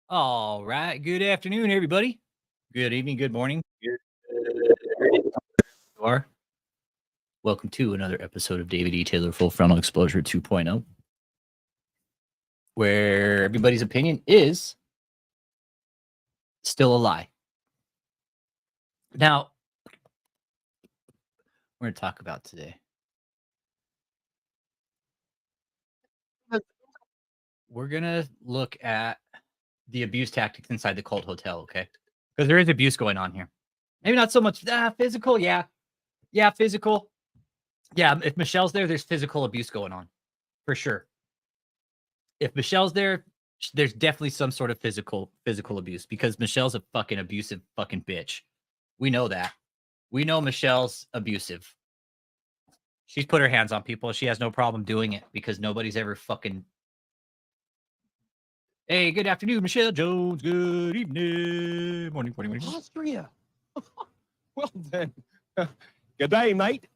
All right. Good afternoon, everybody. Good evening, good morning. You are. Welcome to another episode of David E. Taylor Full Frontal Exposure 2.0, where everybody's opinion is still a lie. Now, we're going to talk about today. We're going to look at the abuse tactics inside the cult hotel, okay? Because there is abuse going on here. Maybe not so much physical. Yeah, physical. Yeah, if Michelle's there, there's physical abuse going on for sure. If Michelle's there, there's definitely some sort of physical abuse because Michelle's a fucking abusive fucking bitch. We know that. We know Michelle's abusive. She's put her hands on people. She has no problem doing it because nobody's ever fucking. Hey, good afternoon, Michelle Jones. Good evening. Morning. Austria. Well then, good day, mate.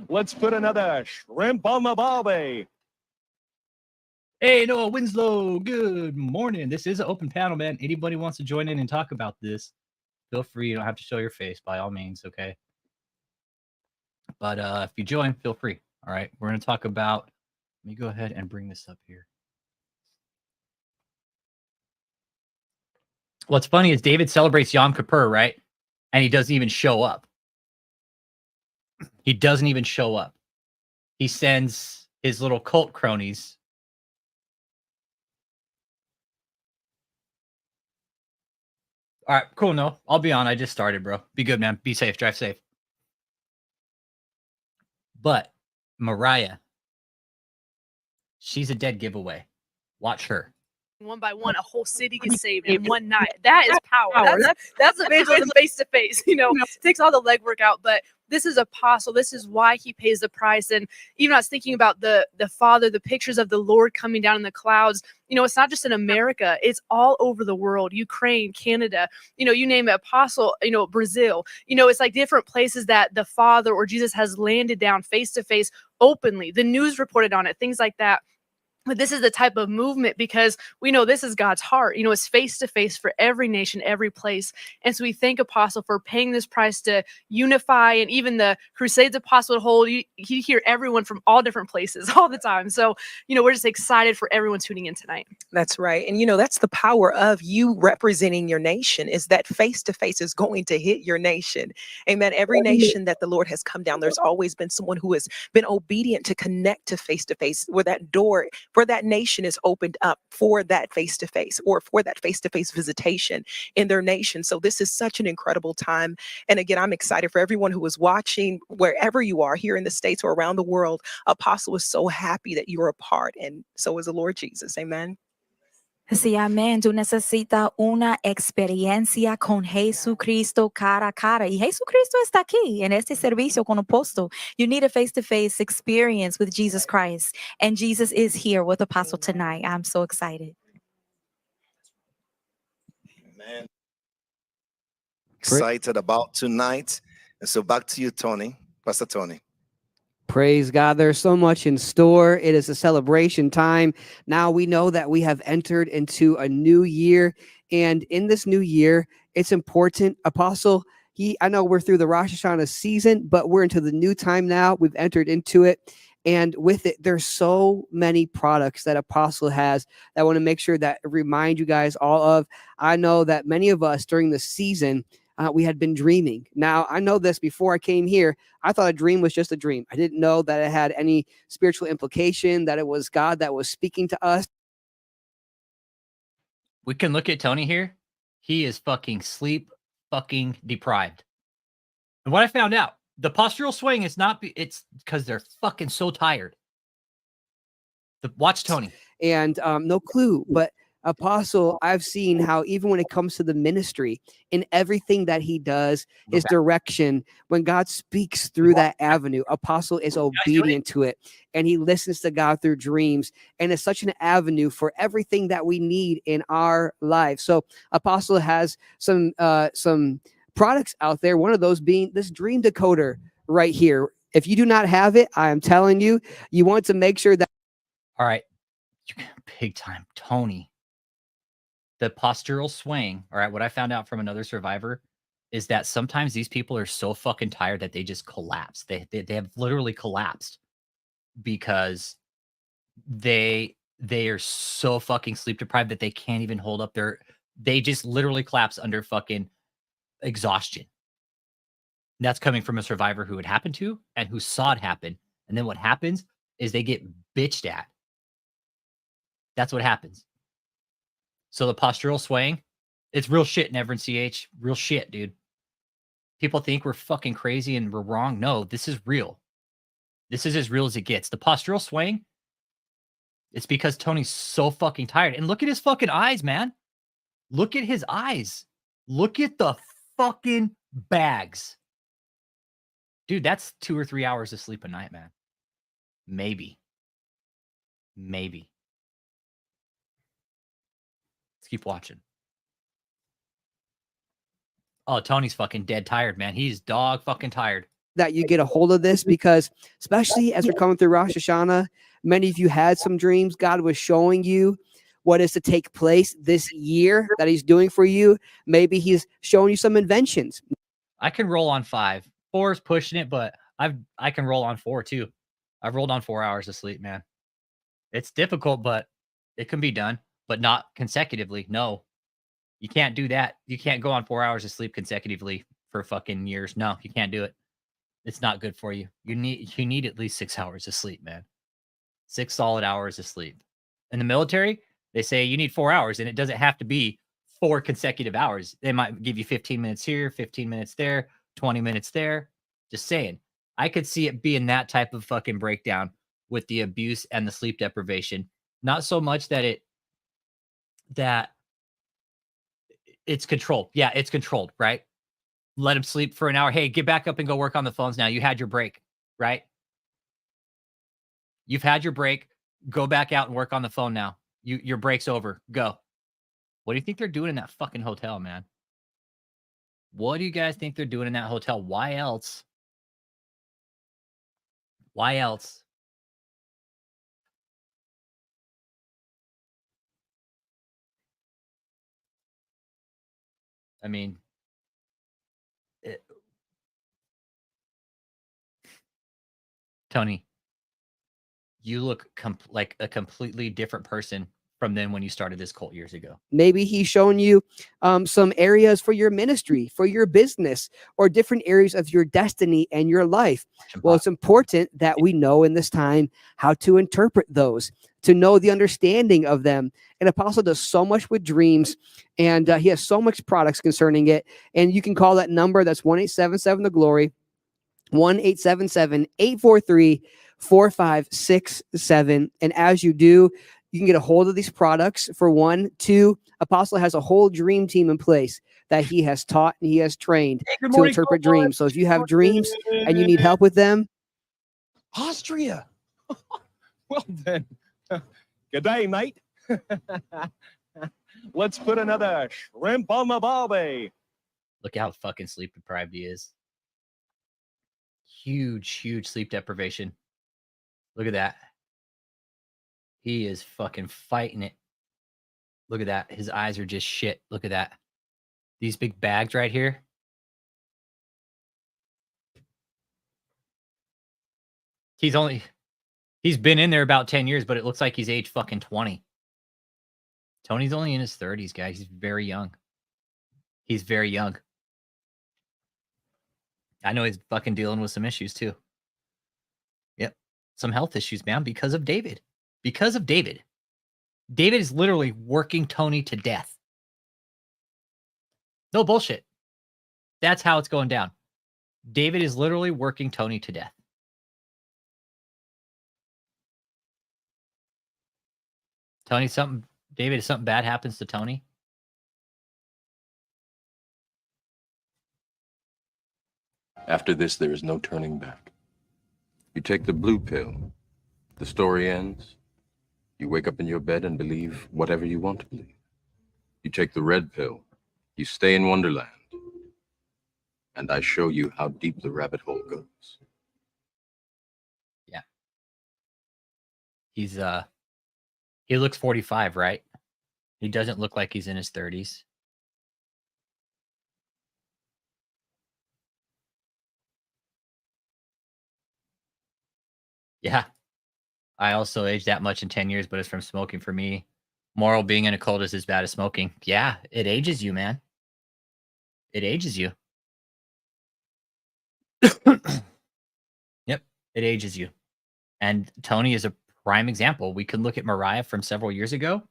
Let's put another shrimp on the barbie. Hey, Noah Winslow. Good morning. This is an open panel, man. Anybody wants to join in and talk about this, feel free. You don't have to show your face by all means, okay? But if you join, feel free. All right. We're going to talk about, let me go ahead and bring this up here. What's funny is David celebrates Yom Kippur, right? And he doesn't even show up. He doesn't even show up. He sends his little cult cronies. All right, cool. No, I'll be on. I just started, bro. Be good, man. Be safe. Drive safe. But Mariah, she's a dead giveaway. Watch her. One by one, a whole city gets saved in one night. That is power. That's evangelism face to face. Takes all the legwork out. But this is apostle. This is why he pays the price. And even I was thinking about the Father, the pictures of the Lord coming down in the clouds. It's not just in America. It's all over the world. Ukraine, Canada. You name it. Apostle. Brazil. It's like different places that the Father or Jesus has landed down face to face openly. The news reported on it. Things like that. But this is the type of movement because we know this is God's heart. It's face to face for every nation, every place. And so we thank Apostle for paying this price to unify, and even the Crusades Apostle hold. You hear everyone from all different places all the time. So, we're just excited for everyone tuning in tonight. That's right. And that's the power of you representing your nation, is that face to face is going to hit your nation. Amen. Every nation that the Lord has come down, there's always been someone who has been obedient to connect to face where that door for that nation is opened up for that face-to-face or for that face-to-face visitation in their nation. So this is such an incredible time. And again, I'm excited for everyone who is watching, wherever you are, here in the States or around the world. Apostle is so happy that you're a part, and so is the Lord Jesus. Amen. Sí, amén. Tú necesitas una experiencia con Jesucristo cara a cara. Y Jesucristo está aquí en este servicio con Apostle. You need a face-to-face experience with Jesus Christ. And Jesus is here with Apostle tonight. I'm so excited. Amen. Excited about tonight. And so back to you, Tony. Pastor Tony. Praise God. There's so much in store. It is a celebration time. Now we know that we have entered into a new year. And in this new year, it's important. Apostle, I know we're through the Rosh Hashanah season, but we're into the new time now. We've entered into it. And with it, there's so many products that Apostle has that I want to make sure that remind you guys all of. I know that many of us during the season, we had been dreaming. Now, I know this before I came here. I thought a dream was just a dream. I didn't know that it had any spiritual implication, that it was God that was speaking to us. We can look at Tony here. He is fucking sleep fucking deprived. And what I found out, the postural swing is not, it's because they're fucking so tired. Watch Tony. And no clue, but Apostle, I've seen how even when it comes to the ministry, in everything that he does, his direction, when God speaks through that avenue, Apostle is obedient to it, and he listens to God through dreams, and it's such an avenue for everything that we need in our lives. So Apostle has some products out there, one of those being this dream decoder right here. If you do not have it, I am telling you, you want to make sure that. All right. Big time, Tony. the postural swaying, all right, what I found out from another survivor is that sometimes these people are so fucking tired that they just collapse. They have literally collapsed because they are so fucking sleep deprived that they can't even hold up they just literally collapse under fucking exhaustion. And that's coming from a survivor who it happened to and who saw it happen. And then what happens is they get bitched at. That's what happens. So the postural swaying, it's real shit, Never CH. Real shit, dude. People think we're fucking crazy and we're wrong. No, this is real. This is as real as it gets. The postural swaying, it's because Tony's so fucking tired. And look at his fucking eyes, man. Look at his eyes. Look at the fucking bags. Dude, that's 2 or 3 hours of sleep a night, man. Maybe. Maybe. Let's keep watching. Oh, Tony's fucking dead tired, man. He's dog fucking tired. That you get a hold of this, because especially as we're coming through Rosh Hashanah, many of you had some dreams. God was showing you what is to take place this year that he's doing for you. Maybe he's showing you some inventions. I can roll on 5. 4 is pushing it, but I can roll on 4 too. I've rolled on 4 hours of sleep, man. It's difficult, but it can be done, but not consecutively. No, you can't do that. You can't go on 4 hours of sleep consecutively for fucking years. No, you can't do it. It's not good for you. You need at least 6 hours of sleep, man. 6 solid hours of sleep. In the military, they say you need 4 hours, and it doesn't have to be 4 consecutive hours. They might give you 15 minutes here, 15 minutes there, 20 minutes there. Just saying. I could see it being that type of fucking breakdown with the abuse and the sleep deprivation. Not so much that it's controlled. Yeah, it's controlled, right? Let him sleep for an hour. Hey, get back up and go work on the phones now. You had your break, right? You've had your break. Go back out and work on the phone now. Your break's over. Go. What do you think they're doing in that fucking hotel, man? What do you guys think they're doing in that hotel? Why else? Why else? I mean, Tony, you look like a completely different person from then when you started this cult years ago. Maybe he's shown you some areas for your ministry, for your business, or different areas of your destiny and your life. Well, it's important that we know in this time how to interpret those, to know the understanding of them. And Apostle does so much with dreams, and he has so much products concerning it. And you can call that number. That's 1-877 the glory, 1-877-843-4567. And as you do, you can get a hold of these products for 1. 2, Apostle has a whole dream team in place that he has taught and he has trained to interpret dreams. So if you have dreams and you need help with them, Austria. Well then, good day, mate. Let's put another shrimp on the barbie. Look how fucking sleep deprived he is. Huge sleep deprivation. Look at that. He is fucking fighting it. Look at that. His eyes are just shit. Look at that. These big bags right here. He's been in there about 10 years, but it looks like he's age fucking 20. Tony's only in his 30s, guys. He's very young. He's very young. I know he's fucking dealing with some issues too. Yep. Some health issues, man, because of David. Because of David. David is literally working Tony to death. No bullshit. That's how it's going down. David is literally working Tony to death. David, if something bad happens to Tony, after this, there is no turning back. You take the blue pill, the story ends. You wake up in your bed and believe whatever you want to believe. You take the red pill, you stay in Wonderland, and I show you how deep the rabbit hole goes. yeah. He looks 45, right? He doesn't look like he's in his 30s. Yeah. I also aged that much in 10 years, but it's from smoking for me. Moral being in a cult is as bad as smoking. Yeah, it ages you, man. It ages you. Yep, it ages you. And Tony is a prime example. We can look at Mariah from several years ago,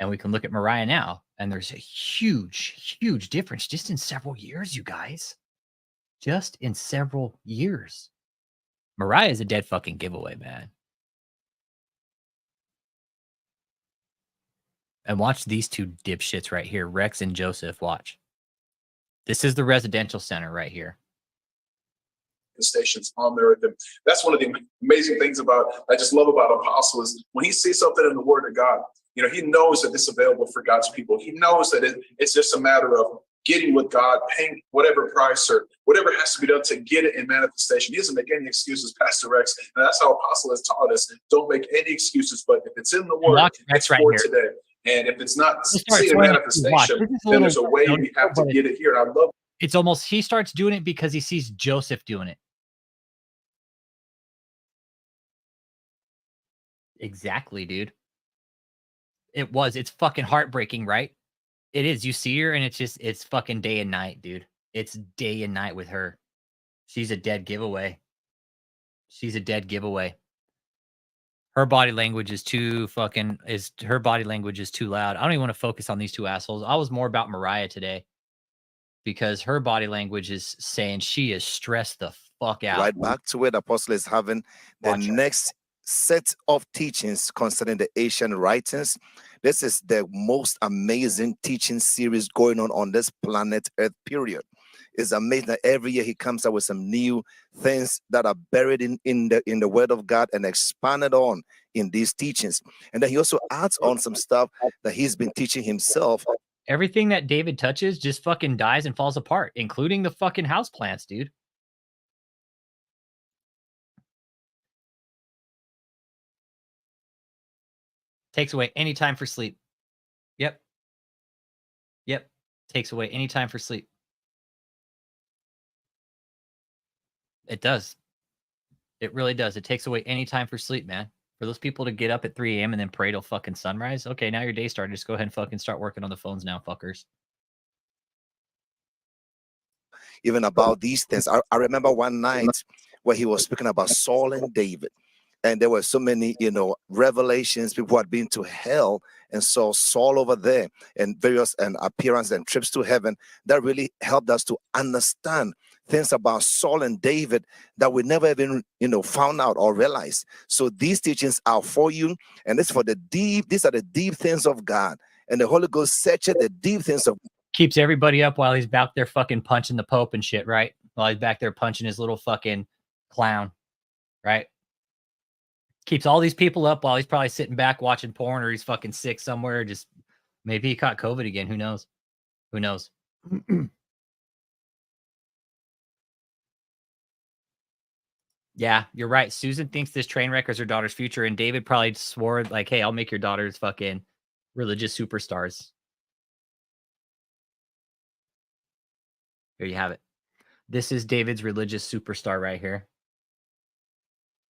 and we can look at Mariah now, and there's a huge, huge difference just in several years, you guys. Just in several years. Mariah is a dead fucking giveaway, man. And watch these two dipshits right here, Rex and Joseph. Watch. This is the residential center right here. Stations on there. That's one of the amazing things I just love about Apostle is when he sees something in the Word of God, you know, he knows that it's available for God's people. He knows that it's just a matter of getting with God, paying whatever price or whatever has to be done to get it in manifestation. He doesn't make any excuses, Pastor Rex. And that's how Apostle has taught us. Don't make any excuses, but if it's in the Word, it's right for here. today. And if it's not seen in manifestation, then there's a way we have to get it here. And I love it's almost he starts doing it because he sees Joseph doing it. Exactly, dude. It's fucking heartbreaking, right? It is. You see her and it's fucking day and night, dude. It's day and night with her. She's a dead giveaway. She's a dead giveaway. Her body language is her body language is too loud. I don't even want to focus on these two assholes. I was more about Mariah today because her body language is saying she is stressed the fuck out. Right back to where the Apostle is having the next set of teachings concerning the ancient writings. This is the most amazing teaching series going on this planet Earth, period. It's amazing that every year he comes up with some new things that are buried in the Word of God and expanded on in these teachings. And then he also adds on some stuff that he's been teaching himself. Everything that David touches just fucking dies and falls apart, including the fucking houseplants, dude. Takes away any time for sleep. Yep. Takes away any time for sleep. It does. It really does. It takes away any time for sleep, man. For those people to get up at 3 a.m. and then pray till fucking sunrise. Okay, now your day started. Just go ahead and fucking start working on the phones now, fuckers. Even about these things. I remember one night where he was speaking about Saul and David. And there were so many, revelations. People had been to hell and saw Saul over there and various appearances and trips to heaven. That really helped us to understand things about Saul and David that we never even, found out or realized. So these teachings are for you. And it's for the deep. These are the deep things of God. And the Holy Ghost searches the deep things of God. Keeps everybody up while he's back there fucking punching the Pope and shit, right? While he's back there punching his little fucking clown, right? Keeps all these people up while he's probably sitting back watching porn, or he's fucking sick somewhere. Just maybe he caught COVID again. Who knows? Who knows? Yeah, you're right. Susan thinks this train wreck is her daughter's future, and David probably swore like, "Hey, I'll make your daughters fucking religious superstars." Here you have it. This is David's religious superstar right here.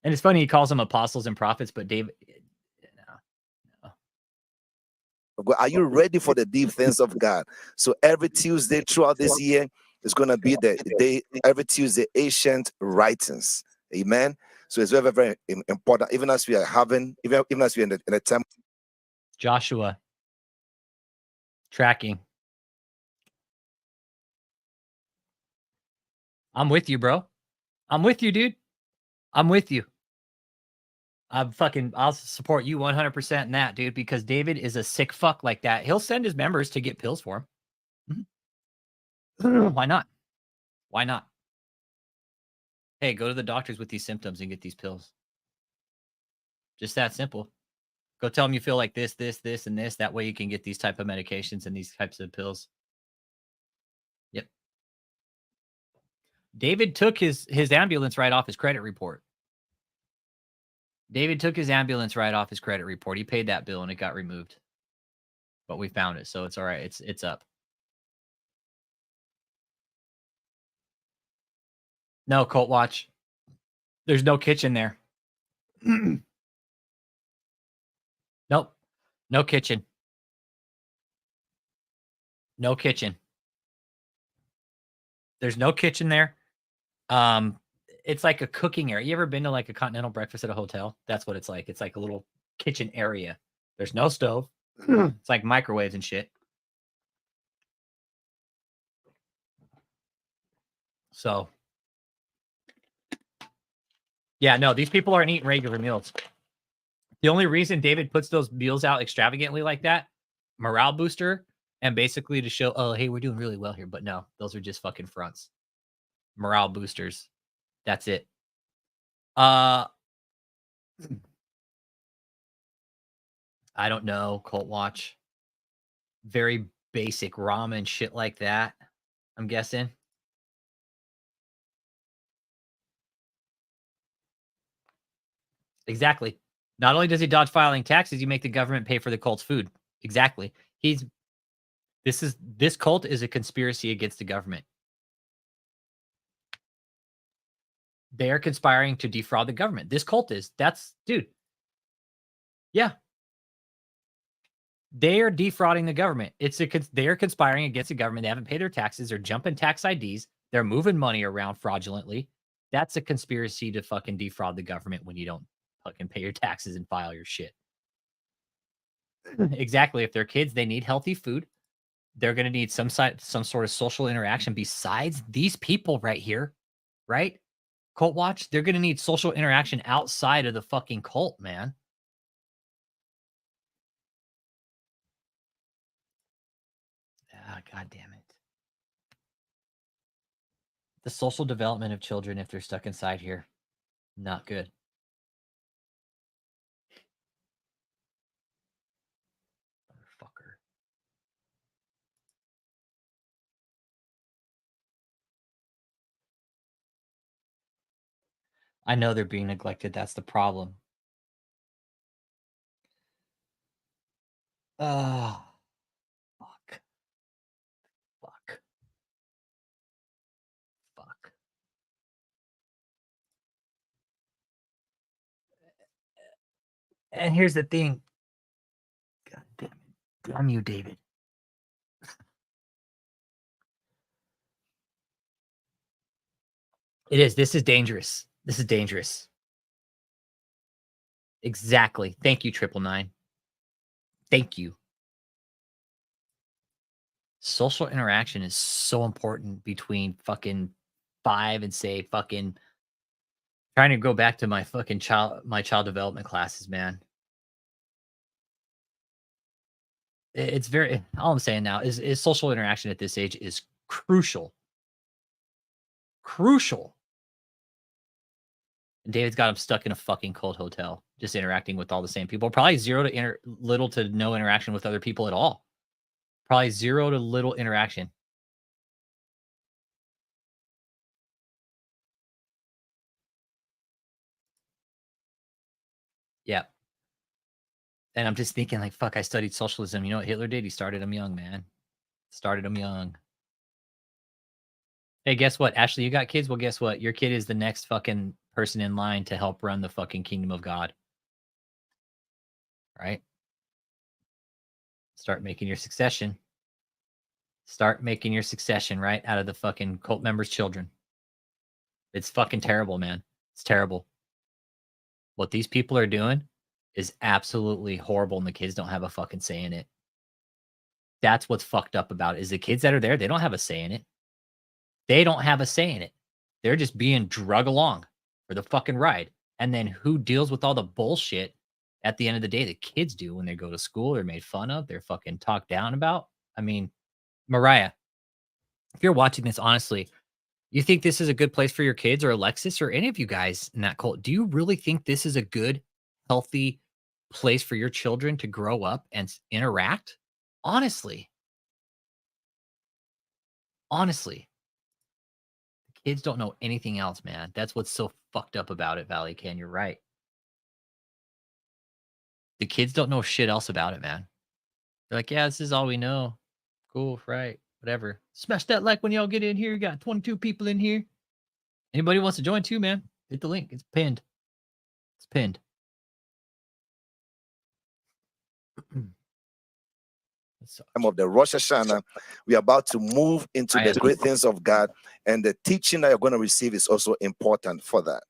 And it's funny, he calls them apostles and prophets, but David, no. Are you ready for the deep things of God? So every Tuesday throughout this year is going to be the day, every Tuesday, ancient writings. Amen. So it's very, very important. Even as we are having, even as we're in the temple. Joshua. Tracking. I'm with you, bro. I'm with you, dude. I'm with you. I'll support you 100% in that, dude, because David is a sick fuck like that. He'll send his members to get pills for him. Mm-hmm. Why not? Why not? Hey, go to the doctors with these symptoms and get these pills. Just that simple. Go tell them you feel like this, and this. That way you can get these type of medications and these types of pills. Yep. David took his ambulance right off his credit report. David took his ambulance right off his credit report. He paid that bill and it got removed. but we found it, so it's all right. It's up. No, Cult Watch. There's no kitchen there. Nope. No kitchen. No kitchen. There's no kitchen there. It's like a cooking area. You ever been to like a continental breakfast at a hotel? That's what it's like. It's like a little kitchen area. There's no stove. It's like microwaves and shit. So, yeah, no, these people aren't eating regular meals. The only reason David puts those meals out extravagantly like that, morale booster, and basically to show, oh, hey, we're doing really well here. But no, those are just fucking fronts. Morale boosters. That's it. I don't know. Cult Watch. Very basic ramen shit like that, I'm guessing. Exactly. Not only does he dodge filing taxes, you make the government pay for the cult's food. Exactly. This cult is a conspiracy against the government. They are conspiring to defraud the government. This cult is. Dude. Yeah. They are defrauding the government. They are conspiring against the government. They haven't paid their taxes. They're jumping tax IDs. They're moving money around fraudulently. That's a conspiracy to fucking defraud the government when you don't fucking pay your taxes and file your shit. Exactly. If they're kids, they need healthy food. They're going to need some sort of social interaction besides these people right here, right? Cult Watch, they're going to need social interaction outside of the fucking cult, man. Ah, God damn it. The social development of children, if they're stuck inside here, not good. Motherfucker. I know they're being neglected. That's the problem. Oh, fuck. Fuck. Fuck. And here's the thing. God damn it. Damn you, David. It is. This is dangerous. This is dangerous. Exactly. Thank you, 999. Thank you. Social interaction is so important between fucking 5 and say fucking trying to go back to my fucking child development classes, man. It's very, all I'm saying now is social interaction at this age is crucial. Crucial. And David's got him stuck in a fucking cold hotel, just interacting with all the same people. Probably little to no interaction with other people at all. Probably 0 to little interaction. Yeah. And I'm just thinking, like, fuck, I studied socialism. You know what Hitler did? He started him young, man. Started him young. Hey, guess what? Ashley, you got kids? Well, guess what? Your kid is the next fucking person in line to help run the fucking kingdom of God. Right? Start making your succession. Start making your succession, right? Out of the fucking cult members' children. It's fucking terrible, man. It's terrible. What these people are doing is absolutely horrible, and the kids don't have a fucking say in it. That's what's fucked up about it, is the kids that are there, they don't have a say in it. They don't have a say in it. They're just being drug along for the fucking ride. And then who deals with all the bullshit at the end of the day? The kids do when they go to school. They're made fun of. They're fucking talked down about. I mean, Mariah, if you're watching this, honestly, you think this is a good place for your kids, or Alexis, or any of you guys in that cult? Do you really think this is a good, healthy place for your children to grow up and interact? Honestly. Honestly. The kids don't know anything else, man. That's what's so fucked up about it, Valley Ken. You're right. The kids don't know shit else about it, man. They're like, yeah, this is all we know. Cool, right? Whatever. Smash that like when y'all get in here. You got 22 people in here. Anybody wants to join too, man? Hit the link. It's pinned. It's pinned. Time of the Rosh Hashanah, we are about to move into the great things of God, and the teaching that you're going to receive is also important for that.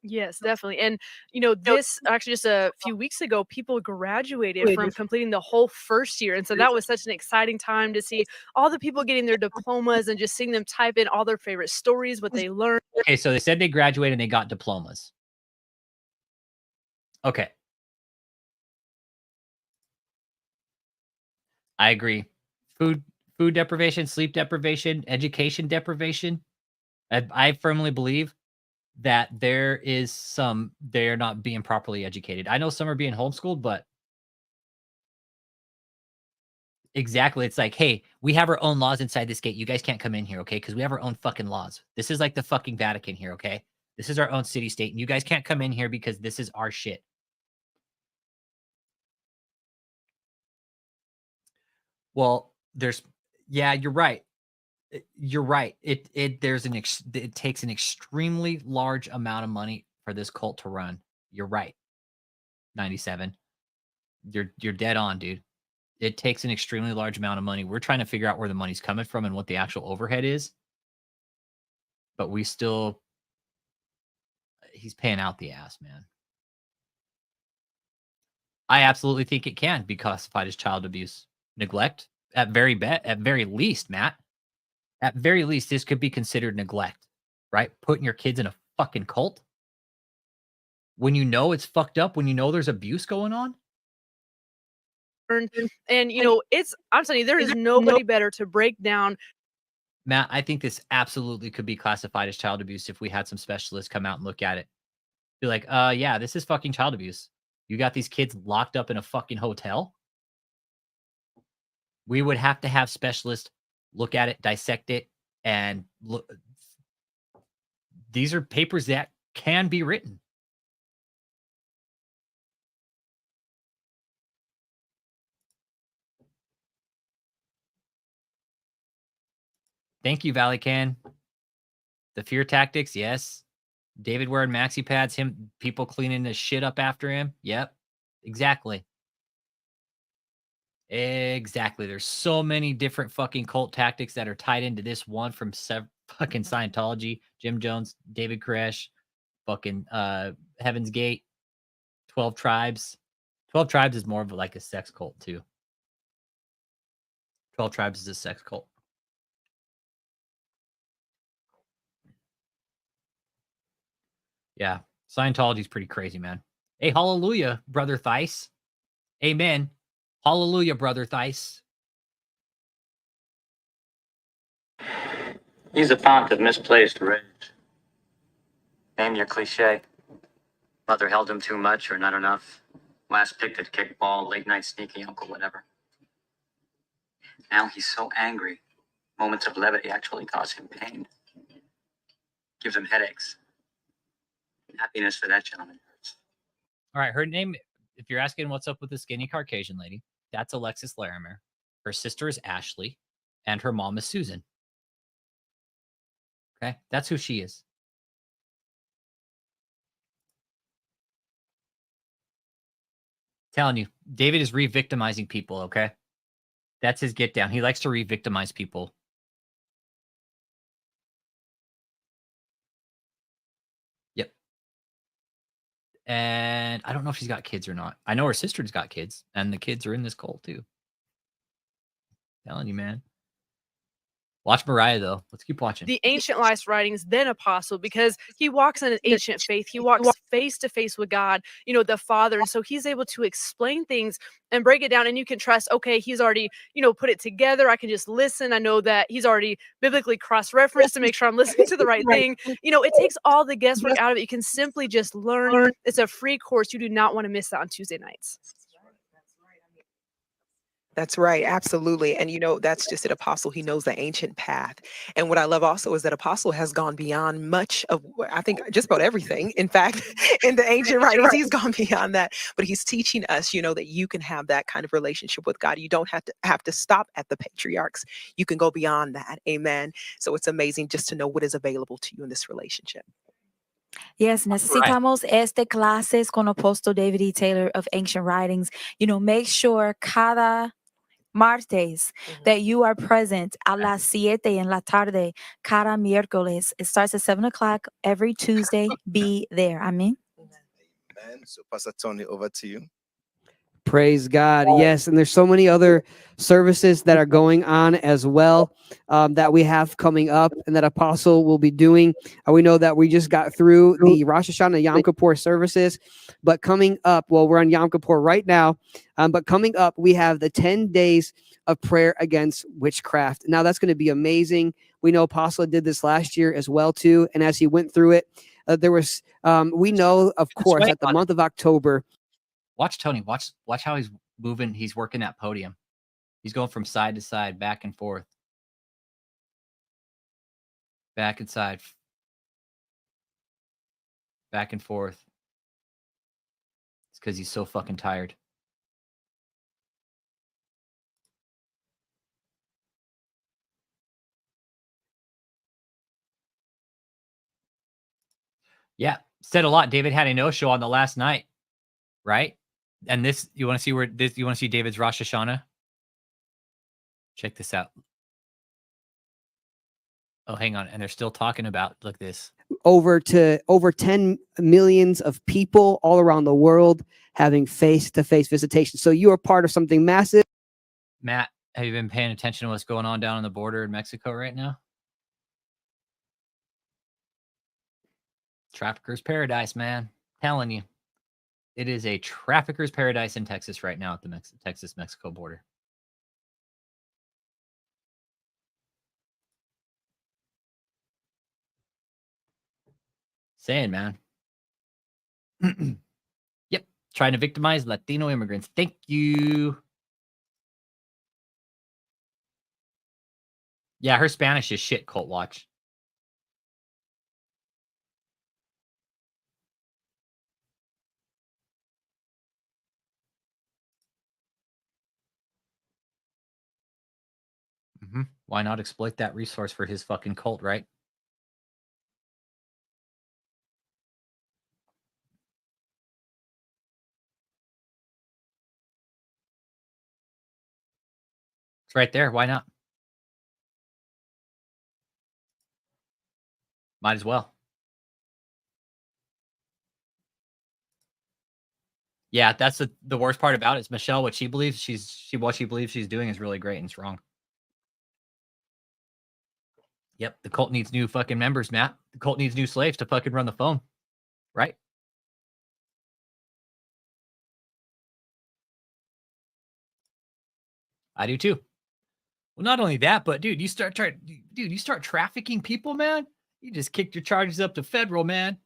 Yes, definitely. And, you know, this actually just a few weeks ago, people graduated from completing the whole first year. And so that was such an exciting time to see all the people getting their diplomas and just seeing them type in all their favorite stories, what they learned. Okay, so they said they graduated and they got diplomas. Okay. I agree. Food deprivation, sleep deprivation, education deprivation. I firmly believe that there is some, they're not being properly educated. I know some are being homeschooled, but exactly. It's like, hey, we have our own laws inside this gate. You guys can't come in here, okay? Because we have our own fucking laws. This is like the fucking Vatican here, okay? This is our own city state, and you guys can't come in here because this is our shit. Well, yeah, you're right. You're right. It takes an extremely large amount of money for this cult to run. You're right. 97. You're dead on, dude. It takes an extremely large amount of money. We're trying to figure out where the money's coming from and what the actual overhead is. But he's paying out the ass, man. I absolutely think it can be classified as child abuse. Neglect at very least, Matt. At very least, this could be considered neglect, right? Putting your kids in a fucking cult when you know it's fucked up, when you know there's abuse going on. And you know, I'm telling you, there is nobody better to break down. Matt, I think this absolutely could be classified as child abuse if we had some specialists come out and look at it. Be like, yeah, this is fucking child abuse. You got these kids locked up in a fucking hotel. We would have to have specialists look at it, dissect it, and look. These are papers that can be written. Thank you, Valleycan. The fear tactics, yes. David wearing maxi pads, people cleaning the shit up after him. Yep, exactly. Exactly. There's so many different fucking cult tactics that are tied into this one from fucking Scientology, Jim Jones, David Koresh, fucking Heaven's Gate, 12 Tribes. 12 Tribes is more of like a sex cult too. 12 Tribes is a sex cult. Yeah, Scientology's pretty crazy, man. Hey, hallelujah, Brother Thice. Amen. Hallelujah, Brother Thice. He's a font of misplaced rage. Name your cliche. Mother held him too much or not enough. Last picked at kickball, late night sneaky uncle, whatever. Now he's so angry. Moments of levity actually cause him pain. Gives him headaches. Happiness for that gentleman hurts. All right, her name, if you're asking what's up with the skinny Caucasian lady, that's Alexis Larimer. Her sister is Ashley, and her mom is Susan. Okay, that's who she is. Telling you, David is re-victimizing people, okay? That's his get down. He likes to re-victimize people. Yep. And I don't know if she's got kids or not. I know her sister's got kids, and the kids are in this cult too. Telling you, man. Watch Mariah, though. Let's keep watching. The ancient life writings, then apostle, because he walks in an ancient faith. He walks face to face with God, you know, the Father. And so he's able to explain things and break it down. And you can trust, okay, he's already, you know, put it together. I can just listen. I know that he's already biblically cross-referenced to make sure I'm listening to the right thing. You know, it takes all the guesswork out of it. You can simply just learn. It's a free course. You do not want to miss that on Tuesday nights. That's right. Absolutely. And that's just it. Apostle, he knows the ancient path. And what I love also is that Apostle has gone beyond much of, I think, just about everything. In fact, in the ancient writings, he's gone beyond that. But he's teaching us, that you can have that kind of relationship with God. You don't have to stop at the patriarchs. You can go beyond that. Amen. So it's amazing just to know what is available to you in this relationship. Yes, necesitamos clases con Apostle David E. Taylor of Ancient Writings. Make sure cada martes that you are present a las 7 en la tarde cada miércoles. It starts at 7 o'clock every Tuesday. Be there. Amen. Amen. So, Pastor Tony, over to you. Praise God. Yes. And there's so many other services that are going on as well that we have coming up and that Apostle will be doing. We know that we just got through the Rosh Hashanah Yom Kippur services, but coming up, well, we're on Yom Kippur right now, but coming up, we have the 10 days of prayer against witchcraft. Now that's going to be amazing. We know Apostle did this last year as well, too. And as he went through it, there was, we know, of course, that the month of October, Watch Tony. Watch how he's moving. He's working that podium. He's going from side to side, back and forth. Back and side. Back and forth. It's because he's so fucking tired. Yeah, said a lot. David had a no-show on the last night, right? And this, you want to see where this? You want to see David's Rosh Hashanah? Check this out. Oh, hang on, and they're still talking about. Look this. Over 10 millions of people all around the world having face-to-face visitation. So you are part of something massive. Matt, have you been paying attention to what's going on down on the border in Mexico right now? Trafficker's paradise, man. Telling you. It is a trafficker's paradise in Texas right now at the Texas-Mexico border. Saying, man. Yep. Trying to victimize Latino immigrants. Thank you. Yeah, her Spanish is shit, Cult Watch. Why not exploit that resource for his fucking cult, right? It's right there. Why not? Might as well. Yeah, that's the worst part about it is Michelle. What she believes what she believes she's doing is really great and it's wrong. Yep, the cult needs new fucking members, Matt. The cult needs new slaves to fucking run the phone, right? I do too. Well, not only that, but dude, you start trafficking people, man. You just kicked your charges up to federal, man.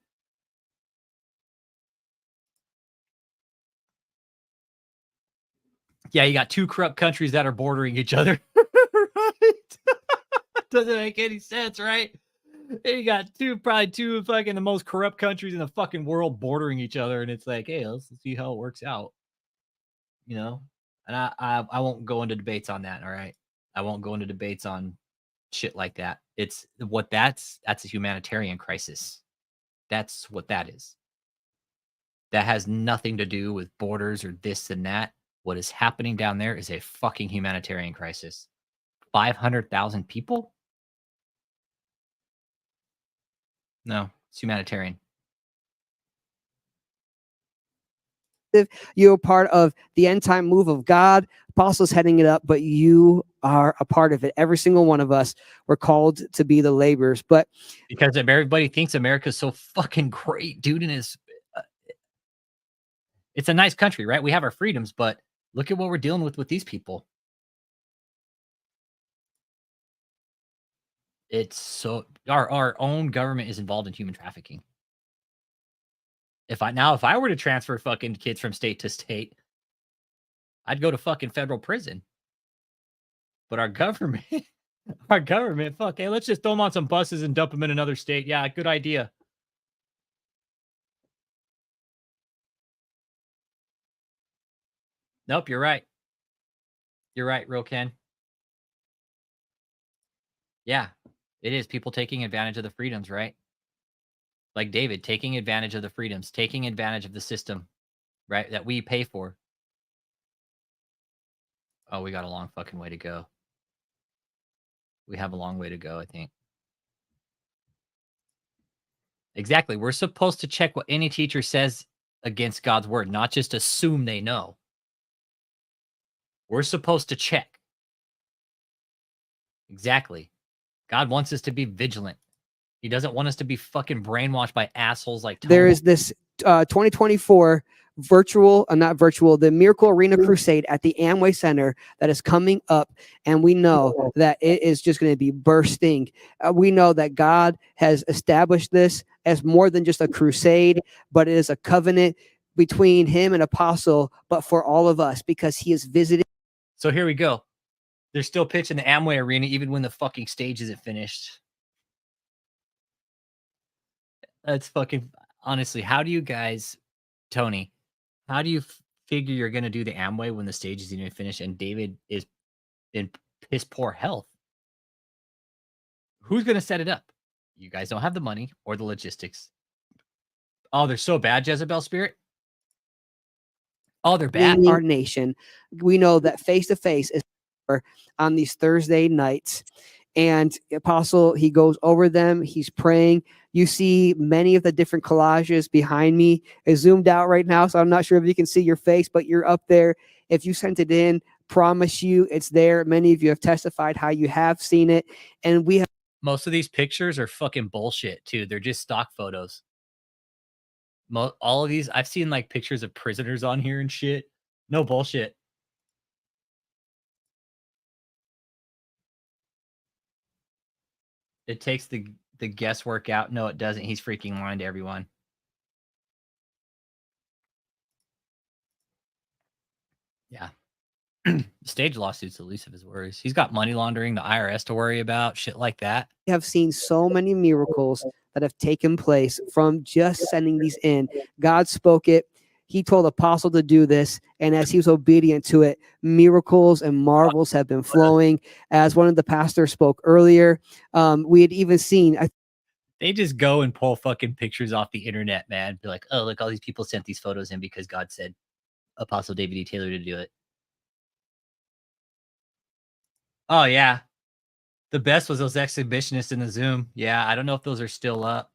Yeah, you got two corrupt countries that are bordering each other. Right? Doesn't make any sense, right? You got probably two fucking the most corrupt countries in the fucking world bordering each other, and it's like, hey, let's see how it works out. You know? And I won't go into debates on that, all right? I won't go into debates on shit like that. It's that's a humanitarian crisis. That's what that is. That has nothing to do with borders or this and that. What is happening down there is a fucking humanitarian crisis. 500,000 people? No, it's humanitarian. You're part of the end time move of God. Apostles heading it up, but you are a part of it. Every single one of us were called to be the laborers. But because everybody thinks America's so fucking great, dude, and it's a nice country, right? We have our freedoms, but look at what we're dealing with these people. It's so our own government is involved in human trafficking. If I were to transfer fucking kids from state to state, I'd go to fucking federal prison. but our government, fuck, hey, let's just throw them on some buses and dump them in another state. Yeah, good idea. Nope, you're right. You're right, Real Ken. Yeah, it is people taking advantage of the freedoms, right? Like David, taking advantage of the freedoms, taking advantage of the system, right? That we pay for. Oh, we got a long fucking way to go. We have a long way to go, I think. Exactly. We're supposed to check what any teacher says against God's word, not just assume they know. We're supposed to check. Exactly. God wants us to be vigilant. He doesn't want us to be fucking brainwashed by assholes like Tony. There is this 2024 the Miracle Arena Crusade at the Amway Center that is coming up, and we know that it is just going to be bursting. We know that God has established this as more than just a crusade, but it is a covenant between him and Apostle, but for all of us, because he is visiting. So here we go. They're still pitching the Amway Arena even when the fucking stage isn't finished. That's fucking, honestly, how do you guys, Tony, how do you figure you're going to do the Amway when the stage isn't even finished and David is in piss poor health? Who's going to set it up? You guys don't have the money or the logistics. Oh, they're so bad, Jezebel Spirit. Oh, they're bad. Our nation. We know that face to face is on these Thursday nights, and Apostle, he goes over them. He's praying. You see many of the different collages behind me. It's zoomed out right now, so I'm not sure if you can see your face, but you're up there. If you sent it in, promise you it's there. Many of you have testified how you have seen it, and we have. Most of these pictures are fucking bullshit too. They're just stock photos. All of these, I've seen like pictures of prisoners on here and shit. No bullshit. It takes the guesswork out. No, it doesn't. He's freaking lying to everyone. Yeah. Stage lawsuits, the least of his worries. He's got money laundering, the IRS to worry about, shit like that. We have seen so many miracles that have taken place from just sending these in. God spoke it. He told Apostle to do this, and as he was obedient to it, miracles and marvels have been flowing. As one of the pastors spoke earlier, we had even seen. They just go and pull fucking pictures off the internet, man. Be like, oh, look, all these people sent these photos in because God said Apostle David E. Taylor to do it. Oh, yeah. The best was those exhibitionists in the Zoom. Yeah, I don't know if those are still up.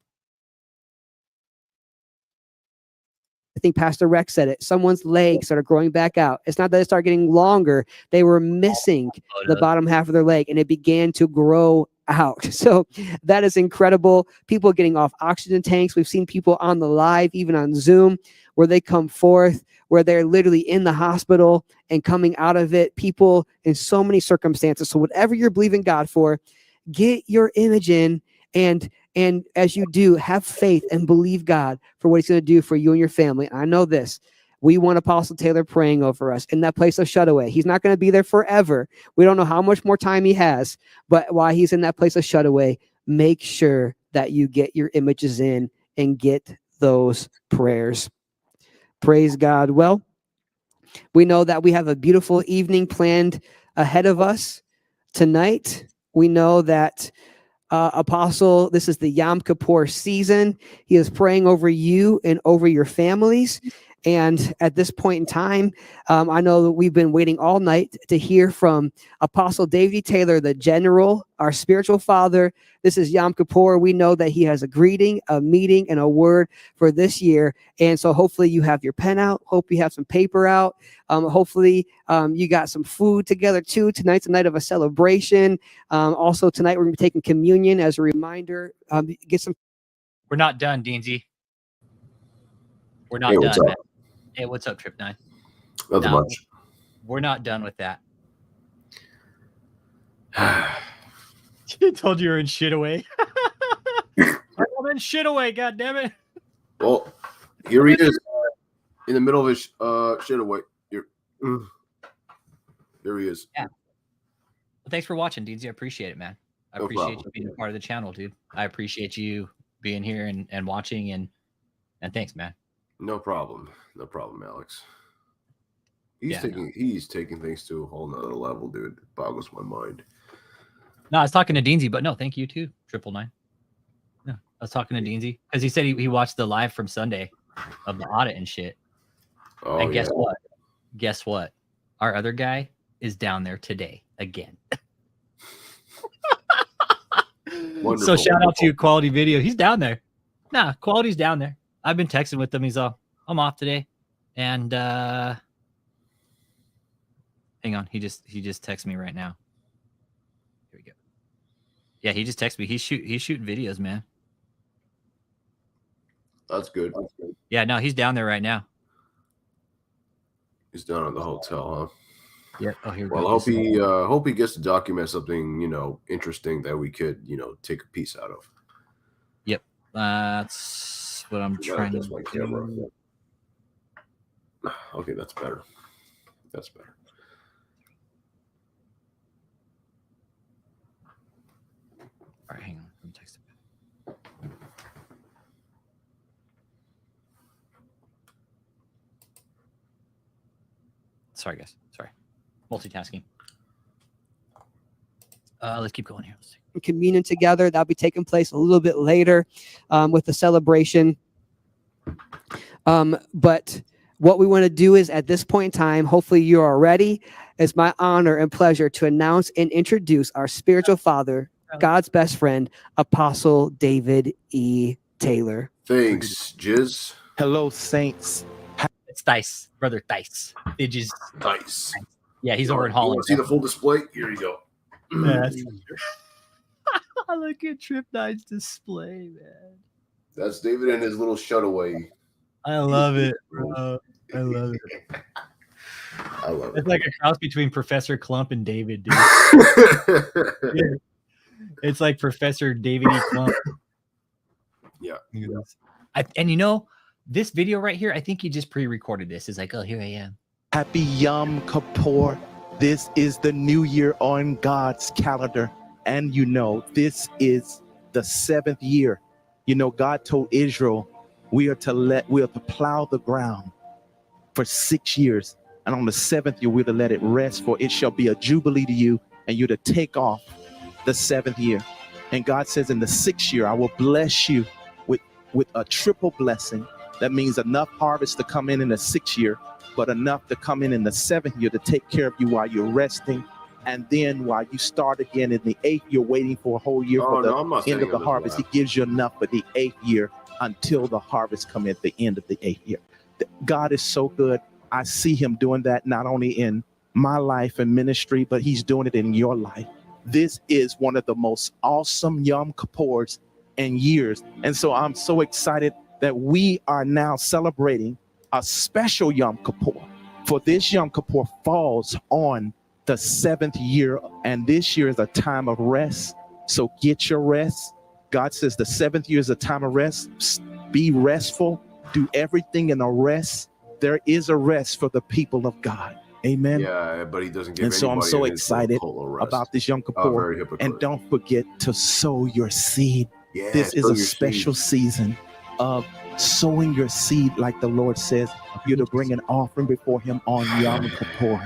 I think Pastor Rex said it. Someone's legs started growing back out. It's not that it started getting longer. They were missing the bottom half of their leg, and it began to grow out. So that is incredible. People getting off oxygen tanks. We've seen people on the live, even on Zoom, where they come forth, where they're literally in the hospital and coming out of it. People in so many circumstances. So whatever you're believing God for, get your image in, and as you do, have faith and believe God for what he's going to do for you and your family. And I know this. We want Apostle Taylor praying over us in that place of shutaway. He's not going to be there forever. We don't know how much more time he has, but while he's in that place of shutaway, make sure that you get your images in and get those prayers. Praise God. Well, we know that we have a beautiful evening planned ahead of us tonight. We know that Apostle, this is the Yom Kippur season. He is praying over you and over your families. And at this point in time, I know that we've been waiting all night to hear from Apostle David Taylor, the general, our spiritual father. This is Yom Kippur. We know that he has a greeting, a meeting, and a word for this year. And so hopefully you have your pen out. Hope you have some paper out. Hopefully you got some food together too. Tonight's a night of a celebration. Also tonight we're going to be taking communion as a reminder. Get some. We're not done, Deansy. We're not Hey, done, what's up? man. Hey, what's up, Trip 9? Nothing No, much. we're not done with that. He told you you're in shit away. I'm in shit away, goddammit. Well, here he is in the middle of his shit away. Here he is. Yeah. thanks for watching, Deezy. I appreciate it, man. I No appreciate problem. you being a part of the channel, dude. I appreciate you being here and watching and thanks, man. No problem. No problem, Alex. He's Yeah, taking things to a whole nother level, dude. It boggles my mind. No, I was talking to Deezy, but no, thank you too. 999. No, I was talking to Deezy because he said he watched the live from Sunday of the audit and shit. Oh, And guess yeah. what? Guess what? Our other guy is down there today again. So shout out to you, Quality Video. He's down there. Nah, Quality's down there. I've been texting with him. He's all, I'm off today. And hang on, he just texted me right now. Here we go. Yeah, he just texted me. He's shooting videos, man. That's good. Yeah, no, he's down there right now. He's down at the hotel, huh? Yeah. Oh, here we Well, go. hope he gets to document something, interesting that we could, take a piece out of. Yep. That's what I'm trying to my do. camera. Okay, that's better. That's better. All right, hang on. Let me text him. Sorry, guys. Sorry. Multitasking. Let's keep going here. Let's see. Communion together. That'll be taking place a little bit later with the celebration. But what we want to do is at this point in time, hopefully you are ready. It's my honor and pleasure to announce and introduce our spiritual father, God's best friend, Apostle David E. Taylor. Thanks, Jizz. Hello, saints. It's Dice, brother Dice. Digis. Nice. Yeah, he's over in You Holland. want to see the full display? Here you go. Look at Trip Nine's display, man. That's David and his little shutaway. I love it, bro. I love it. I love It's it. like a cross between Professor Clump and David, dude. It's like Professor David E. Clump. Yeah. And this video right here, I think he just pre-recorded this. It's like, oh, here I am. Happy Yom Kippur. This is the new year on God's calendar. And this is the 7th year. God told Israel, we are to plow the ground for 6 years. And on the 7th year, we're to let it rest, for it shall be a jubilee to you, and you're to take off the 7th year. And God says in the 6th year, I will bless you with a triple blessing. That means enough harvest to come in the 6th year, but enough to come in the 7th year to take care of you while you're resting. And then while you start again in the 8th year, waiting for a whole year for the end of the harvest, he gives you enough for the 8th year until the harvest come at the end of the 8th year. God is so good. I see him doing that not only in my life and ministry, but he's doing it in your life. This is one of the most awesome Yom Kippurs in years. And so I'm so excited that we are now celebrating a special Yom Kippur. For this Yom Kippur falls on the 7th year, and this year is a time of rest. So get your rest. God says the 7th year is a time of rest. Be restful. Do everything in a rest. There is a rest for the people of God. Amen. Yeah, but he doesn't give And so I'm anybody so in his excited little rest. about this Yom Oh, Kippur. very hypocritical. And don't forget to sow your seed. Yeah, This is sow a your special seed. season of sowing your seed, like the Lord says. You're to bring an offering before him on Yom Kippur.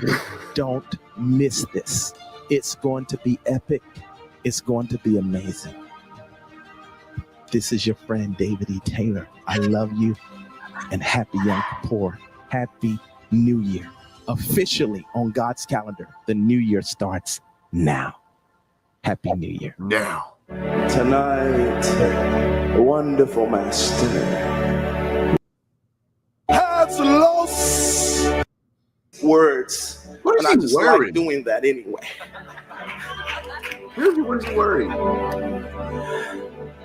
Don't miss this. It's going to be epic. It's going to be amazing. This is your friend, David E. Taylor. I love you, and happy Yom Kippur. Happy New Year. Officially on God's calendar, the new year starts now. Happy New Year. Now. Tonight, wonderful master has lost words. What is And I he just wearing? like doing that anyway. What is he wearing?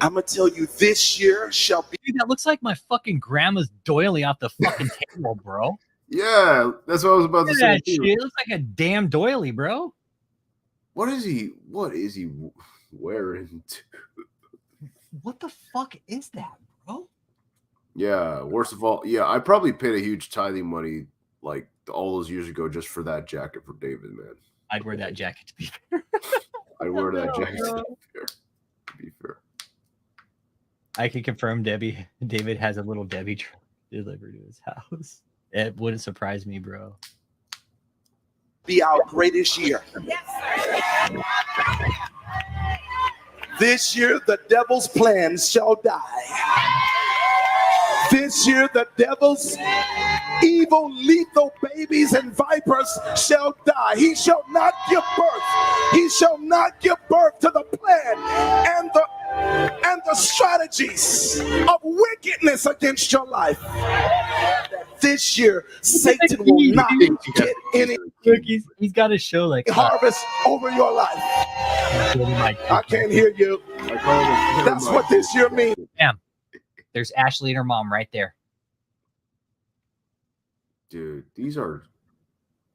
I'm going to tell you, this year shall be. Dude, that looks like my fucking grandma's doily off the fucking table, bro. Yeah, that's what I was about to Look say. at that too. shit. It looks like a damn doily, bro. What is he wearing? What the fuck is that, bro? Yeah, worst of all, yeah, I probably paid a huge tithing money like all those years ago just for that jacket for David, man. I'd wear that jacket to be fair. I'd wear that No, jacket. bro. To be fair. I can confirm David has a little Debbie truck delivered to his house. It wouldn't surprise me, bro. Be our greatest year. This year, the devil's plans shall die. This year, the devil's evil, lethal babies and vipers shall die. He shall not give birth. He shall not give birth to the plan and the strategies of wickedness against your life. This year, Satan will not get any Look, he's got a show like harvest over your life. I can't hear you. That's what this year means. Damn. There's Ashley and her mom right there. Dude, they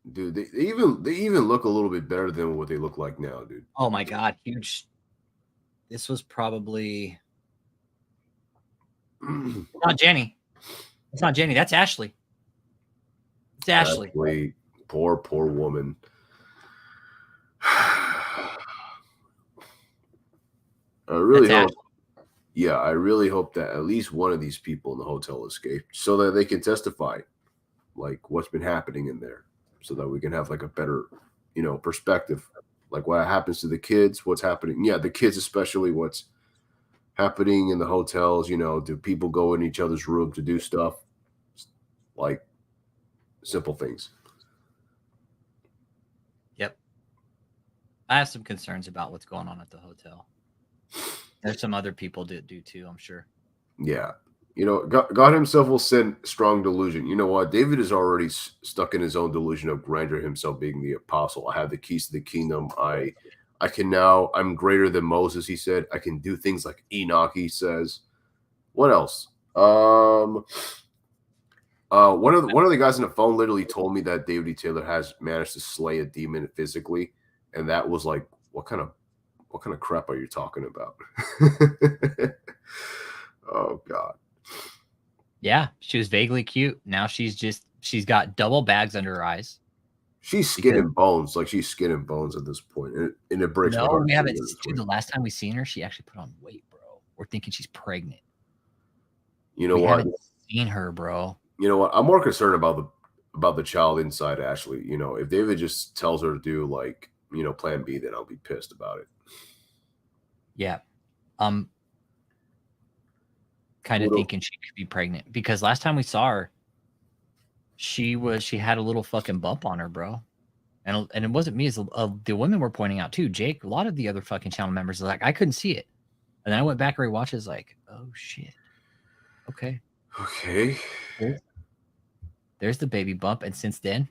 even look a little bit better than what they look like now, dude. Oh my god, huge. This was probably not Jenny. It's not Jenny. That's Ashley. It's Ashley. Poor woman. I really hope. Yeah, I really hope that at least one of these people in the hotel escaped, so that they can testify, like what's been happening in there, so that we can have like a better, perspective, like what happens to the kids, what's happening. Yeah, the kids especially, what's happening in the hotels. Do people go in each other's room to do stuff, like simple things. Yep. I have some concerns about what's going on at the hotel. There's some other people that do too, I'm sure. Yeah. God himself will send strong delusion. You know what? David is already stuck in his own delusion of grandeur, himself being the apostle. I have the keys to the kingdom. I can now, I'm greater than Moses, he said. I can do things like Enoch, he says. What else? One of the guys on the phone literally told me that David E. Taylor has managed to slay a demon physically, and that was like, what kind of crap are you talking about? Oh God. Yeah, she was vaguely cute. Now she's got double bags under her eyes. She's skin and bones, like she's skin and bones at this point, and it breaks my heart. We haven't. Dude, the last time we seen her, she actually put on weight, bro. We're thinking she's pregnant. You know we what? Haven't seen her, bro. You know what? I'm more concerned about the child inside Ashley. If David just tells her to do like Plan B, then I'll be pissed about it. Yeah. Kind of thinking she could be pregnant because last time we saw her, she had a little fucking bump on her, bro. And it wasn't me, as the women were pointing out too. Jake, a lot of the other fucking channel members are like, I couldn't see it. And then I went back and rewatched it, like, oh shit. Okay. There's the baby bump. And since then,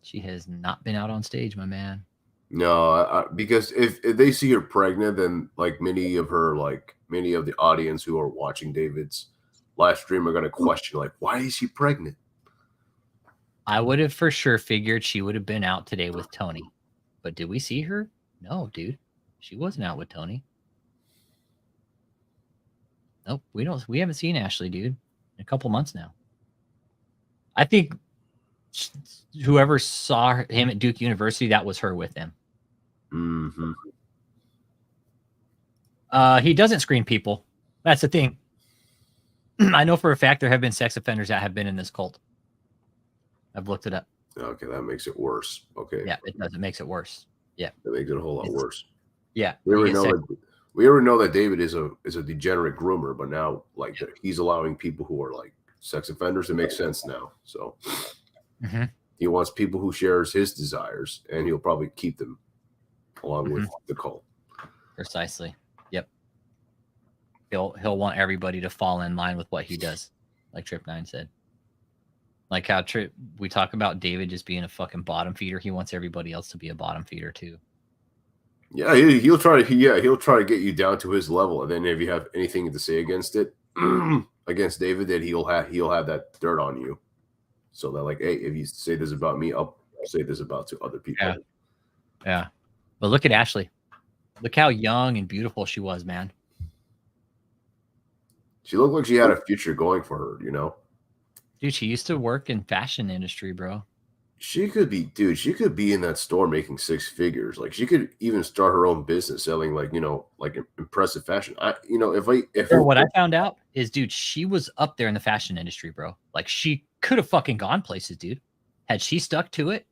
she has not been out on stage, my man. No, because if they see her pregnant, then like many of the audience who are watching David's live stream are going to question, like, why is she pregnant? I would have for sure figured she would have been out today with Tony. But did we see her? No, dude. She wasn't out with Tony. Nope, we haven't seen Ashley, dude, in a couple months now. I think whoever saw him at Duke University, that was her with him. Mm-hmm. He doesn't screen people. That's the thing. I know for a fact there have been sex offenders that have been in this cult. I've looked it up. Okay, that makes it worse. Okay. Yeah, it does. It makes it worse. Yeah. That makes it a whole lot worse. Yeah. We already know that David is a degenerate groomer, but now like he's allowing people who are like sex offenders. It makes sense now. So he wants people who shares his desires, and he'll probably keep them along with the cult. Precisely. Yep. He'll want everybody to fall in line with what he does, like Trip 9 said. Like how we talk about David just being a fucking bottom feeder. He wants everybody else to be a bottom feeder too. Yeah, he'll try to get you down to his level, and then if you have anything to say against it, against David, then he'll have that dirt on you. So that like, hey, if you say this about me, I'll say this about to other people. Yeah. But look at Ashley. Look how young and beautiful she was, man. She looked like she had a future going for her, Dude, she used to work in fashion industry, bro. She could be, dude. She could be in that store making six figures. Like she could even start her own business selling, like like impressive fashion. Bro, what I found out is, dude, she was up there in the fashion industry, bro. Like she could have fucking gone places, dude. Had she stuck to it,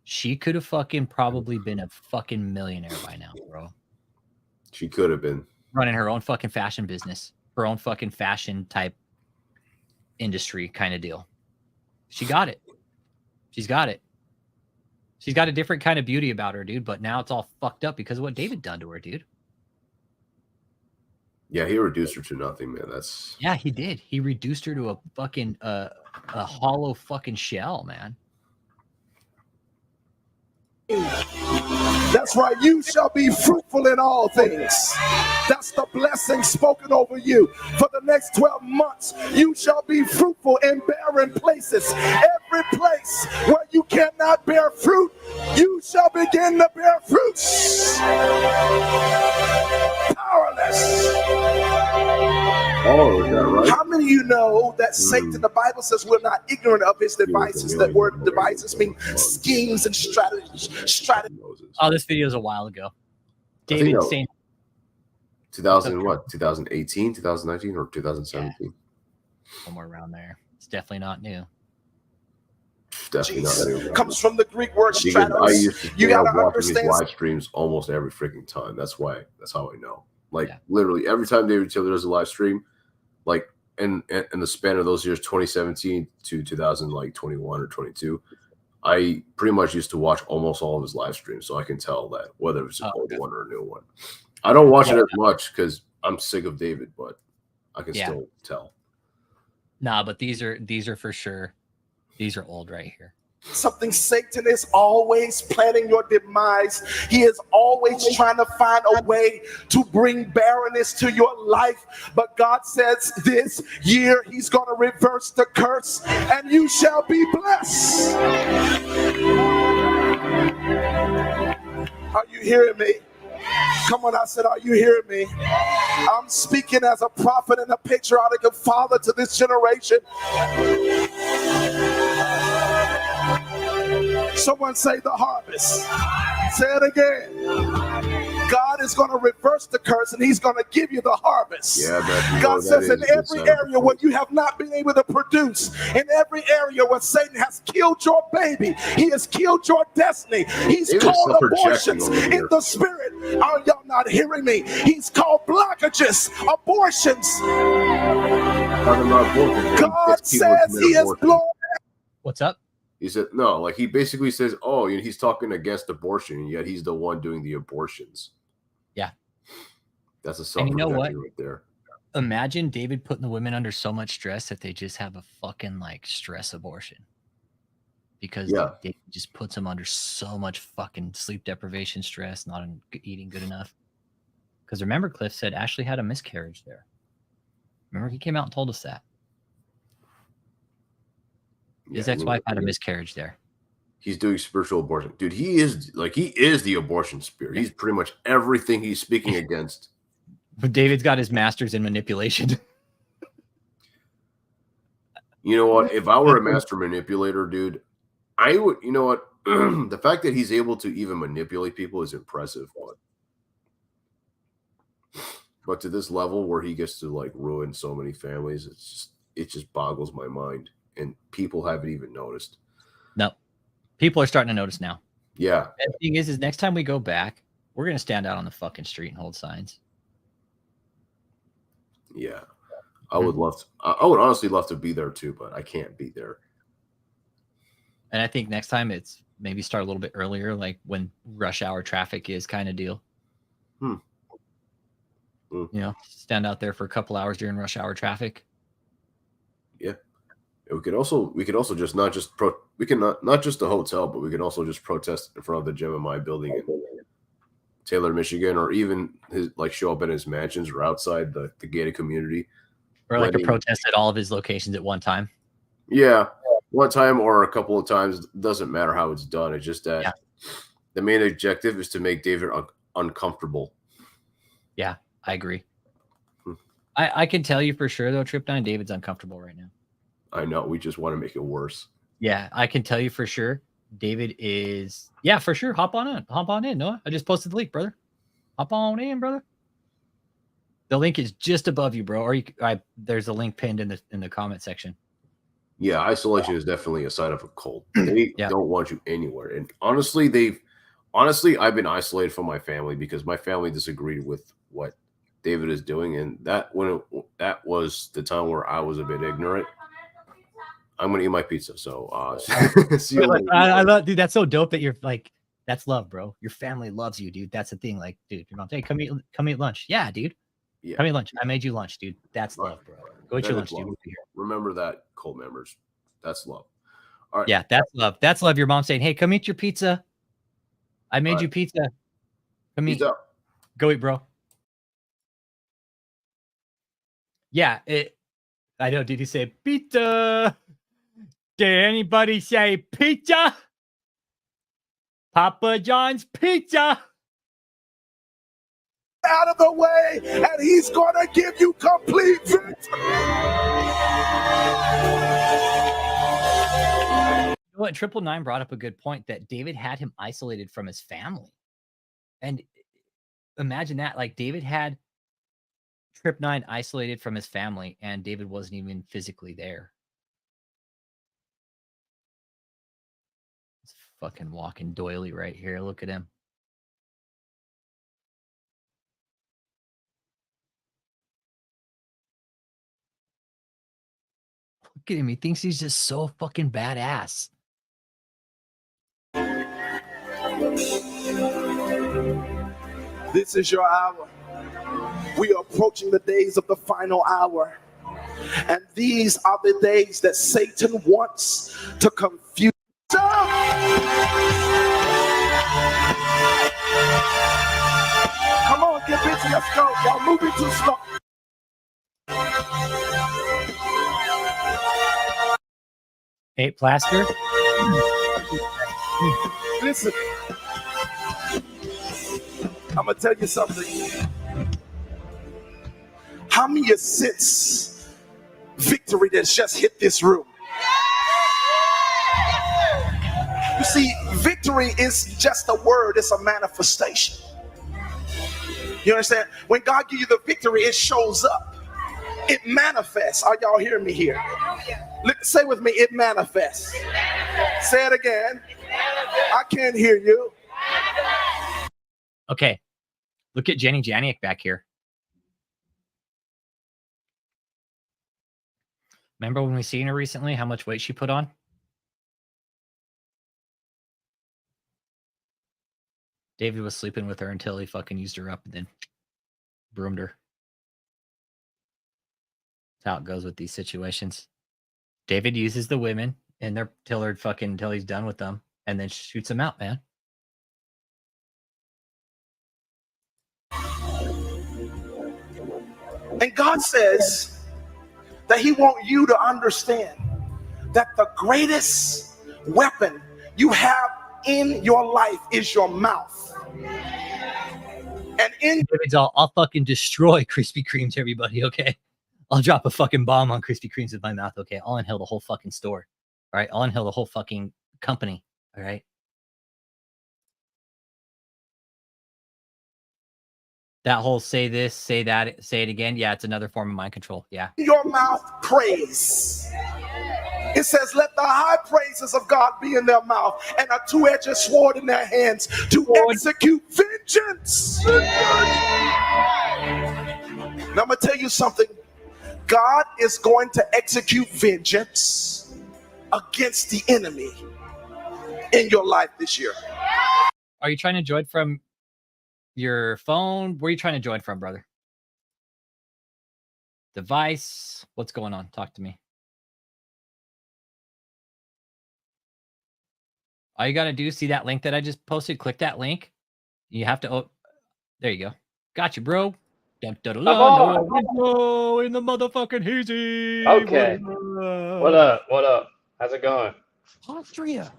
she could have fucking probably been a fucking millionaire by now, bro. She could have been running her own fucking fashion business, her own fucking fashion type industry kind of deal. She got it. She's got it. She's got a different kind of beauty about her, dude. But now it's all fucked up because of what David done to her, dude. Yeah, he reduced her to nothing, man. Yeah, he did. He reduced her to a fucking a hollow fucking shell, man. That's right. You shall be fruitful in all things. That's the blessing spoken over you. For the next 12 months, you shall be fruitful in barren places. Every place where you cannot bear fruit, you shall begin to bear fruits. Powerless. Oh, is that right? How many of you know that Satan, the Bible says, we're not ignorant of his devices? That word devices mean schemes and strategies. Oh, this video is a while ago. David saying 2018, 2019, or 2017? Yeah. Somewhere around there. It's definitely not new. Definitely not new. Comes from the Greek word stratos. I used to you gotta watching understand his live streams almost every freaking time. That's how I know. Like literally every time David Taylor does a live stream, like in the span of those years, 2017 to 2021 or 22, I pretty much used to watch almost all of his live streams, so I can tell that whether it's an old one or a new one. I don't watch it as much because I'm sick of David, but I can still tell. Nah, but these are for sure. These are old right here. Something Satan is always planning your demise. He is always trying to find a way to bring barrenness to your life. But God says this year he's going to reverse the curse and you shall be blessed. Are you hearing me? Come on, I said, are you hearing me? I'm speaking as a prophet and a patriotic father to this generation. Someone say the harvest. Say it again. God is going to reverse the curse and he's going to give you the harvest. Yeah, God says in every area where you have not been able to produce, in every area where Satan has killed your baby, he has killed your destiny. He's called abortions in the spirit. Are y'all not hearing me? He's called blockages, abortions. God says he is blowing. What's up? He said, no, like he basically says, oh, he's talking against abortion, and yet he's the one doing the abortions. Yeah. That's a self-protection right there. Imagine David putting the women under so much stress that they just have a fucking like stress abortion. Because David just puts them under so much fucking sleep deprivation stress, not eating good enough. Because remember, Cliff said Ashley had a miscarriage there. Remember, he came out and told us that. His ex-wife had a miscarriage there. He's doing spiritual abortion. Dude, he is the abortion spirit. He's pretty much everything he's speaking against. But David's got his master's in manipulation. You know what? If I were a master manipulator, dude, I would, you know what? The fact that he's able to even manipulate people is impressive. But to this level where he gets to like ruin so many families, it just boggles my mind. And people haven't even noticed. No. People are starting to notice now. Yeah. And the thing is next time we go back, we're going to stand out on the fucking street and hold signs. Yeah. I would honestly love to be there too, but I can't be there. And I think next time it's maybe start a little bit earlier, like when rush hour traffic is kind of deal. You know, stand out there for a couple hours during rush hour traffic. Yeah. We could also just not just the hotel, but we can also just protest in front of the JMMI building in Taylor, Michigan, or even show up in his mansions or outside the gated community. Or like a protest at all of his locations at one time. Yeah. One time or a couple of times, doesn't matter how it's done. It's just that the main objective is to make David uncomfortable. Yeah, I agree. I can tell you for sure though, Trip 9, David's uncomfortable right now. I know. We just want to make it worse. Yeah, I can tell you for sure. David is, yeah, for sure. Hop on in, Noah. I just posted the link, brother. Hop on in, brother. The link is just above you, bro. Or there's a link pinned in the comment section. Yeah, isolation is definitely a sign of a cult. They don't want you anywhere. And honestly, I've been isolated from my family because my family disagreed with what David is doing, and that was the time where I was a bit ignorant. I'm gonna eat my pizza. So see you later. I love, dude. That's so dope that you're like, that's love, bro. Your family loves you, dude. That's the thing. Like, dude, your mom, hey, come eat lunch. Yeah, dude. Yeah. Come eat lunch. I made you lunch, dude. That's love, bro. Go eat your lunch, dude. Remember that, cult members. That's love. All right. Yeah, that's love. That's love. Your mom saying, hey, come eat your pizza. I made you pizza. Come eat. Go eat, bro. Yeah, I know. Did you say pizza? Did anybody say pizza? Papa John's pizza. Out of the way, and he's going to give you complete victory. You know what? 999 brought up a good point that David had him isolated from his family. And imagine that, like David had 999 isolated from his family, and David wasn't even physically there. It's fucking walking doily right here. Look at him. Look at him. He thinks he's just so fucking badass. This is your hour. We are approaching the days of the final hour. And these are the days that Satan wants to confuse. Come on, get busy. Let's go. Y'all moving too slow. Hey, plaster. Listen, I'm gonna tell you something. How many of you sense victory that's just hit this room? You see, victory is just a word, it's a manifestation. You understand? When God gives you the victory, it shows up. It manifests. Are y'all hearing me here? Say with me, it manifests. Say it again. I can't hear you. Okay. Look at Jenny Janiak back here. Remember when we seen her recently, how much weight she put on? David was sleeping with her until he fucking used her up and then broomed her. That's how it goes with these situations. David uses the women and they're till he's done with them and then shoots them out, man. And God says that he wants you to understand that the greatest weapon you have in your life is your mouth. And in David's I'll fucking destroy Krispy Kremes, everybody, okay? I'll drop a fucking bomb on Krispy Kremes with my mouth, okay? I'll inhale the whole fucking store, all right? I'll inhale the whole fucking company, all right? That whole say this, say that, say it again. Yeah, it's another form of mind control. Yeah. your mouth praise. It says, let the high praises of God be in their mouth and a two-edged sword in their hands to execute vengeance. Now I'm going to tell you something. God is going to execute vengeance against the enemy in your life this year. Are you trying to join from your phone? Where are you trying to join from, brother? Device? What's going on? Talk to me. All you got to do, see that link that I just posted? Click that link. You have to, there you go. Got you, bro. Dun, dun, dun, dun, dun, in the motherfucking hazy. Okay. What up? What up? How's it going? Austria.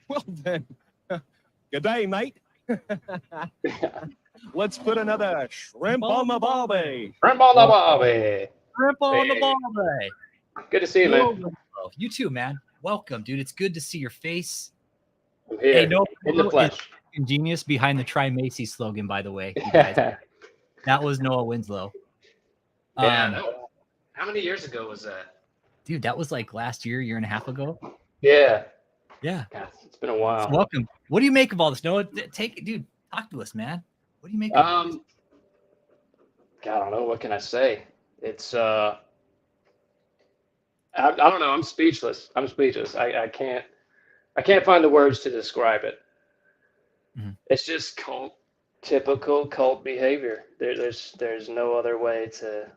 Well then, good day, mate. Let's put another shrimp on the barbie. Shrimp on the barbie. Shrimp on the barbie. Good to see you, man. You too, man. welcome, dude. It's good to see your face. I'm here Hey, no, in the flesh. Genius behind the Try Macy slogan, by the way. You guys. That was Noah Winslow. How many years ago was that? Dude, that was like last year and a half ago. Yeah. Yeah. God, it's been a while. So welcome. What do you make of all this, Noah? Dude, talk to us, man. What do you make of all this? God, I don't know. What can I say? It's I don't know. I'm speechless. I can't find the words to describe it. Mhm. It's just typical cult behavior. There's no other way to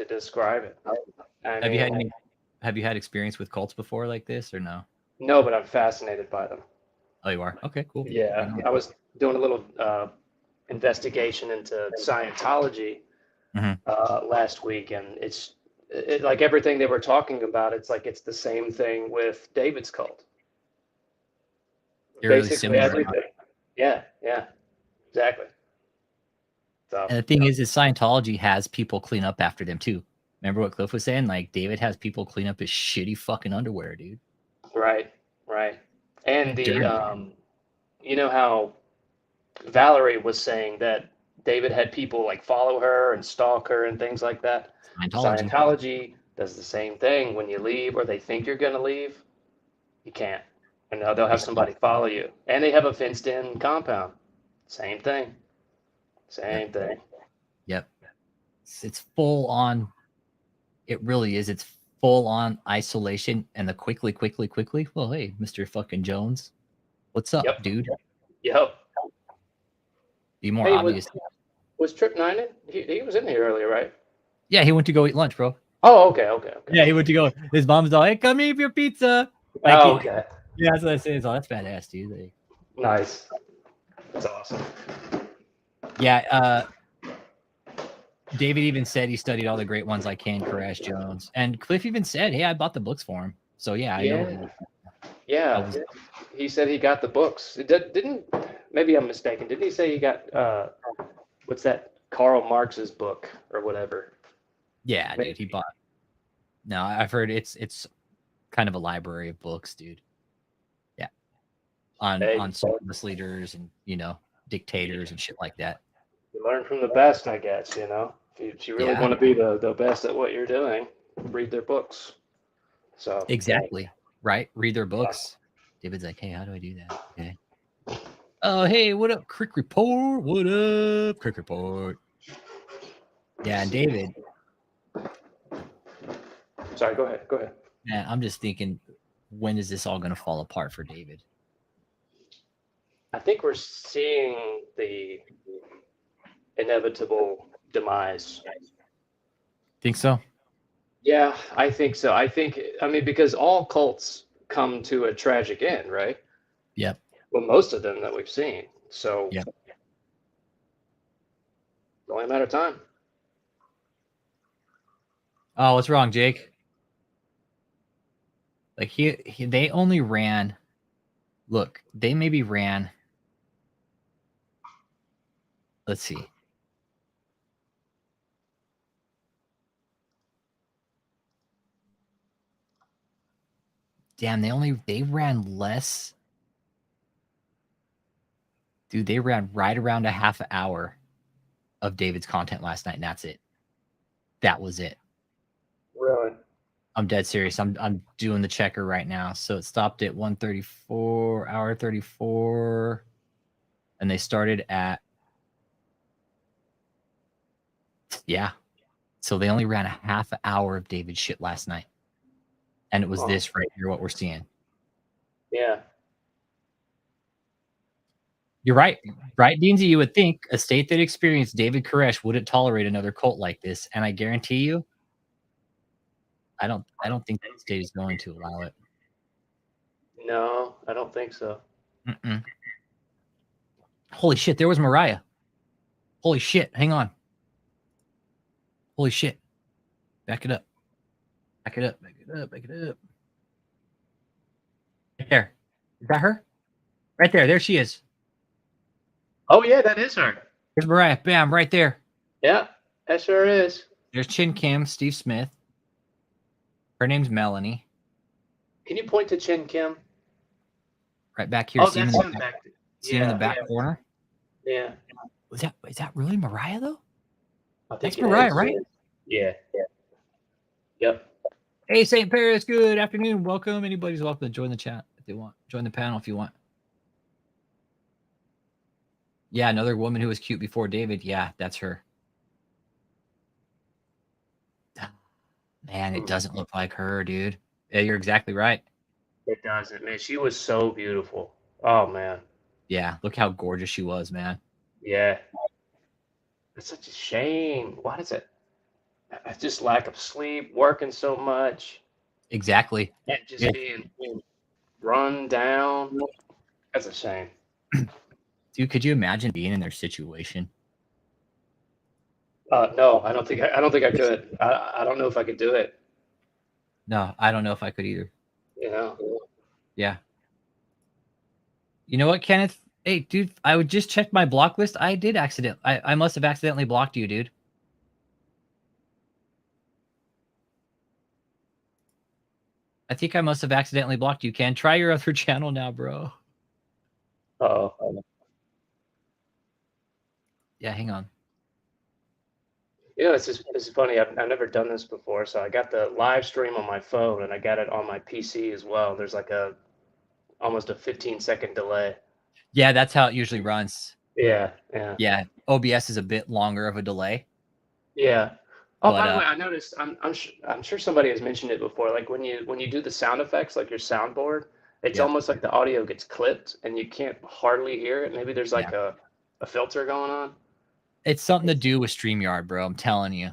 describe it. Have you had experience with cults before like this or no? No, but I'm fascinated by them. Oh, you are? Okay, cool. Yeah, I was doing a little investigation into Scientology last week, and it's like everything they were talking about. It's like it's the same thing with David's cult. They're really Basically similar. everything. Yeah, exactly. So, And the thing is Scientology has people clean up after them too. Remember what Cliff was saying? Like David has people clean up his shitty fucking underwear, dude. right. And the you know how Valerie was saying that David had people like follow her and stalk her and things like that. Scientology does the same thing. When you leave or they think you're going to leave, you can't. And now they'll have somebody follow you. And they have a fenced-in compound. Same thing. Same thing. Yep. It's full on. It really is. It's full on isolation and the quickly. Well, hey, Mr. fucking Jones. What's up, dude? Yep. Be more Hey, obvious. Was Trip Nine in? He was in here earlier, right? Yeah, he went to go eat lunch, bro. Oh, okay. Yeah, he went to go. His mom's all, hey, come eat your pizza. Like, Oh, okay. Yeah, that's what I say. That's badass, dude. Like, Nice. That's awesome. yeah, David even said he studied all the great ones like Ken Koresh Jones. And Cliff even said, hey, I bought the books for him. So, yeah, I know. Yeah. He said he got the books. Didn't maybe I'm mistaken. Didn't he say he got what's that? Karl Marx's book or whatever? Yeah, dude, he bought. No, I've heard it's kind of a library of books, dude. Yeah. On socialist leaders and, dictators and shit like that. You learn from the best, I guess, If you really want to be the best at what you're doing, read their books. So exactly. Right? Read their books. David's like, hey, how do I do that? Okay. Oh, hey, what up, Crick Report? What up, Crick Report? Yeah, and David. Sorry, go ahead. Man, I'm just thinking, when is this all going to fall apart for David? I think we're seeing the inevitable demise. Think so? Yeah, I think so. I mean, because all cults come to a tragic end, right? Yep. Well, most of them that we've seen. So, yep. It's only a matter of time. Oh, what's wrong, Jake? Like they only ran. Look, they maybe ran. Let's see. Damn, they ran less. Dude, they ran right around a half an hour of David's content last night, and that's it. That was it. Really? I'm dead serious. I'm doing the checker right now. So it stopped at 1:34, hour 34, and they started at So they only ran a half an hour of David's shit last night, and it was this right here, what we're seeing. Yeah. You're right, Deansy. You would think a state that experienced David Koresh wouldn't tolerate another cult like this, and I guarantee you, I don't think that state is going to allow it. No, I don't think so. Mm-mm. Holy shit! There was Mariah. Holy shit! Hang on. Holy shit! Back it up. Back it up. Back it up. Back it up. Right there. Is that her? Right there. There she is. Oh yeah, that is her. There's Mariah. Bam! Right there. Yeah, that sure is. There's Chin Kim, Steve Smith. Her name's Melanie. Can you point to Chin Kim? Right back here. Oh, see him that's in him the back, back. see him in the back corner. Yeah. Is that really Mariah though? I think That's it Mariah, is. right? Yeah. Yep. Hey, St. Paris, good afternoon. Welcome. Anybody's welcome to join the chat if they want. Join the panel if you want. Yeah, another woman who was cute before David. Yeah, that's her. Man, it doesn't look like her, dude. Yeah, you're exactly right. It doesn't, man. She was so beautiful. Oh man. Yeah, look how gorgeous she was, man. Yeah. It's such a shame. Why does it? It's just lack of sleep, working so much, Exactly. and just Yeah. being run down. That's a shame. Dude, could you imagine being in their situation? No, I don't think I could. I don't know if I could do it. No, I don't know if I could either. You know. Yeah. You know what, Kenneth? Hey, dude, I would just check my block list. I did I must have accidentally blocked you, dude. I think I must have accidentally blocked you, Ken. Try your other channel now, bro. Oh. Yeah, hang on. You know, it's funny. I've never done this before, so I got the live stream on my phone and I got it on my PC as well. There's like almost a 15-second delay. Yeah, that's how it usually runs. Yeah. Yeah, OBS is a bit longer of a delay. Yeah. Oh, But, by the way, I noticed. I'm sure somebody has mentioned it before. Like when you do the sound effects, like your soundboard, it's Yeah. almost like the audio gets clipped and you can't hardly hear it. Maybe there's like a filter going on. It's something to do with StreamYard, bro. I'm telling you.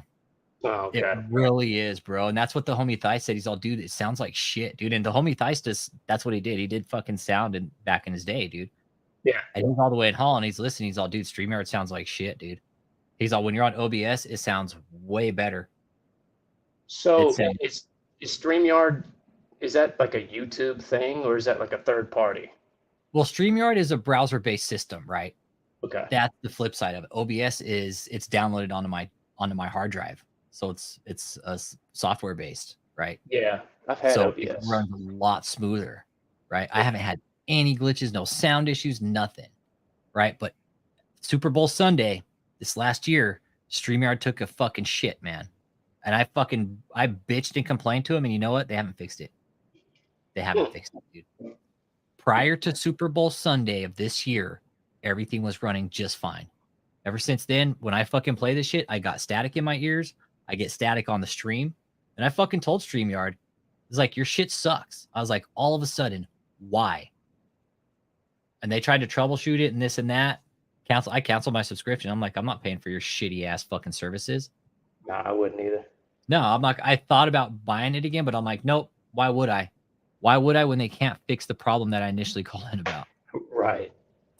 Oh, okay. It really is, bro. And that's what the homie Thigh said. He's all, dude, it sounds like shit, dude. And the homie Thigh that's what he did. He did fucking sound back in his day, dude. Yeah. And he's all the way in Holland. He's listening. He's all, dude, StreamYard sounds like shit, dude. He's all, when you're on OBS, it sounds way better. So is StreamYard, is that like a YouTube thing or is that like a third party? Well, StreamYard is a browser-based system, right? Okay. That's the flip side of it. OBS it's downloaded onto my hard drive. So it's software based, right? Yeah, I've had so OBS. It runs a lot smoother, right? I haven't had any glitches, no sound issues, nothing, right? But Super Bowl Sunday this last year, StreamYard took a fucking shit, man. And I bitched and complained to him, and you know what? They haven't fixed it. They haven't fixed it, dude. Prior to Super Bowl Sunday of this year, everything was running just fine. Ever since then, when I fucking play this shit, I got static in my ears. I get static on the stream. And I fucking told StreamYard, it's like, your shit sucks. I was like, all of a sudden, why? And they tried to troubleshoot it and this and that. I canceled my subscription. I'm like, I'm not paying for your shitty ass fucking services. Nah, I wouldn't either. No, I'm like, I thought about buying it again, but I'm like, nope. Why would I? Why would I when they can't fix the problem that I initially called in about? Right.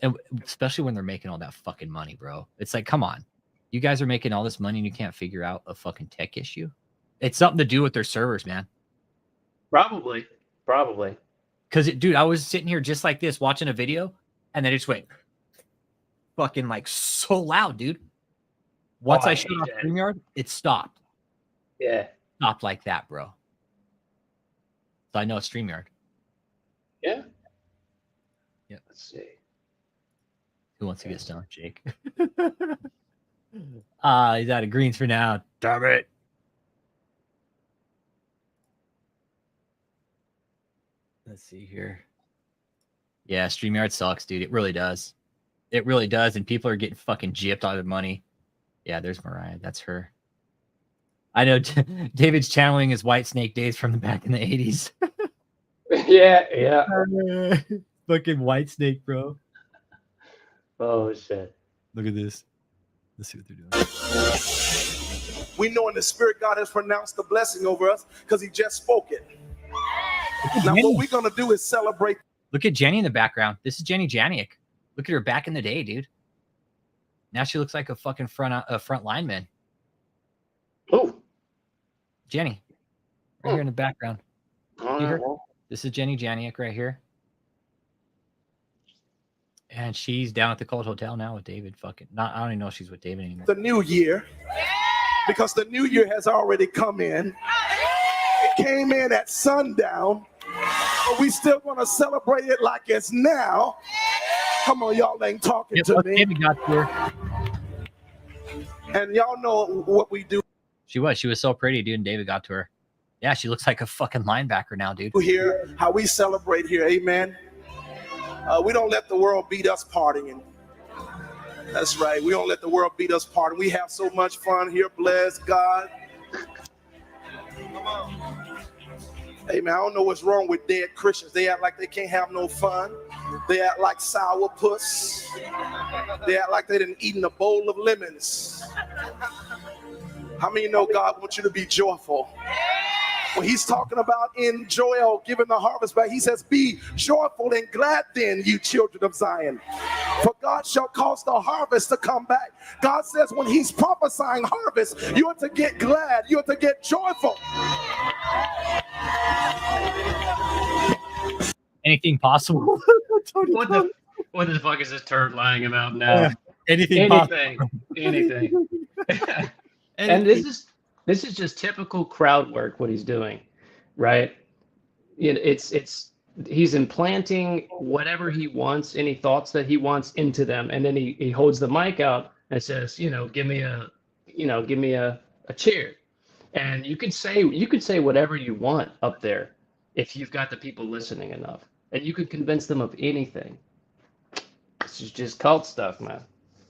And especially when they're making all that fucking money, bro. It's like, come on. You guys are making all this money and you can't figure out a fucking tech issue? It's something to do with their servers, man. Probably. Because, dude, I was sitting here just like this watching a video and then it just went fucking like so loud, dude. Once I shut off StreamYard, it stopped. Yeah. Stopped like that, bro. So I know it's StreamYard. Yeah. Yeah. Let's see. Who wants to get stoned? Jake. He's out of greens for now. Damn it. Let's see here. Yeah, StreamYard sucks, dude. It really does. It really does. And people are getting fucking gypped out of money. Yeah, there's Mariah. That's her. I know David's channeling his White Snake days from the back in the 80s. Yeah. Fucking White Snake, bro. Oh, shit. Look at this. Let's see what they're doing. We know in the spirit God has pronounced the blessing over us because he just spoke it. Now what we're going to do is celebrate. Look at Jenny in the background. This is Jenny Janiak. Look at her back in the day, dude. Now she looks like a fucking front lineman. Who? Jenny. Right here in the background. See her? This is Jenny Janiak right here. And she's down at the Cold Hotel now with David. I don't even know if she's with David anymore. The new year, because the new year has already come in. It came in at sundown, But we still want to celebrate it like it's now. Come on, y'all ain't talking to me. David got to her. And y'all know what we do She was so pretty, dude, and David got to her. Yeah, she looks like a fucking linebacker now, dude. here, how we celebrate here, amen. We don't let the world beat us partying. That's right. We don't let the world beat us partying. We have so much fun here, bless God. Come on. Hey man, I don't know what's wrong with dead Christians. They act like they can't have no fun. They act like sourpuss. They act like they didn't eat a bowl of lemons. How many know God wants you to be joyful? When he's talking about in Joel giving the harvest back, he says, be joyful and glad then, you children of Zion. For God shall cause the harvest to come back. God says when he's prophesying harvest, you are to get glad, you are to get joyful. Anything possible? What the fuck is this turd lying about now? Anything. Anything. And this is just typical crowd work. What he's doing, right? He's implanting whatever he wants, any thoughts that he wants into them, and then he holds the mic out and says, give me a cheer. And you could say whatever you want up there if you've got the people listening enough, and you could convince them of anything. This is just cult stuff, man.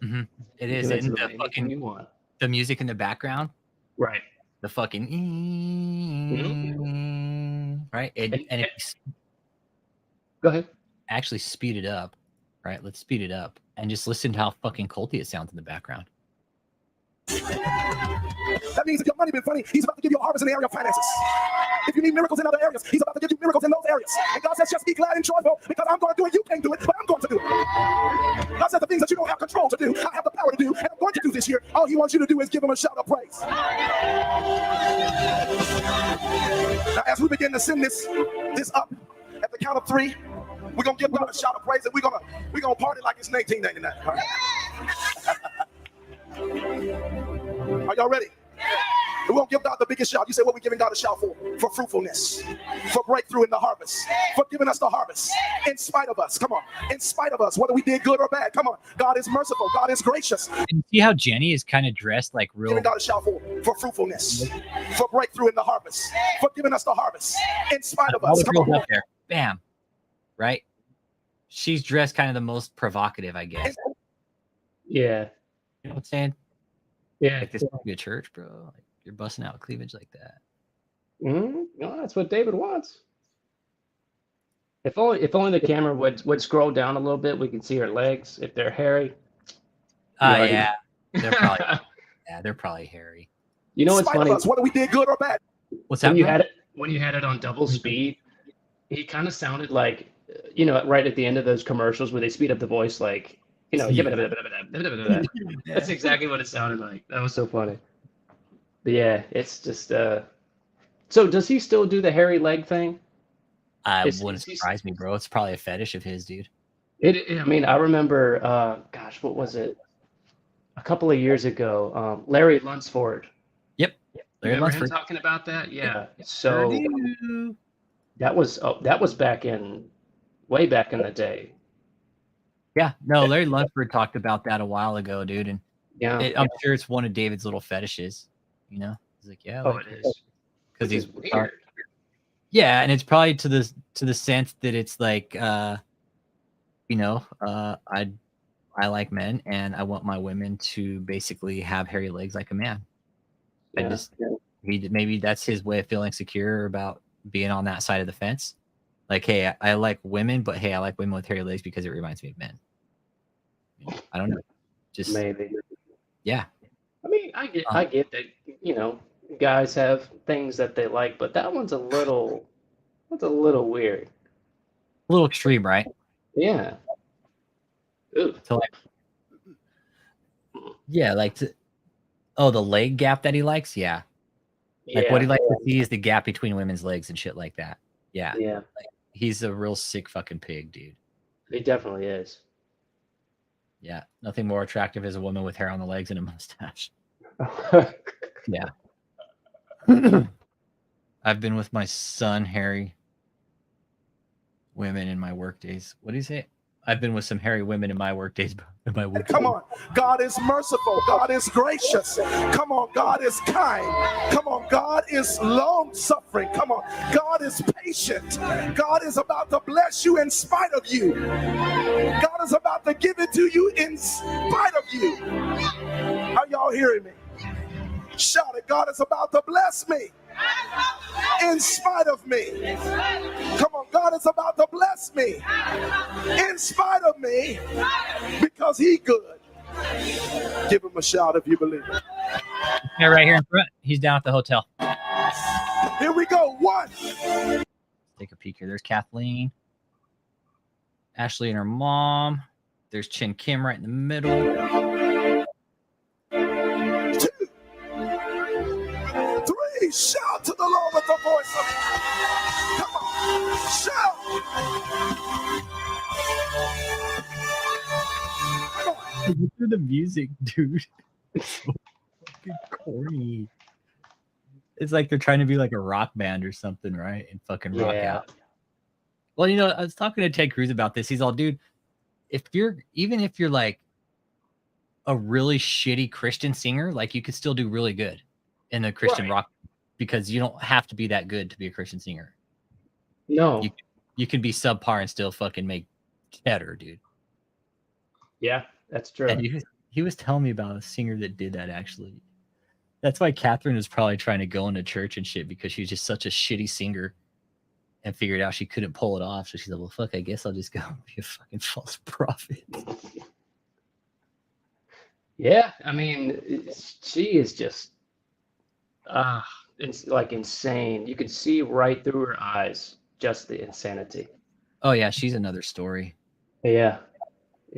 Mm-hmm. It is. And the fucking you want. The music in the background, right? The fucking right. Go ahead. Actually, speed it up, right? Let's speed it up and just listen to how fucking culty it sounds in the background. That means if your money been funny, he's about to give you a harvest in the area of finances. If you need miracles in other areas, he's about to give you miracles in those areas. And God says, just be glad and joyful because I'm going to do it. You can't do it, but I'm going to do it. God says the things that you don't have control to do, I have the power to do, and I'm going to do this year. All he wants you to do is give him a shout of praise. Now, as we begin to send this up at the count of 3, we're going to give God a shout of praise, and we're gonna party like it's 1999. All right? Are y'all ready? We won't give God the biggest shout. You say, what are we giving God a shout for? For fruitfulness, for breakthrough in the harvest, for giving us the harvest in spite of us. Come on, in spite of us, whether we did good or bad. Come on, God is merciful. God is gracious. And see how Jenny is kind of dressed like real. Giving God a shout for fruitfulness, for breakthrough in the harvest, for giving us the harvest in spite of us. Come on, up there, bam, right? She's dressed kind of the most provocative, I guess. Yeah, you know what I'm saying? Yeah, like this must be a church, bro. Like, you're busting out cleavage like that. No, that's what David wants. If only the camera would scroll down a little bit, we can see her legs if they're hairy. Yeah, they're probably hairy. You know what's funny? Whether we did good or bad. What's that? When you had it on double speed, he kind of sounded like, right at the end of those commercials where they speed up the voice, like, That's exactly what it sounded like. That was so funny. But yeah, it's just. So does he still do the hairy leg thing? Wouldn't surprise me, bro. It's probably a fetish of his, dude. I mean, I remember. Gosh, what was it? A couple of years ago, Larry Lunsford. Yep. Larry Lunsford. Him talking about that? Yeah. So that was way back in the day. Yeah, no, Larry Lunsford talked about that a while ago, dude, and I'm yeah. sure it's one of David's little fetishes. He's like, yeah, it is because he's weird. Yeah, and it's probably to the sense that it's like, I like men, and I want my women to basically have hairy legs like a man. Maybe that's his way of feeling secure about being on that side of the fence. Like, hey, I like women, but hey, I like women with hairy legs because it reminds me of men. I don't know. Just maybe. Yeah. I mean, I get that, guys have things that they like, but that one's a little weird. A little extreme, right? Yeah. Ooh. So the leg gap that he likes, yeah. Like what he likes to see is the gap between women's legs and shit like that. Yeah. Yeah. Like, he's a real sick fucking pig, dude. He definitely is. Yeah. Nothing more attractive as a woman with hair on the legs and a mustache. Yeah. I've been with my son, Harry, women in my work days. What do you say? I've been with some hairy women in my work days. Come on. God is merciful. God is gracious. Come on. God is kind. Come on. God is long suffering. Come on. God is patient. God is about to bless you in spite of you. God is about to give it to you in spite of you. Are y'all hearing me? Shout it. God is about to bless me in spite of me. Come on, God is about to bless me in spite of me because he good. Give him a shout if you believe it. Yeah, right here in front. He's down at the hotel. Here we go. One. Take a peek here. There's Kathleen, Ashley and her mom. There's Chin Kim right in the middle. 2, 3. Shout to the Lord with the voice of come on. Shout. Listen to the music, dude. It's so fucking corny. It's like they're trying to be like a rock band or something, right? And fucking rock out. Well, you know, I was talking to Ted Cruz about this. He's all, dude, even if you're like a really shitty Christian singer, like you could still do really good in the Christian rock because you don't have to be that good to be a Christian singer. No. You can be subpar and still fucking make cheddar, dude. Yeah, that's true. And he was telling me about a singer that did that actually. That's why Catherine was probably trying to go into church and shit because she's just such a shitty singer and figured out she couldn't pull it off. So she's like, well, fuck, I guess I'll just go be a fucking false prophet. Yeah, I mean, she is just, it's like insane. You could see right through her eyes, just the insanity. Oh, yeah, she's another story. Yeah.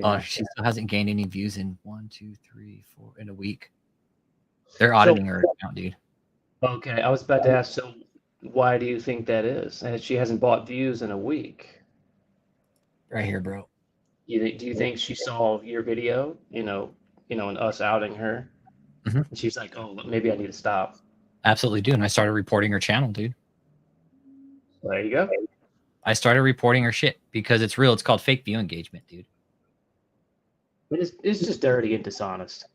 Oh, she still hasn't gained any views in 1, 2, 3, 4 in a week. They're auditing her account, dude. Okay, I was about to ask, so why do you think that is? And she hasn't bought views in a week. Right here, bro. Do you think she saw your video, and us outing her? Mm-hmm. And she's like, oh, maybe I need to stop. Absolutely do. And I started reporting her channel, dude. There you go. I started reporting her shit because it's real. It's called fake view engagement, dude. But it's just dirty and dishonest.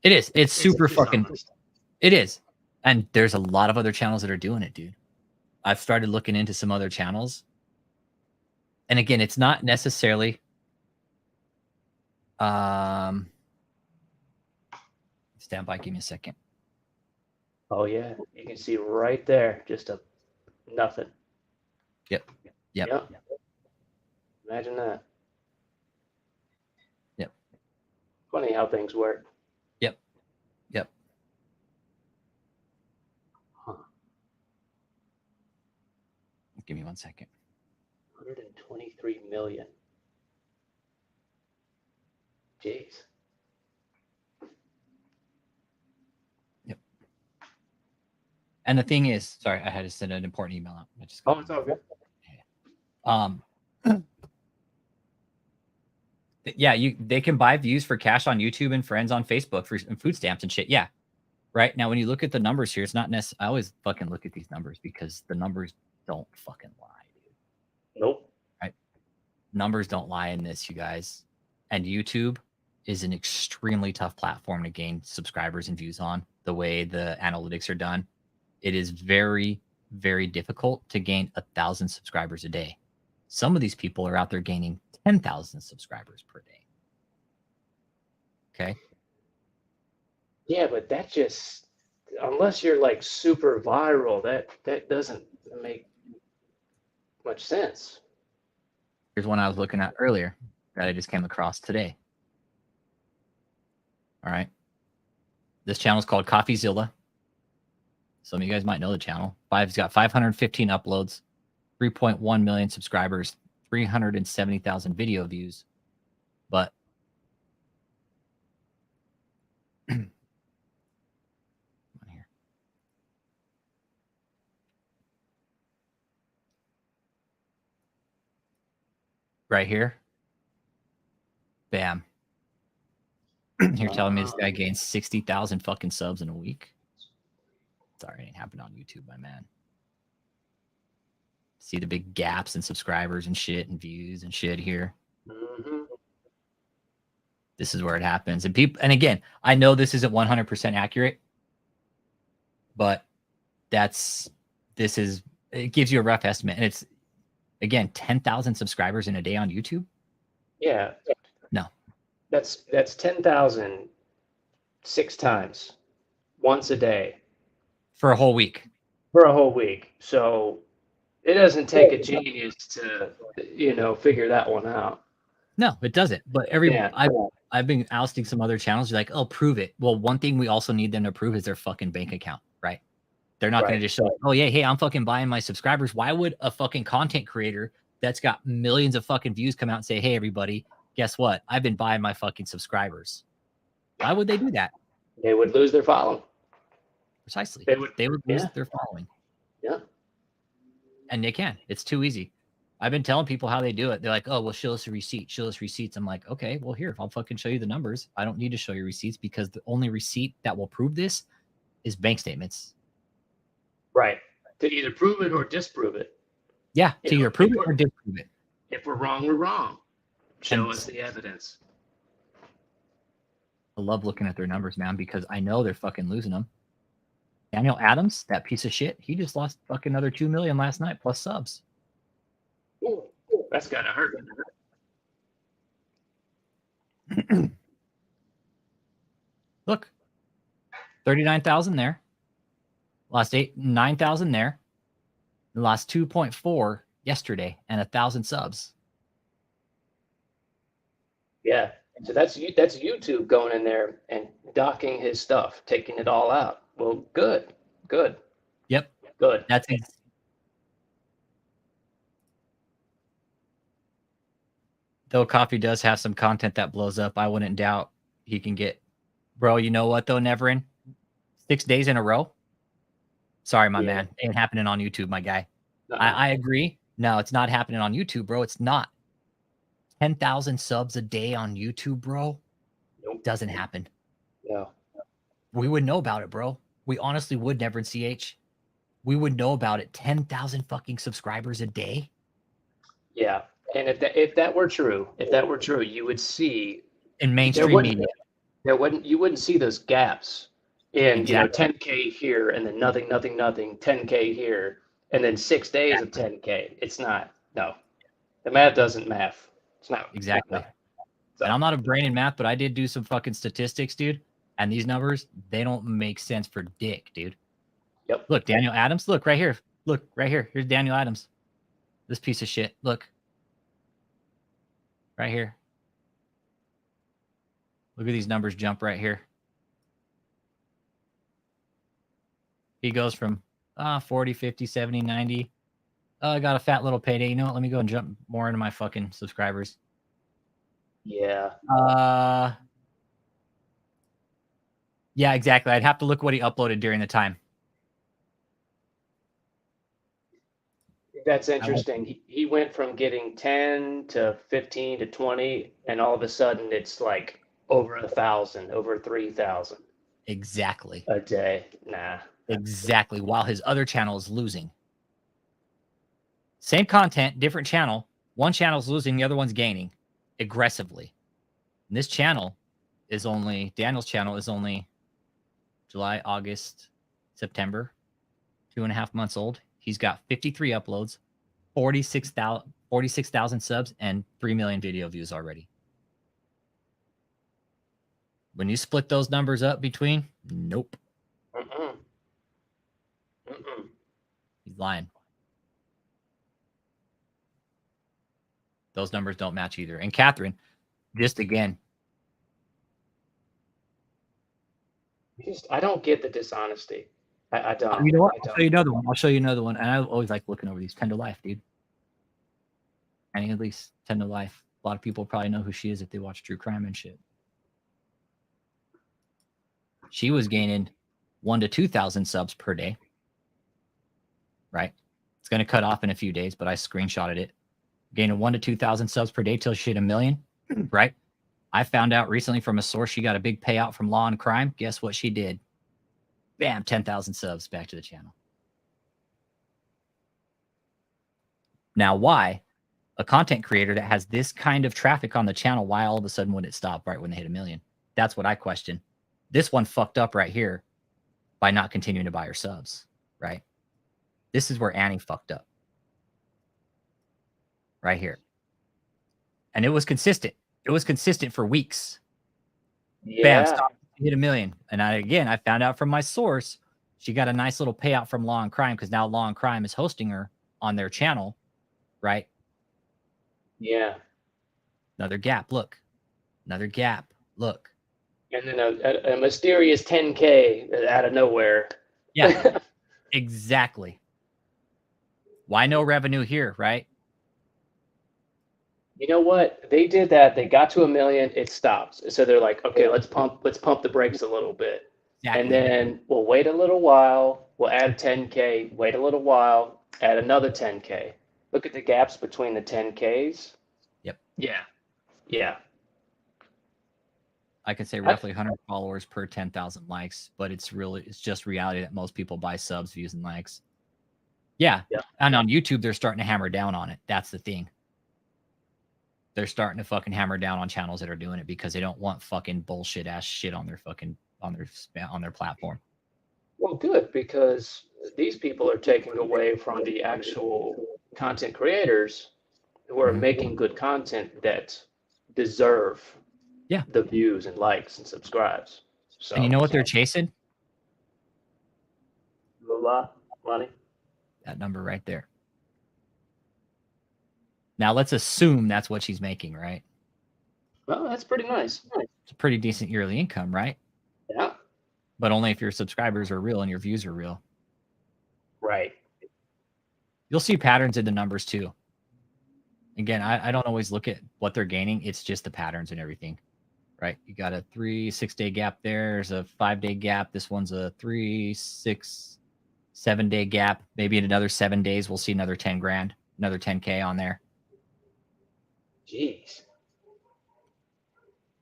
It is. It's super fucking. Dishonest. It is. And there's a lot of other channels that are doing it, dude. I've started looking into some other channels. And again, it's not necessarily stand by, give me a second. Oh yeah, you can see right there, just a nothing. Yep. Imagine that. Yep. Funny how things work. Yep. Huh. Give me 1 second. 123 million. Jeez. Yep. And the thing is, sorry, I had to send an important email out. It's all good. Yeah, they can buy views for cash on YouTube and friends on Facebook for food stamps and shit. Yeah. Right. Now, when you look at the numbers here, it's not necessarily, I always fucking look at these numbers because the numbers don't fucking lie, dude. Nope. Right. Numbers don't lie in this, you guys. And YouTube is an extremely tough platform to gain subscribers and views on the way the analytics are done. It is very, very difficult to gain 1,000 subscribers a day. Some of these people are out there gaining 10,000 subscribers per day. Okay. Yeah, but that just, unless you're like super viral, that doesn't make much sense. Here's one I was looking at earlier that I just came across today. All right. This channel is called CoffeeZilla. Some of you guys might know the channel. It's got 515 uploads, 3.1 million subscribers, 370,000 video views. But right here, bam. You're telling me this guy gains 60,000 fucking subs in a week? Sorry, it ain't happened on YouTube, my man. See the big gaps in subscribers and shit and views and shit here. Mhm. This is where it happens. And people, and again, I know this isn't 100% accurate, but it gives you a rough estimate. And it's, again, 10,000 subscribers in a day on YouTube. Yeah. No. That's 10,000 6 times, once a day. For a whole week. For a whole week. So it doesn't take a genius to, figure that one out. No, it doesn't. But I've been ousting some other channels. You're like, oh, prove it. Well, one thing we also need them to prove is their fucking bank account, right? They're not going to just show, oh, yeah, hey, I'm fucking buying my subscribers. Why would a fucking content creator that's got millions of fucking views come out and say, hey, everybody, guess what? I've been buying my fucking subscribers. Why would they do that? They would lose their following. Precisely. They would lose their following. Yeah. And they can. It's too easy. I've been telling people how they do it. They're like, oh, well, show us a receipt. Show us receipts. I'm like, okay, well, here, I'll fucking show you the numbers. I don't need to show you receipts because the only receipt that will prove this is bank statements. Right. To either prove it or disprove it. Yeah, to either prove it or disprove it. If we're wrong, we're wrong. Show us the evidence. I love looking at their numbers, man, because I know they're fucking losing them. Daniel Adams, that piece of shit, he just lost fucking another 2 million last night plus subs. Ooh, that's gotta hurt. Look, 39,000 there. Lost 9,000 there. Lost 2.4 yesterday and 1,000 subs. Yeah. So that's YouTube going in there and docking his stuff, taking it all out. Well, good. Yep. Good. That's it. Though Coffee does have some content that blows up, I wouldn't doubt he can get. Bro, you know what though, Neverin? 6 days in a row. Sorry, my man. Ain't happening on YouTube, my guy. I agree. No, it's not happening on YouTube, bro. It's not. 10,000 subs a day on YouTube, bro. Nope. Doesn't happen. No. We would know about it, bro. We honestly would, never in CH. We would know about it. 10,000 fucking subscribers a day. Yeah. And if that were true, you would see in mainstream media. You wouldn't see those gaps in 10K here and then nothing, 10K here, and then 6 days of 10K. It's not. No. The math doesn't math. It's not. Exactly. So. And I'm not a brain in math, but I did do some fucking statistics, dude. And these numbers, they don't make sense for dick, dude. Yep. Look, Daniel Adams. Look right here. Look right here. Here's Daniel Adams. This piece of shit. Look. Right here. Look at these numbers jump right here. He goes from 40, 50, 70, 90. Oh, I got a fat little payday. You know what? Let me go and jump more into my fucking subscribers. Yeah. Yeah, exactly. I'd have to look what he uploaded during the time. That's interesting. He went from getting 10 to 15 to 20, and all of a sudden it's like over 1,000, over 3,000. Exactly. A day. Nah. Exactly. While his other channel is losing. Same content, different channel. One channel's losing, the other one's gaining aggressively. And this channel is only, Daniel's channel is only July, August, September, 2.5 months old. He's got 53 uploads, 46,000 subs, and 3 million video views already. When you split those numbers up between, nope. He's lying. Those numbers don't match either. And Catherine, just again. I don't get the dishonesty. I don't. You know what? I'll show you another one. I'll show you another one. And I always like looking over these. 10 to Life, dude. And at least 10 to Life. A lot of people probably know who she is if they watch true crime and shit. She was gaining 1,000 to 2,000 subs per day. Right? It's going to cut off in a few days, but I screenshotted it. Gaining 1,000 to 2,000 subs per day till she hit 1 million. Right? I found out recently from a source she got a big payout from Law and Crime. Guess what she did? Bam, 10,000 subs back to the channel. Now, why a content creator that has this kind of traffic on the channel, why all of a sudden would it stop right when they hit 1 million? That's what I question. This one fucked up right here by not continuing to buy her subs, right? This is where Annie fucked up. Right here. And it was consistent. It was consistent for weeks. Bam, stop, hit 1 million. And I found out from my source, she got a nice little payout from Law and Crime because now Law and Crime is hosting her on their channel, right? Yeah. Another gap. Look. Another gap. Look. And then a mysterious 10K out of nowhere. Yeah. Exactly. Why no revenue here, right? You know what? They did that. They got to 1 million. It stops. So they're like, okay, let's pump the brakes a little bit. Exactly. And then we'll wait a little while. We'll add 10K. Wait a little while. Add another 10K. Look at the gaps between the 10Ks. Yep. Yeah. Yeah. I could say roughly 100 followers per 10,000 likes, but it's just reality that most people buy subs, views, and likes. Yeah. And on YouTube, they're starting to hammer down on it. That's the thing. They're starting to fucking hammer down on channels that are doing it because they don't want fucking bullshit ass shit on their fucking on their platform. Well, good, because these people are taking away from the actual content creators who are making good content that deserve the views and likes and subscribes. So, and you know what they're chasing? Money. That number right there. Now let's assume that's what she's making, right? Well, that's pretty nice. It's a pretty decent yearly income, right? Yeah. But only if your subscribers are real and your views are real. Right. You'll see patterns in the numbers too. Again, I don't always look at what they're gaining. It's just the patterns and everything, right? You got a 3-6 day gap there. There's a 5-day gap. This one's a 3-6 7-day gap. Maybe in another 7 days, we'll see another 10 grand, another 10K on there. Jeez.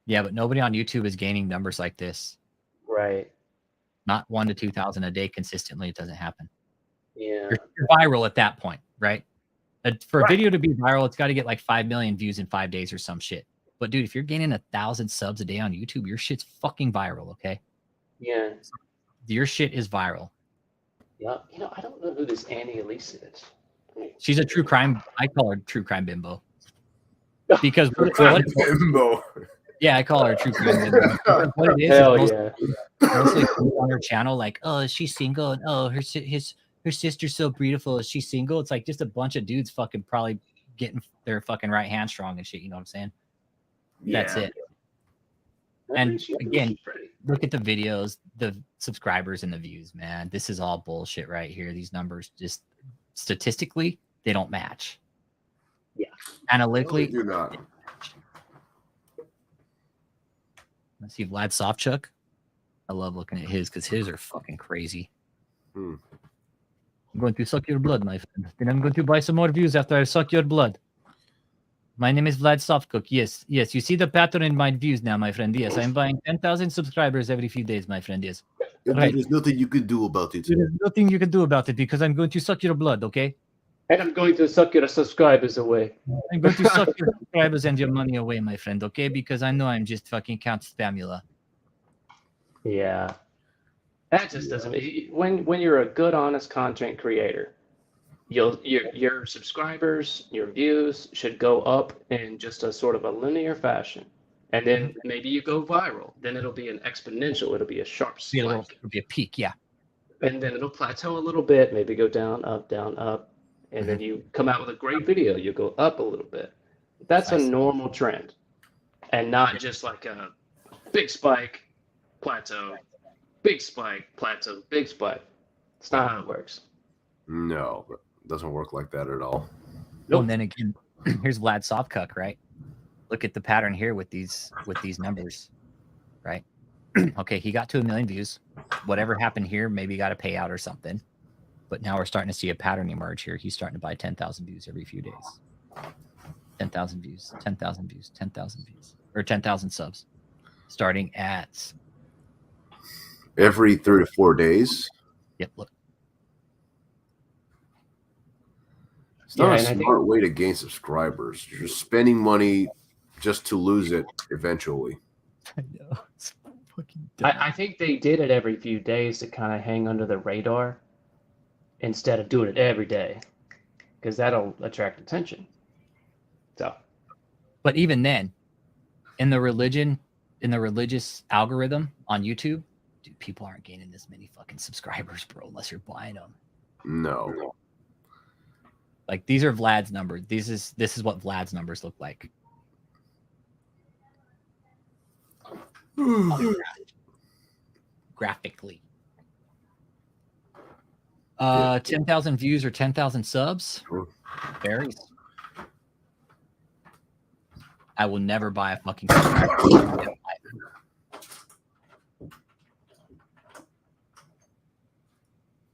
Yeah, but nobody on YouTube is gaining numbers like this. Right. Not 1,000 to 2,000 a day consistently. It doesn't happen. Yeah. You're viral at that point, right? For a video to be viral, it's got to get like 5 million views in 5 days or some shit. But dude, if you're gaining 1,000 subs a day on YouTube, your shit's fucking viral, okay? Yeah. Your shit is viral. Yeah. You know, I don't know who this Annie Elise is. She's a true crime. I call her true crime bimbo. Because bimbo. Yeah, I call her a true crime bimbo. What it is, mostly on her channel, like, oh, is she single? And oh, her sister's so beautiful. Is she single? It's like just a bunch of dudes fucking probably getting their fucking right hand strong and shit. You know what I'm saying? Yeah. That's it. And again, look at the videos, the subscribers and the views, man. This is all bullshit right here. These numbers just statistically, they don't match. Yeah. Analytically, do not. Let's see Vlad Sofchuk. I love looking at his because his are fucking crazy. I'm going to suck your blood, my friend. Then I'm going to buy some more views after I suck your blood. My name is Vlad Softcook. Yes, yes. You see the pattern in my views now, my friend. Yes, I'm buying 10,000 subscribers every few days, my friend. Yes. Right. There's nothing you can do about it. There's nothing you can do about it because I'm going to suck your blood, okay? And I'm going to suck your subscribers away. I'm going to suck your subscribers and your money away, my friend, okay? Because I know I'm just fucking Count Spamula. Yeah. That just doesn't. When you're a good, honest content creator, your subscribers, your views should go up in just a sort of a linear fashion, and then maybe you go viral. Then it'll be an exponential. It'll be a sharp spike. It'll be a peak, yeah. And then it'll plateau a little bit. Maybe go down, up, and then you come out with a great video. You go up a little bit. That's a normal trend, and not just like a big spike, plateau, big spike, plateau, big spike. It's not how it works. No, it doesn't work like that at all. Nope. And then again, here's Vlad Softcook, right? Look at the pattern here with these numbers, right? Okay, he got to 1 million views. Whatever happened here, maybe got a payout or something. But now we're starting to see a pattern emerge here. He's starting to buy 10,000 views every few days. 10,000 views, 10,000 views, 10,000 views, or 10,000 subs. Starting at every 3 to 4 days. Yep, look. It's not Yeah, a and I think- smart way to gain subscribers. You're spending money just to lose it eventually. I know. It's fucking dumb. I think they did it every few days to kind of hang under the radar instead of doing it every day, because that'll attract attention. So, But even then, in the religious algorithm on YouTube, dude, people aren't gaining this many fucking subscribers, bro, unless you're buying them. No. Like these are Vlad's numbers. This is what Vlad's numbers look like. Graphically. 10,000 views or 10,000 subs varies. I will never buy a fucking subscriber.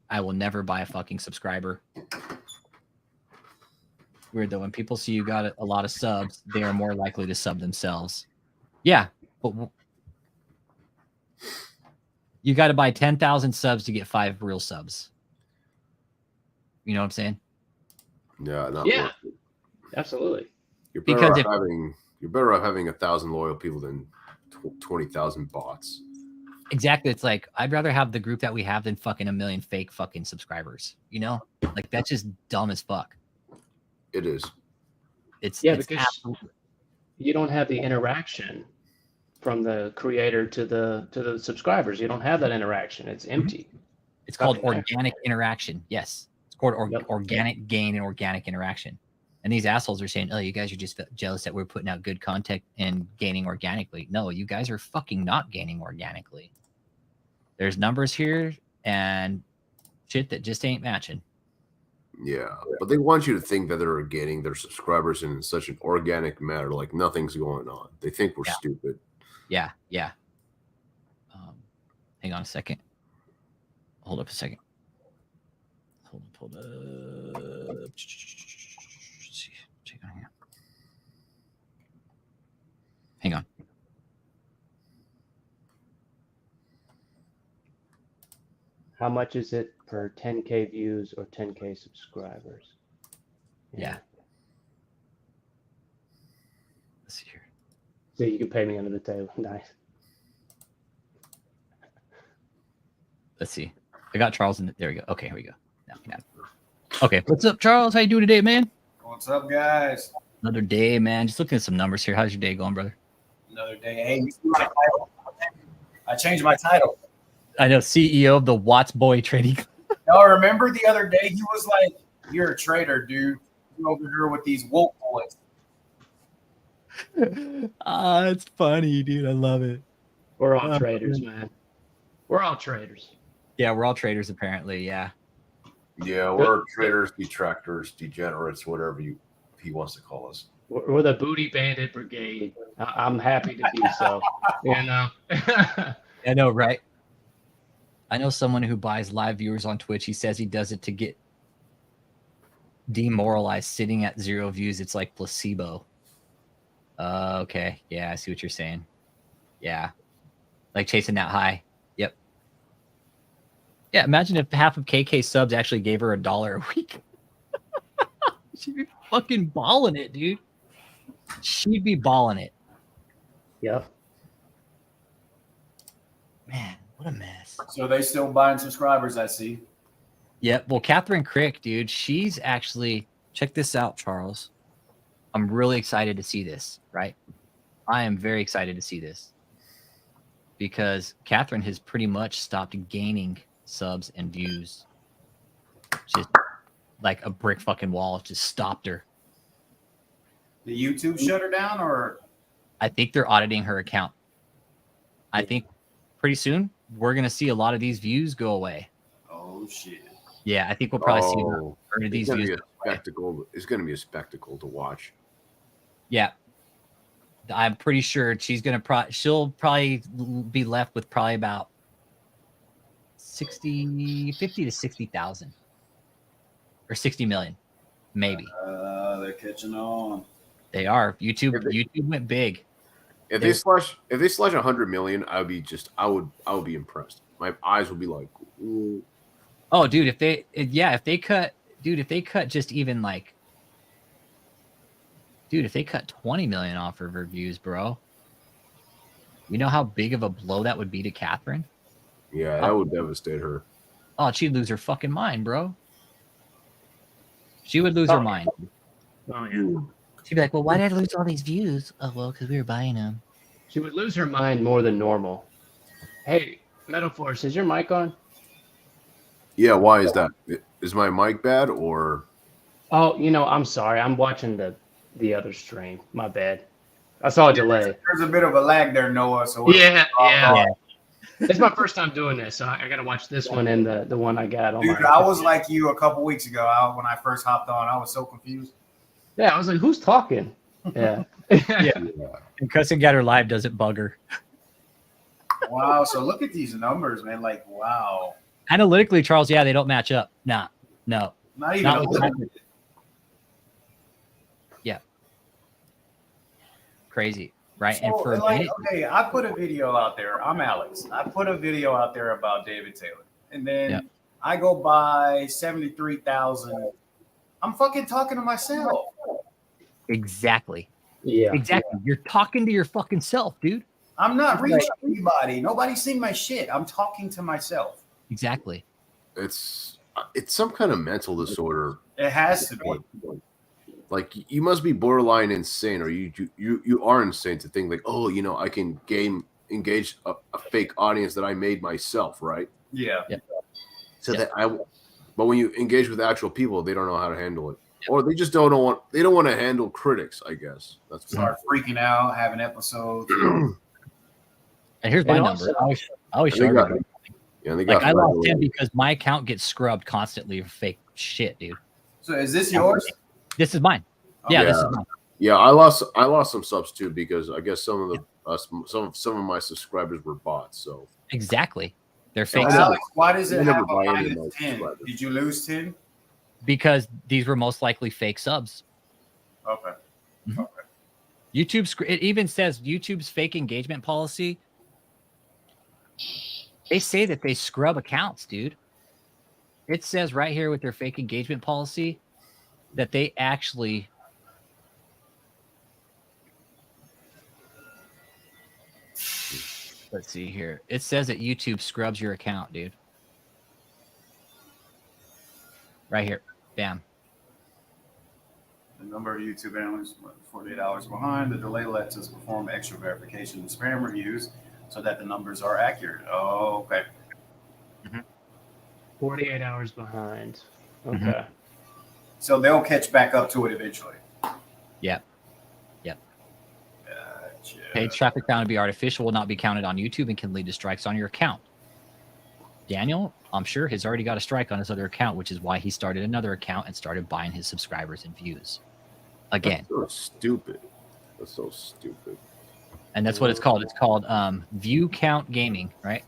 I will never buy a fucking subscriber. Weird though, when people see you got a lot of subs, they are more likely to sub themselves. Yeah, but you got to buy 10,000 subs to get 5 real subs. You know what I'm saying? Yeah, not yeah, worth it. absolutely. You're better Because off if- having 1,000 loyal people than 20,000 bots. Exactly. It's like I'd rather have the group that we have than fucking a million fake fucking subscribers. You know, like that's just dumb as fuck. It is. It's Because absolutely- you don't have the interaction from the creator to the subscribers. You don't have that interaction. It's empty. It's called Nothing there. organic interaction. Yes, it's called Yep. organic gain and organic interaction. And these assholes are saying, "Oh, you guys are just jealous that we're putting out good content and gaining organically." No, you guys are fucking not gaining organically. There's numbers here and shit that just ain't matching. Yeah, but they want you to think that they're gaining their subscribers in such an organic manner, like nothing's going on. They think we're Yeah. stupid. Yeah, yeah. Hang on a second. Hold up a second. Hold up. Let's see. Check on here. Hang on. How much is it per 10K views or 10K subscribers? Yeah. Let's see here. So you can pay me under the table. Nice. Let's see. I got Charles in. There we go. Okay, here we go. Now we got it. Okay, what's up, Charles? How you doing today, man? What's up, guys? Another day, man. Just looking at some numbers here. How's your day going, brother? Another day. Hey, you see my title? I changed my title. I know, CEO of the Watts Boy Trading. No, remember the other day he was like, "You're a traitor, dude. You're over here with these woke boys." It's funny, dude. I love it. We're all traders, man. We're all traders. Yeah, we're all traders, apparently. Yeah. Yeah, we're traitors, detractors, degenerates, whatever he wants to call us. We're the Booty Bandit Brigade. I'm happy to be so. You know. I know, right? I know someone who buys live viewers on Twitch. He says he does it to get demoralized. Sitting at 0 views, it's like placebo. Okay. Yeah, I see what you're saying. Yeah. Like chasing that high. Yep. Yeah, imagine if half of KK subs actually gave her $1 a week. She'd be fucking balling it, dude. She'd be balling it. Yep. Man, what a mess. So they still buying subscribers, I see. Yep. Well, Catherine Crick, dude, she's actually, check this out, Charles. I'm really excited to see this, right? I am very excited to see this because Catherine has pretty much stopped gaining subs and views. Just like a brick fucking wall just stopped her. The YouTube shut her down, or I think they're auditing her account. I think pretty soon we're going to see a lot of these views go away. oh shit. Yeah, I think we'll probably see her It's these gonna views. be a spectacle. It's going to be a spectacle to watch. Yeah. I'm pretty sure she's going to she'll probably be left with probably about 50 to 60,000 or 60 million, maybe. They're catching on. They are. YouTube went big. If they slash 100 million, I would be impressed. My eyes would be like, ooh. Oh, dude, if they cut just even like Dude, if they cut 20 million off of her views, bro, you know how big of a blow that would be to Catherine? Yeah, that would devastate her. Oh, she'd lose her fucking mind, bro. She would lose her mind. Oh yeah. She'd be like, well, why did I lose all these views? Oh, well, because we were buying them. She would lose her mind more than normal. Hey, Metal Force, is your mic on? Yeah, why is that? Is my mic bad or? Oh, I'm sorry. I'm watching the other stream. My bad. I saw a delay. There's a bit of a lag there, Noah. So Yeah. It's my first time doing this, so I got to watch this one and the one I got on. Dude, I was like you a couple weeks ago. When I first hopped on, I was so confused. Yeah, I was like, who's talking? Yeah. Yeah. And cussing at her live doesn't bug her. Wow. So look at these numbers, man. Like, wow. Analytically, Charles, yeah, they don't match up. No. Not even a little bit. Yeah. Crazy, right? So, and for okay, I put a video out there. I'm Alex. I put a video out there about David Taylor, and then I go by 73,000. I'm fucking talking to myself. Exactly. Yeah. Exactly. You're talking to your fucking self, dude. I'm not reaching anybody. Nobody's seeing my shit. I'm talking to myself. Exactly. It's some kind of mental disorder. It has to be. Like you must be borderline insane, or you are insane to think like, oh, I can engage a fake audience that I made myself, right? Yeah. So but when you engage with actual people, they don't know how to handle it, or they just don't want to handle critics. I guess that's start freaking out, having episodes. And here's my number. I always show everybody. Like I lost 10 because my account gets scrubbed constantly for fake shit, dude. So is this yours? This is mine. Yeah, this is mine. Yeah, I lost some subs too because I guess some of my subscribers were bots. So exactly, they're so fake Alex, subs. why does it have a minus 10? Did you lose 10? Because these were most likely fake subs. Okay. Mm-hmm. Okay. It even says YouTube's fake engagement policy. They say that they scrub accounts, dude. It says right here with their fake engagement policy that they actually let's see here. It says that YouTube scrubs your account, dude. Right here. Bam. The number of YouTube analysts 48 hours behind. The delay lets us perform extra verification and spam reviews so that the numbers are accurate. Oh, okay. 48 hours behind. Okay. Mm-hmm. So they'll catch back up to it eventually. Yep. Gotcha. Paid traffic found to be artificial will not be counted on YouTube and can lead to strikes on your account. Daniel, I'm sure, has already got a strike on his other account, which is why he started another account and started buying his subscribers and views. Again. That's so stupid. That's so stupid. And that's what it's called. It's called View Count Gaming, right?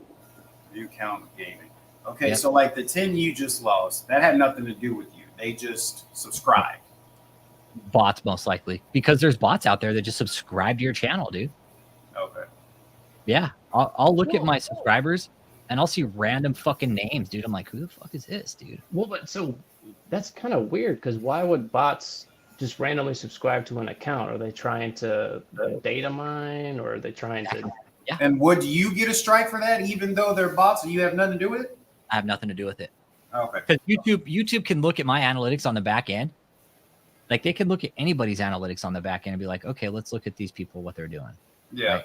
View Count Gaming. Okay, so like the 10 you just lost, that had nothing to do with you. They just subscribed. Bots, most likely. Because there's bots out there that just subscribe to your channel, dude. Okay. Yeah. I'll look at my subscribers and I'll see random fucking names, dude. I'm like, who the fuck is this, dude? Well, but so that's kind of weird because why would bots just randomly subscribe to an account? Are they trying to data mine or are they trying to... Yeah. And would you get a strike for that even though they're bots and you have nothing to do with it? I have nothing to do with it. Okay. Because YouTube can look at my analytics on the back end. Like they can look at anybody's analytics on the back end and be like, okay, let's look at these people, what they're doing. Yeah. Right?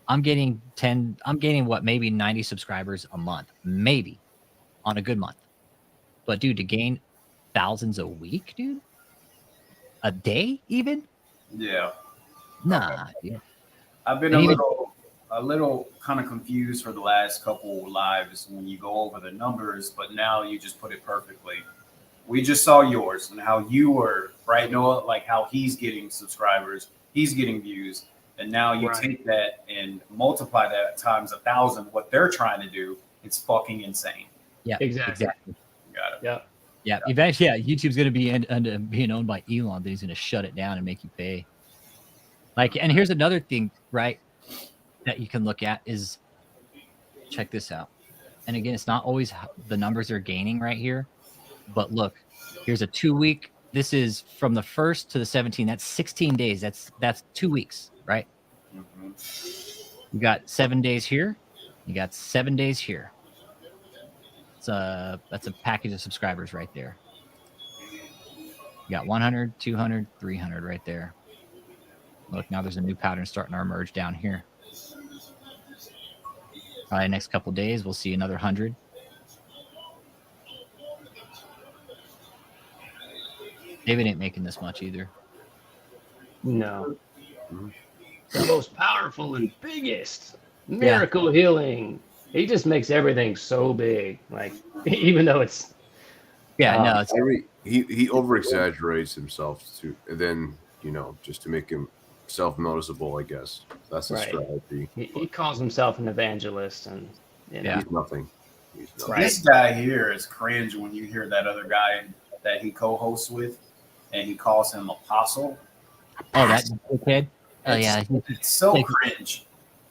I'm getting what, maybe 90 subscribers a month, maybe on a good month. But dude, to gain thousands a week, dude, a day even? Yeah. Nah, dude. I've been a little kind of confused for the last couple lives when you go over the numbers, but now you just put it perfectly. We just saw yours and how you were, right, Noah? Like how he's getting subscribers, he's getting views, and now you take that and multiply that times 1,000. What they're trying to do, it's fucking insane. Yeah, exactly. Got it. Yeah. Yeah. Eventually, YouTube's going to be being owned by Elon, but he's going to shut it down and make you pay. Like, and here's another thing, right, that you can look at is, check this out. And again, it's not always the numbers are gaining right here, but look, here's a 2-week this is from the 1st to the 17th. That's 16 days. That's 2 weeks, right? You got 7 days here. You got 7 days here. That's a package of subscribers right there. You got 100, 200, 300 right there. Look, now there's a new pattern starting to emerge down here. Probably next couple days, we'll see another 100. David ain't making this much either. No. The most powerful and biggest miracle healing. He just makes everything so big. Like, even though it's no, it's he over exaggerates himself to, and then just to make himself noticeable. I guess that's his strategy. He calls himself an evangelist, and he's nothing. This guy here is cringe when you hear that other guy that he co-hosts with, and he calls him apostle. Oh, that kid. Oh yeah, it's so cringe.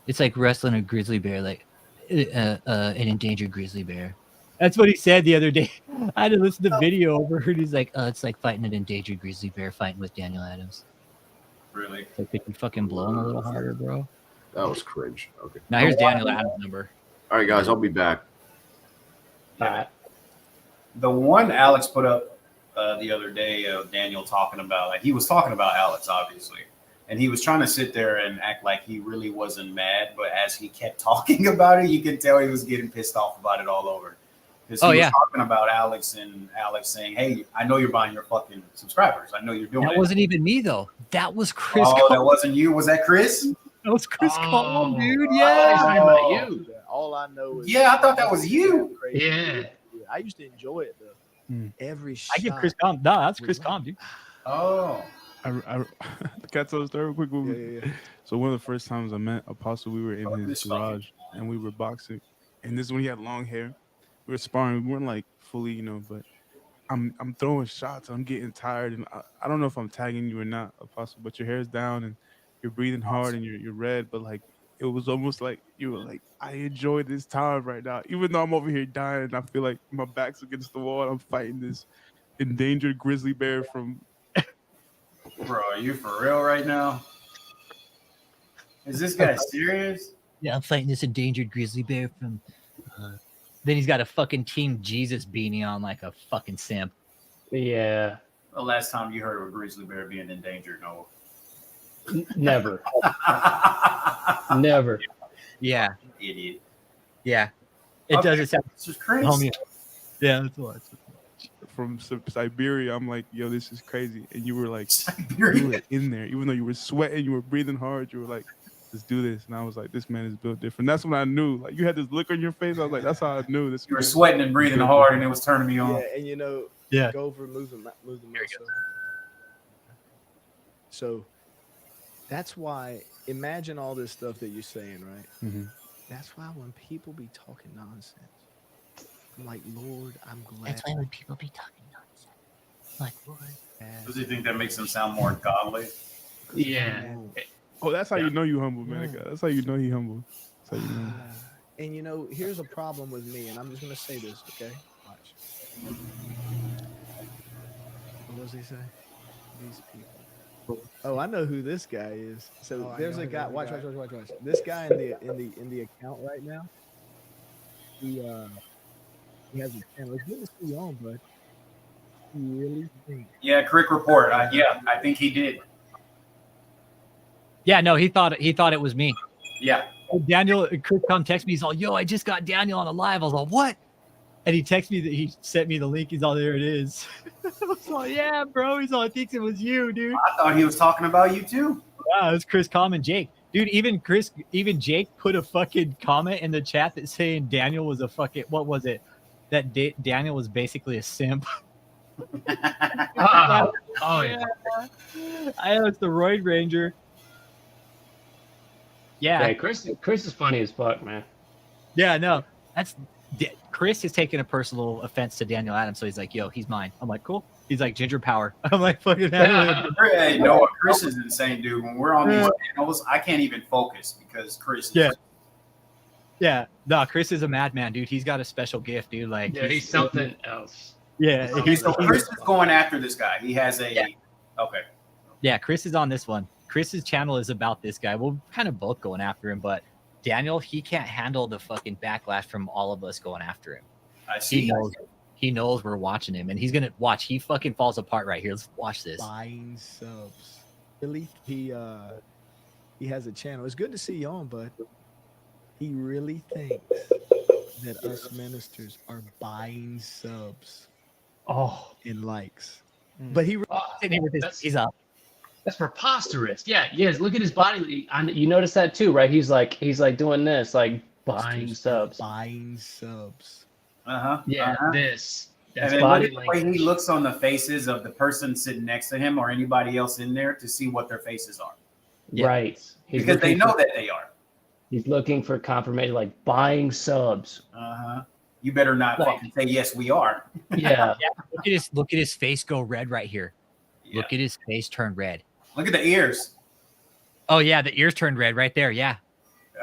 It's like wrestling a grizzly bear, like an endangered grizzly bear. That's what he said the other day. I had to listen to the video over. And he's like, it's like fighting an endangered grizzly bear fighting with Daniel Adams. Really? It's like, could you fucking blow him a little harder, bro? That was cringe. Okay. Now here's Daniel Adams' number. All right, guys, I'll be back. The one Alex put up the other day of Daniel talking about, like, he was talking about Alex, obviously. And he was trying to sit there and act like he really wasn't mad. But as he kept talking about it, you could tell he was getting pissed off about it all over. Because he was talking about Alex and Alex saying, hey, I know you're buying your fucking subscribers. I know you're doing it. That wasn't even me, though. That was Chris. Oh, that wasn't you? Was that Chris? That was Chris Collin, dude. I Yeah. thought he was talking about you. All I know is Yeah, I thought that was you. Yeah. I used to enjoy it though. Every shot. I give Chris Com. No, that's Chris Com, dude. Oh. I can I tell a story real quick? Yeah. So one of the first times I met Apostle, we were in his garage and we were boxing. And this is when he had long hair. We were sparring. We weren't like fully, but I'm throwing shots. I'm getting tired, and I don't know if I'm tagging you or not, Apostle. But your hair's down and you're breathing hard and you're red. But like it was almost like you were like, I enjoy this time right now, even though I'm over here dying. And I feel like my back's against the wall. And I'm fighting this endangered grizzly bear from. Bro, are you for real right now? Is this guy serious? Yeah, I'm fighting this endangered grizzly bear from. Then he's got a fucking Team Jesus beanie on like a fucking simp. Yeah. The last time you heard of a grizzly bear being endangered, no. Never. Never. Yeah. Idiot. Yeah. It doesn't sound. This is crazy. Homie. Yeah, that's what. From Siberia, I'm like, yo, this is crazy. And you were like, Siberia. you were in there, even though you were sweating, you were breathing hard. You were like, let's do this. And I was like, this man is built different. That's when I knew. Like, you had this look on your face. I was like, that's how I knew this. You were sweating and breathing hard, and it was turning me on. Yeah, and yeah. Go over losing myself. So that's why. Imagine all this stuff that you're saying, right? Mm-hmm. That's why when people be talking nonsense, I'm like, Lord, I'm glad. That's why when people be talking nonsense, I'm like, Lord. Does he think that makes him sound more godly? Yeah. Oh, that's how you know you humble, man. That's how you know he humble. That's how you know. And here's a problem with me, and I'm just gonna say this, okay? Watch. What does he say? These people. Oh, I know who this guy is. So there's a guy. Watch. This guy in the account right now. He has a channel. It's good to see you on, bud. He really thinks. Yeah, quick report. Yeah, I think he did. Yeah, no, he thought it was me. Yeah. Daniel, Chris come text me. He's all, yo, I just got Daniel on a live. I was like, what? And he texted me that he sent me the link. He's all, there it is. I was like, yeah, bro. He's all, I think it was you, dude. I thought he was talking about you too. Wow, it's Chris Com and Jake. Dude, even Jake put a fucking comment in the chat that saying Daniel was a fucking, what was it? That Daniel was basically a simp. Oh yeah. I know it's the Roid Ranger. Yeah. Chris is funny as fuck, man. Yeah, no. Chris is taking a personal offense to Daniel Adams, so he's like, yo, he's mine. I'm like, cool. He's like, ginger power. I'm like, fucking Hey, Noah, Chris is insane, dude. When we're on these panels, I can't even focus because Chris is Yeah. No, Chris is a madman, dude. He's got a special gift, dude. Like, Yeah, he's something else. Yeah, Okay, so Chris is going after this guy. He has a okay. Yeah, Chris is on this one. Chris's channel is about this guy. We're kind of both going after him, but Daniel, he can't handle the fucking backlash from all of us going after him. I see. He knows we're watching him, and he's gonna watch. He fucking falls apart right here. Let's watch this. Buying subs. Really? He has a channel. It's good to see you on, bud. He really thinks that us ministers are buying subs and likes. But he he's up. That's preposterous. Yeah, yes. Look at his body. You notice that too, right? He's like doing this, like buying subs. Buying subs. Yeah, this. And That's then body look at the way he looks on the faces of the person sitting next to him or anybody else in there to see what their faces are. Yeah. Right. Because they know that they are. He's looking for confirmation, like buying subs. You better not fucking say yes, we are. Yeah. Look at his face go red right here. Look at his face turn red. Look at the ears. Oh yeah, the ears turned red right there. Yeah.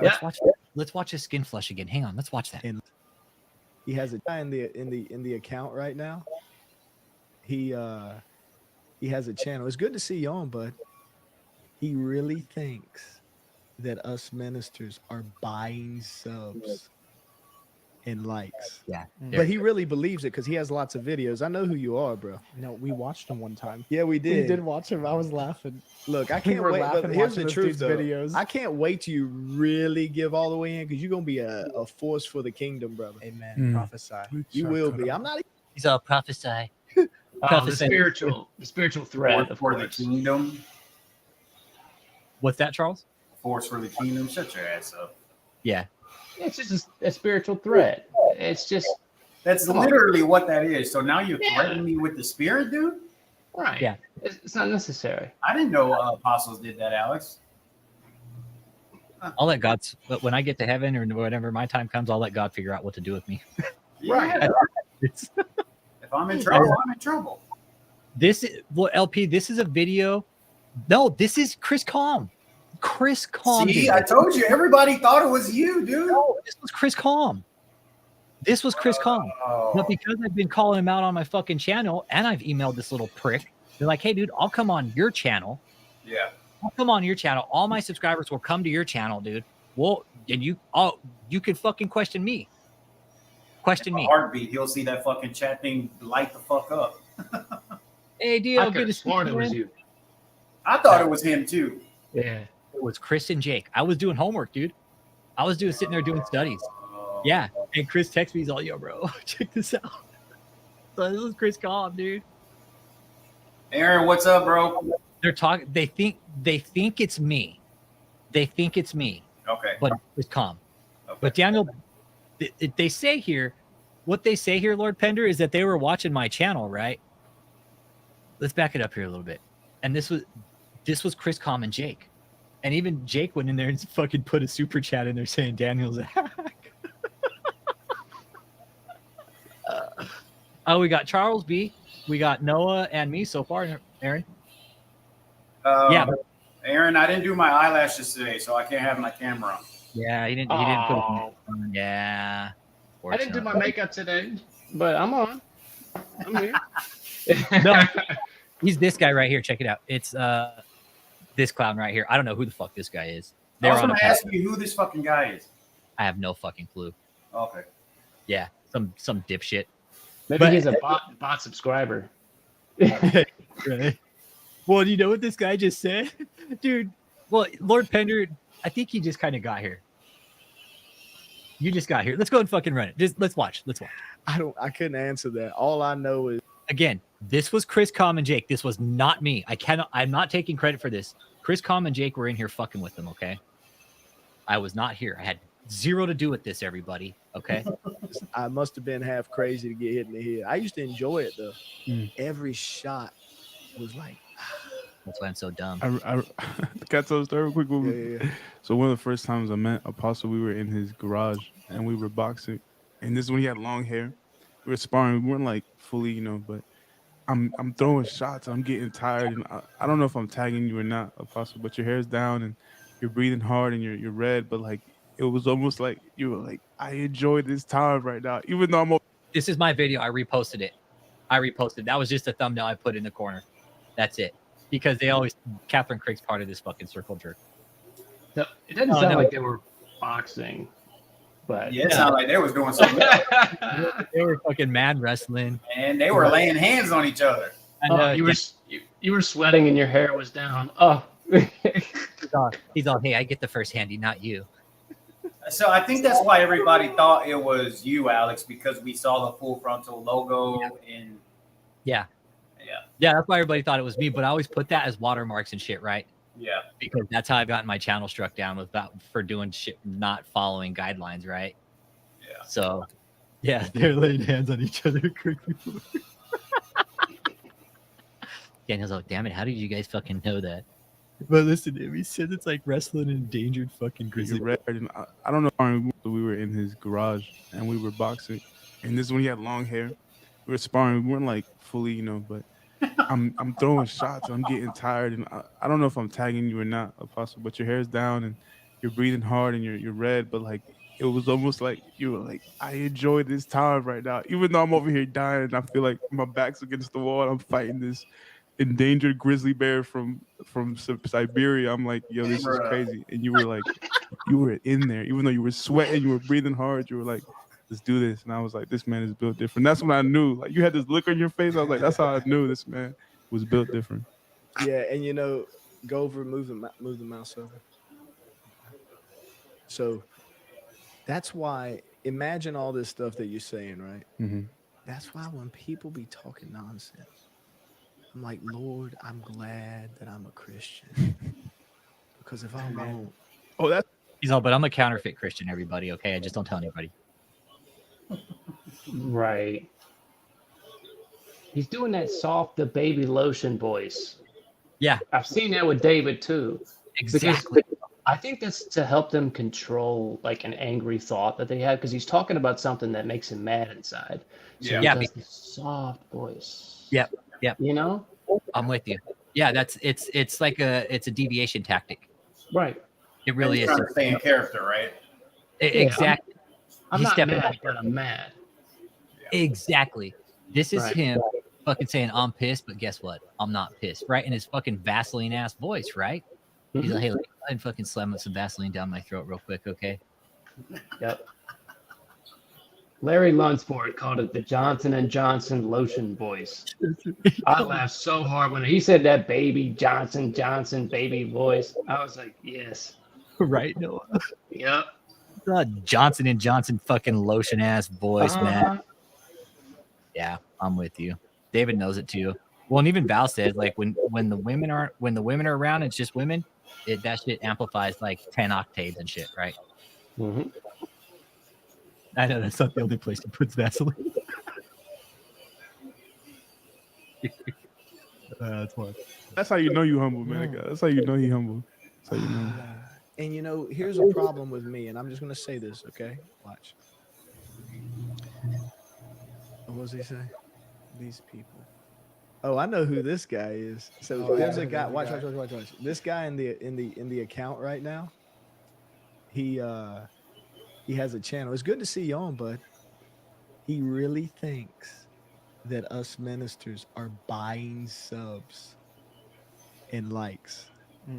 Let's watch his skin flush again. Hang on, let's watch that. And he has a guy in the account right now. He has a channel. It's good to see you on, bud. He really thinks that us ministers are buying subs and likes. Yeah. But he really believes it because he has lots of videos. I know who you are, bro. No, we watched him one time. Yeah, we did. We did watch him. I was laughing. Look, I We can't were wait. laughing But here's the watching this truth, dude's though. videos. I can't wait till you really give all the way in because you're gonna be a force for the kingdom, brother. Amen. Prophesy. You will be. I'm not. He's all prophesy. The spiritual threat for the kingdom. What's that, Charles? Force for the kingdom. Shut your ass up. Yeah. It's just a spiritual threat. It's just that's literally what that is. So now you're threatening me with the spirit, dude? Right. Yeah. It's not necessary. I didn't know apostles did that, Alex. I'll let God. But when I get to heaven or whenever my time comes, I'll let God figure out what to do with me. Right. If I'm in trouble, I'm in trouble. LP. This is a video. No, this is Chris Calm. Chris Calm. See, I told you, everybody thought it was you, dude. No, this was Chris Calm. This was Chris Calm. But because I've been calling him out on my fucking channel and I've emailed this little prick, they're like, hey, dude, I'll come on your channel. Yeah. I'll come on your channel. All my subscribers will come to your channel, dude. Well, and you could fucking question me. Question me. Heartbeat. He'll see that fucking chat thing light the fuck up. Hey, deal. I could have sworn it was you. I thought it was him too. Yeah. It was Chris and Jake. I was doing homework, dude. I was sitting there doing studies. Yeah. And Chris texts me, he's all, yo, bro, check this out. So this is Chris Calm, dude. Aaron, what's up, bro? They're talking, they think it's me. They think it's me. Okay. But it's Calm. Okay. But Daniel, they say here, what they say here, Lord Pender, is that they were watching my channel, right? Let's back it up here a little bit. And this was Chris Calm and Jake. And even Jake went in there and fucking put a super chat in there saying Daniel's a hack. We got Charles B. We got Noah and me so far, Aaron. Yeah. Aaron, I didn't do my eyelashes today, so I can't have my camera on. Yeah, he didn't put it on. Yeah. I didn't do my makeup today, but I'm on. I'm here. No, he's this guy right here. Check it out. It's this clown right here. I don't know who the fuck this guy is. I was going to ask you who this fucking guy is. I have no fucking clue. Okay. Yeah, some dipshit. Maybe he's a bot subscriber. Right. Well, you know what this guy just said? Dude, well, Lord Pender, I think he just kind of got here. You just got here. Let's go and fucking run it. Just let's watch. I couldn't answer that. All I know is again, this was Chris Calm and Jake. This was not me. I'm not taking credit for this. Chris Calm and Jake were in here fucking with them, okay? I was not here. I had zero to do with this, everybody. Okay. I must have been half crazy to get hit in the head. I used to enjoy it though. Every shot was like that's why I'm so dumb. I got to tell a story real quick. Yeah. So one of the first times I met Apostle, we were in his garage and we were boxing. And this is when he had long hair. We were sparring. We weren't like fully, but I'm throwing shots. I'm getting tired, and I don't know if I'm tagging you or not, Apostle. But your hair's down and you're breathing hard and you're red. But like it was almost like you were like, I enjoy this time right now, even though I'm. This is my video. I reposted it. I reposted. That was just a thumbnail I put in the corner. That's it. Because they always Catherine Craig's part of this fucking circle jerk. So it doesn't sound like they were boxing, but Yeah, it sounded like they was doing something. They were fucking mad wrestling, and they were laying hands on each other. And, you were sweating and your hair was down. Oh, he's all, hey, I get the first handy, not you. So I think that's why everybody thought it was you, Alex, because we saw the full frontal logo and Yeah, that's why everybody thought it was me. But I always put that as watermarks and shit, right? Yeah, because that's how I got my channel struck down for doing shit, not following guidelines, right? Yeah. So, yeah, they're laying hands on each other. Daniel's like, damn it, how did you guys fucking know that? But listen to him. He said it's like wrestling an endangered fucking grizzly. Red, and I don't know. We were in his garage and we were boxing, and this is when he had long hair. We were sparring. We weren't like fully, you know, but I'm throwing shots. I'm getting tired, and I don't know if I'm tagging you or not, Apostle. But your hair's down and you're breathing hard and you're red. But like it was almost like you were like, I enjoy this time right now, even though I'm over here dying. And I feel like my back's against the wall. And I'm fighting this endangered grizzly bear from Siberia. I'm like, yo, this is crazy. And you were like, you were in there, even though you were sweating, you were breathing hard. You were like, let's do this. And I was like, this man is built different. That's when I knew. Like, you had this look on your face. I was like, that's how I knew this man was built different. Yeah, and you know, go over, move the mouse over. So that's why. Imagine all this stuff that you're saying, right? Mm-hmm. That's why when people be talking nonsense, I'm like, Lord, I'm glad that I'm a Christian. Because if I won't. Oh, that's. He's all, but I'm a counterfeit Christian, everybody. Okay, I just don't tell anybody. right. He's doing that soft, the baby lotion voice. Yeah, I've seen that with David too. Exactly. Because I think that's to help them control like an angry thought that they have, because he's talking about something that makes him mad inside. So he does the soft voice. Yep. You know, I'm with you. Yeah, it's like a deviation tactic. Right. It really is. Trying to stay in character, right? Exactly. I'm He's not stepping mad, back. but I'm mad. Exactly. This is Right. him fucking saying, I'm pissed, but guess what? I'm not pissed, right? In his fucking Vaseline ass voice, right? He's like, hey, let me fucking slam some Vaseline down my throat real quick, okay? Yep. Larry Lunsford called it the Johnson & Johnson lotion voice. I laughed so hard when he said that baby Johnson baby voice. I was like, yes. Right, Noah? Yep. Johnson & Johnson fucking lotion ass voice, man. Yeah, I'm with you. David knows it too. Well, and even Val said, like, when the women are around, it's just women. That shit amplifies like 10 octaves and shit, right? Mm-hmm. I know that's not the only place he puts Vaseline. That's what. That's how you know you humble, man. That's how you know he humble. That's how you know. And you know, here's a problem with me, and I'm just gonna say this, okay? Watch. What does he say? These people. Oh, I know who this guy is. So there's a guy. Watch. This guy in the account right now. He has a channel. It's good to see you on, bud. He really thinks that us ministers are buying subs and likes.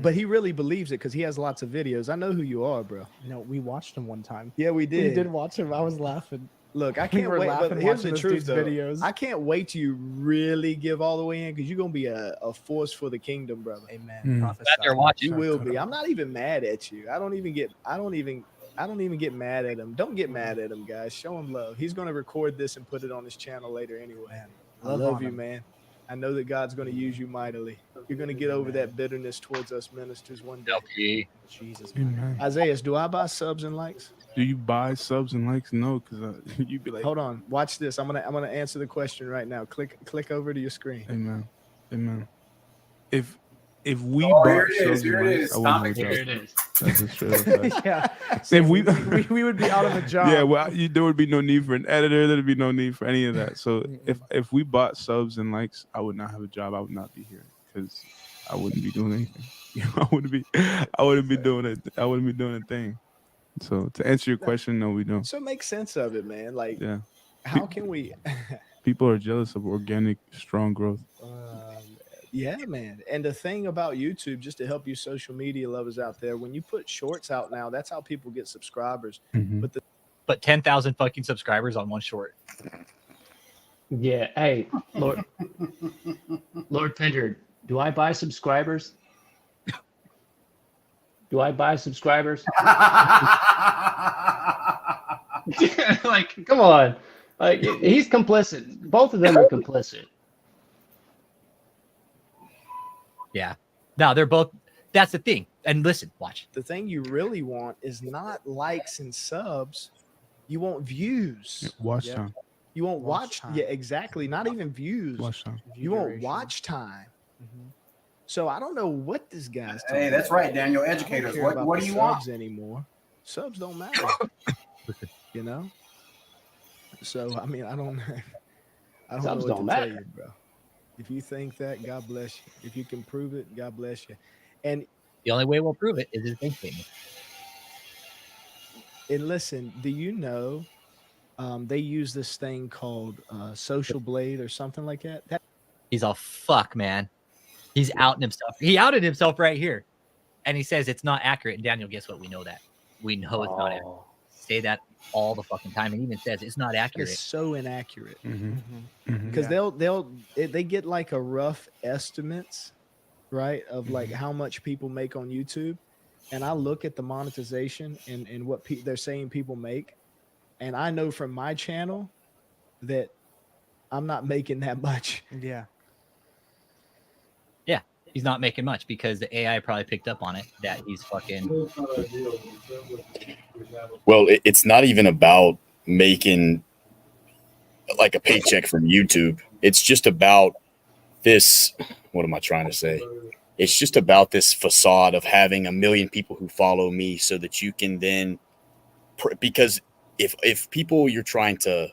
But he really believes it because he has lots of videos. I know who you are, bro. No, we watched him one time. Yeah, we did. We did watch him. I was laughing. Look, I We can't were wait. laughing But here's watching the this truth, dude's though. videos. I can't wait till you really give all the way in because you're gonna be a force for the kingdom, brother. Amen. Out there watching. You will be. I'm not even mad at you. I don't even get mad at him. Don't get mad at him, guys. Show him love. He's gonna record this and put it on his channel later anyway. I love you, man. I know that God's gonna use you mightily. You're gonna get over that bitterness towards us ministers one day. Jesus, Amen. Isaiah, do I buy subs and likes? Do you buy subs and likes? No, because you'd be like, Hold on, watch this. I'm gonna answer the question right now. Click over to your screen. Amen. If we Oh, bought here it is. subs Here and it likes, is. I Stop wouldn't it. have a Here job. it is. That's a straight up Yeah. If we we would be out of a job. Yeah, well, there would be no need for an editor. There'd be no need for any of that. So if we bought subs and likes, I would not have a job. I would not be here because I wouldn't be doing anything. I wouldn't be doing it. I wouldn't be doing a thing. So to answer your question, no, we don't. So make sense of it, man. Like, Yeah. how can we? People are jealous of organic, strong growth. Yeah, man. And the thing about YouTube, just to help you social media lovers out there, when you put shorts out now, that's how people get subscribers. Mhm. But 10,000 fucking subscribers on one short. Yeah. Hey, Lord Pender, do I buy subscribers? Do I buy subscribers? Like, come on. Like, he's complicit. Both of them are complicit. Yeah. No, they're both. That's the thing. And listen, watch. The thing you really want is not likes and subs. You want views. Watch time. You want Watch time. Yeah, exactly. Not even views. Watch time. You want watch time. So I don't know what this guy's talking Hey, that's right, Daniel. I don't Educators. care What about do the you want? subs anymore? Subs don't matter. You know? So I mean, I don't Subs know what don't to matter. tell you, bro. If you think that, God bless you. If you can prove it, God bless you. And The only way we'll prove it is his bank statement. And listen, do you know they use this thing called Social Blade or something like that? He's all fuck, man. He's outing himself. He outed himself right here. And he says it's not accurate. And Daniel, guess what? We know that. We know it's not accurate. Say that all the fucking time. And even says it's not accurate. It's so inaccurate. Mm-hmm. Because they get like a rough estimates, right, of like how much people make on YouTube. And I look at the monetization and what they're saying people make. And I know from my channel that I'm not making that much. Yeah. Yeah. He's not making much because the AI probably picked up on it that he's fucking. Well, it's not even about making like a paycheck from YouTube. It's just about this. What am I trying to say? It's just about this facade of having 1 million people who follow me so that you can then, because if people you're trying to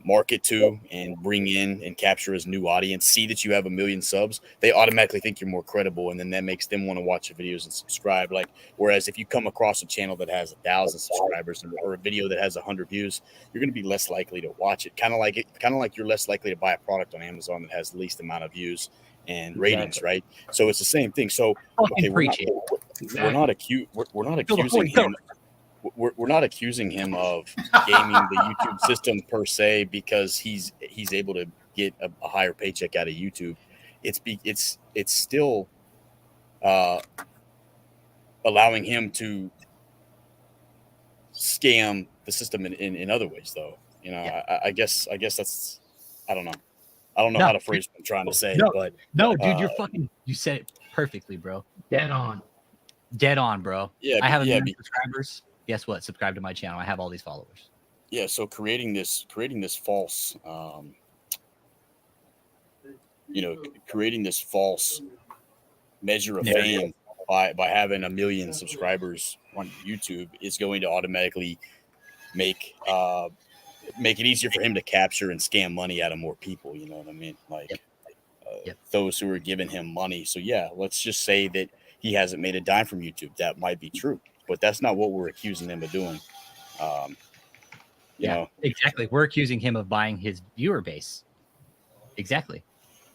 market to and bring in and capture as new audience see that you have 1 million subs, they automatically think you're more credible, and then that makes them want to watch your videos and subscribe. Like, whereas if you come across a channel that has 1,000 subscribers or a video that has 100 views, you're going to be less likely to watch it. Kind of like you're less likely to buy a product on Amazon that has the least amount of views and ratings, right? So it's the same thing. So okay, we're not accusing him. We're not accusing him of gaming the YouTube system per se because he's able to get a higher paycheck out of YouTube. It's still allowing him to scam the system in other ways, though. You know, yeah. I guess that's I don't know how to phrase what I'm trying to say. But dude, you said it perfectly, bro. Dead on, bro. Yeah, I have 1 million subscribers. Guess what? Subscribe to my channel. I have all these followers. Yeah, so creating this false, creating this false measure of fame by having 1 million subscribers on YouTube is going to automatically make it easier for him to capture and scam money out of more people. You know what I mean? Like those who are giving him money. So yeah, let's just say that he hasn't made a dime from YouTube. That might be true. But that's not what we're accusing him of doing. You know. Exactly. We're accusing him of buying his viewer base. Exactly.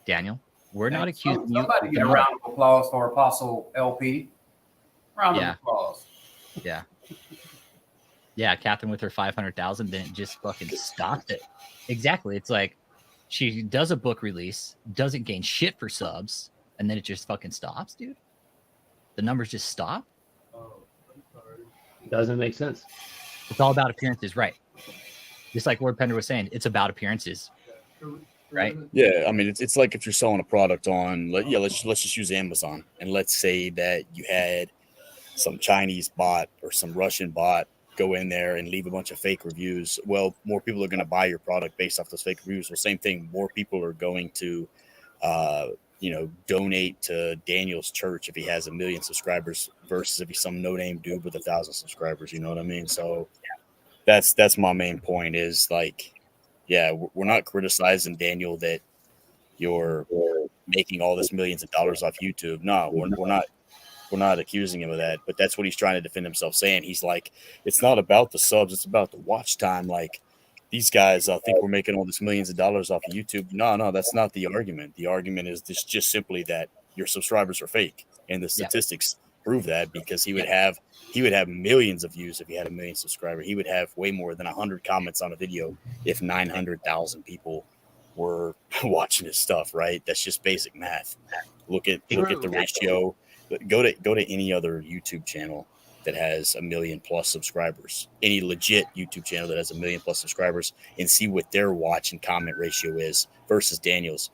Daniel, we're not accusing you. Somebody get a round of applause for Apostle LP. Round of applause. Yeah. Yeah, Catherine with her 500,000, then it just fucking stopped it. Exactly. It's like she does a book release, doesn't gain shit for subs, and then it just fucking stops, dude. The numbers just stop. Doesn't make sense. It's all about appearances, right? Just like Lord Pender was saying, it's about appearances, right? Yeah, I mean, it's like if you're selling a product on, let's just use Amazon, and let's say that you had some Chinese bot or some Russian bot go in there and leave a bunch of fake reviews. Well, more people are going to buy your product based off those fake reviews. Well, same thing, more people are going to donate to Daniel's church if he has 1 million subscribers versus if he's some no-name dude with 1,000 subscribers. You know what I mean? So that's my main point is like, yeah, we're not criticizing Daniel that you're making all this millions of dollars off YouTube. No, we're not accusing him of that, but that's what he's trying to defend himself saying. He's like, it's not about the subs, it's about the watch time. Like, these guys think we're making all this millions of dollars off of YouTube. No, that's not the argument. The argument is this just simply that your subscribers are fake, and the statistics prove that, because he would have millions of views if he had 1 million subscribers. He would have way more than 100 comments on a video if 900,000 people were watching his stuff. Right? That's just basic math. Look at the ratio. Go to any other YouTube channel that has 1 million plus subscribers, any legit YouTube channel that has 1 million plus subscribers, and see what their watch and comment ratio is versus Daniel's.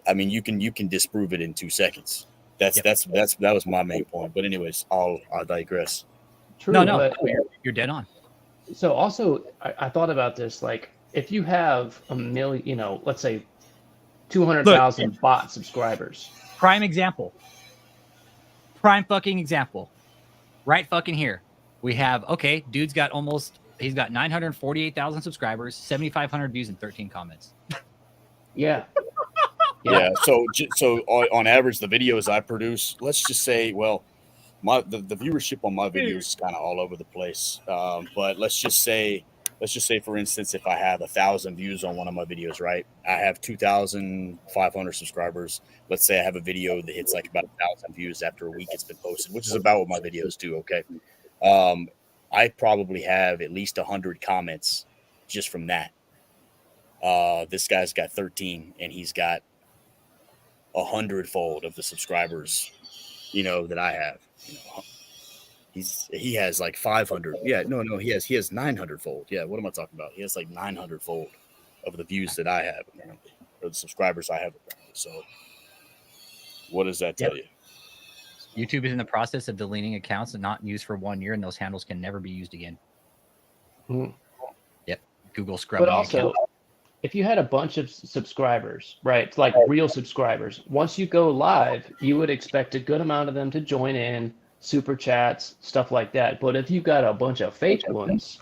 I mean, you can disprove it in 2 seconds. That was my main point. But anyways, I'll digress. True. No, you're dead on. So also, I thought about this. Like, if you have 1 million, let's say 200,000 bot subscribers. Prime fucking example. Right fucking here. We have, dude's got he's got 948,000 subscribers, 7,500 views, and 13 comments. Yeah. Yeah. So on average, the videos I produce, let's just say, well, the viewership on my videos is kind of all over the place. But let's just say, for instance, if I have 1,000 views on one of my videos, right? I have 2,500 subscribers. Let's say I have a video that hits like about 1,000 views after a week it's been posted, which is about what my videos do. Okay. I probably have at least 100 comments just from that. This guy's got 13, and he's got 100-fold of the subscribers, that I have. He has like 500. Yeah, no, he has 900-fold. Yeah, what am I talking about? He has like 900-fold of the views that I have, apparently, or the subscribers I have, apparently. So, what does that tell you? YouTube is in the process of deleting accounts and not used for 1 year, and those handles can never be used again. Yep, Google scrubbing. But also, if you had a bunch of subscribers, right? It's like real subscribers. Once you go live, you would expect a good amount of them to join in, super chats, stuff like that. But if you've got a bunch of fake ones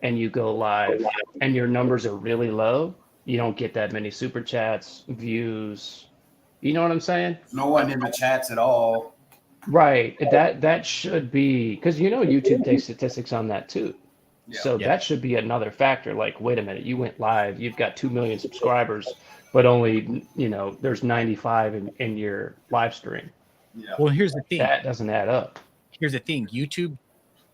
and you go live and your numbers are really low, you don't get that many super chats, views. You know what I'm saying? No one in the chats at all. Right. That should be, because YouTube takes statistics on that too. Yeah. So that should be another factor. Like, wait a minute, you went live, you've got 2 million subscribers, but only, there's 95 in your live stream. Yeah. Well, here's the thing. That doesn't add up. Here's the thing. YouTube.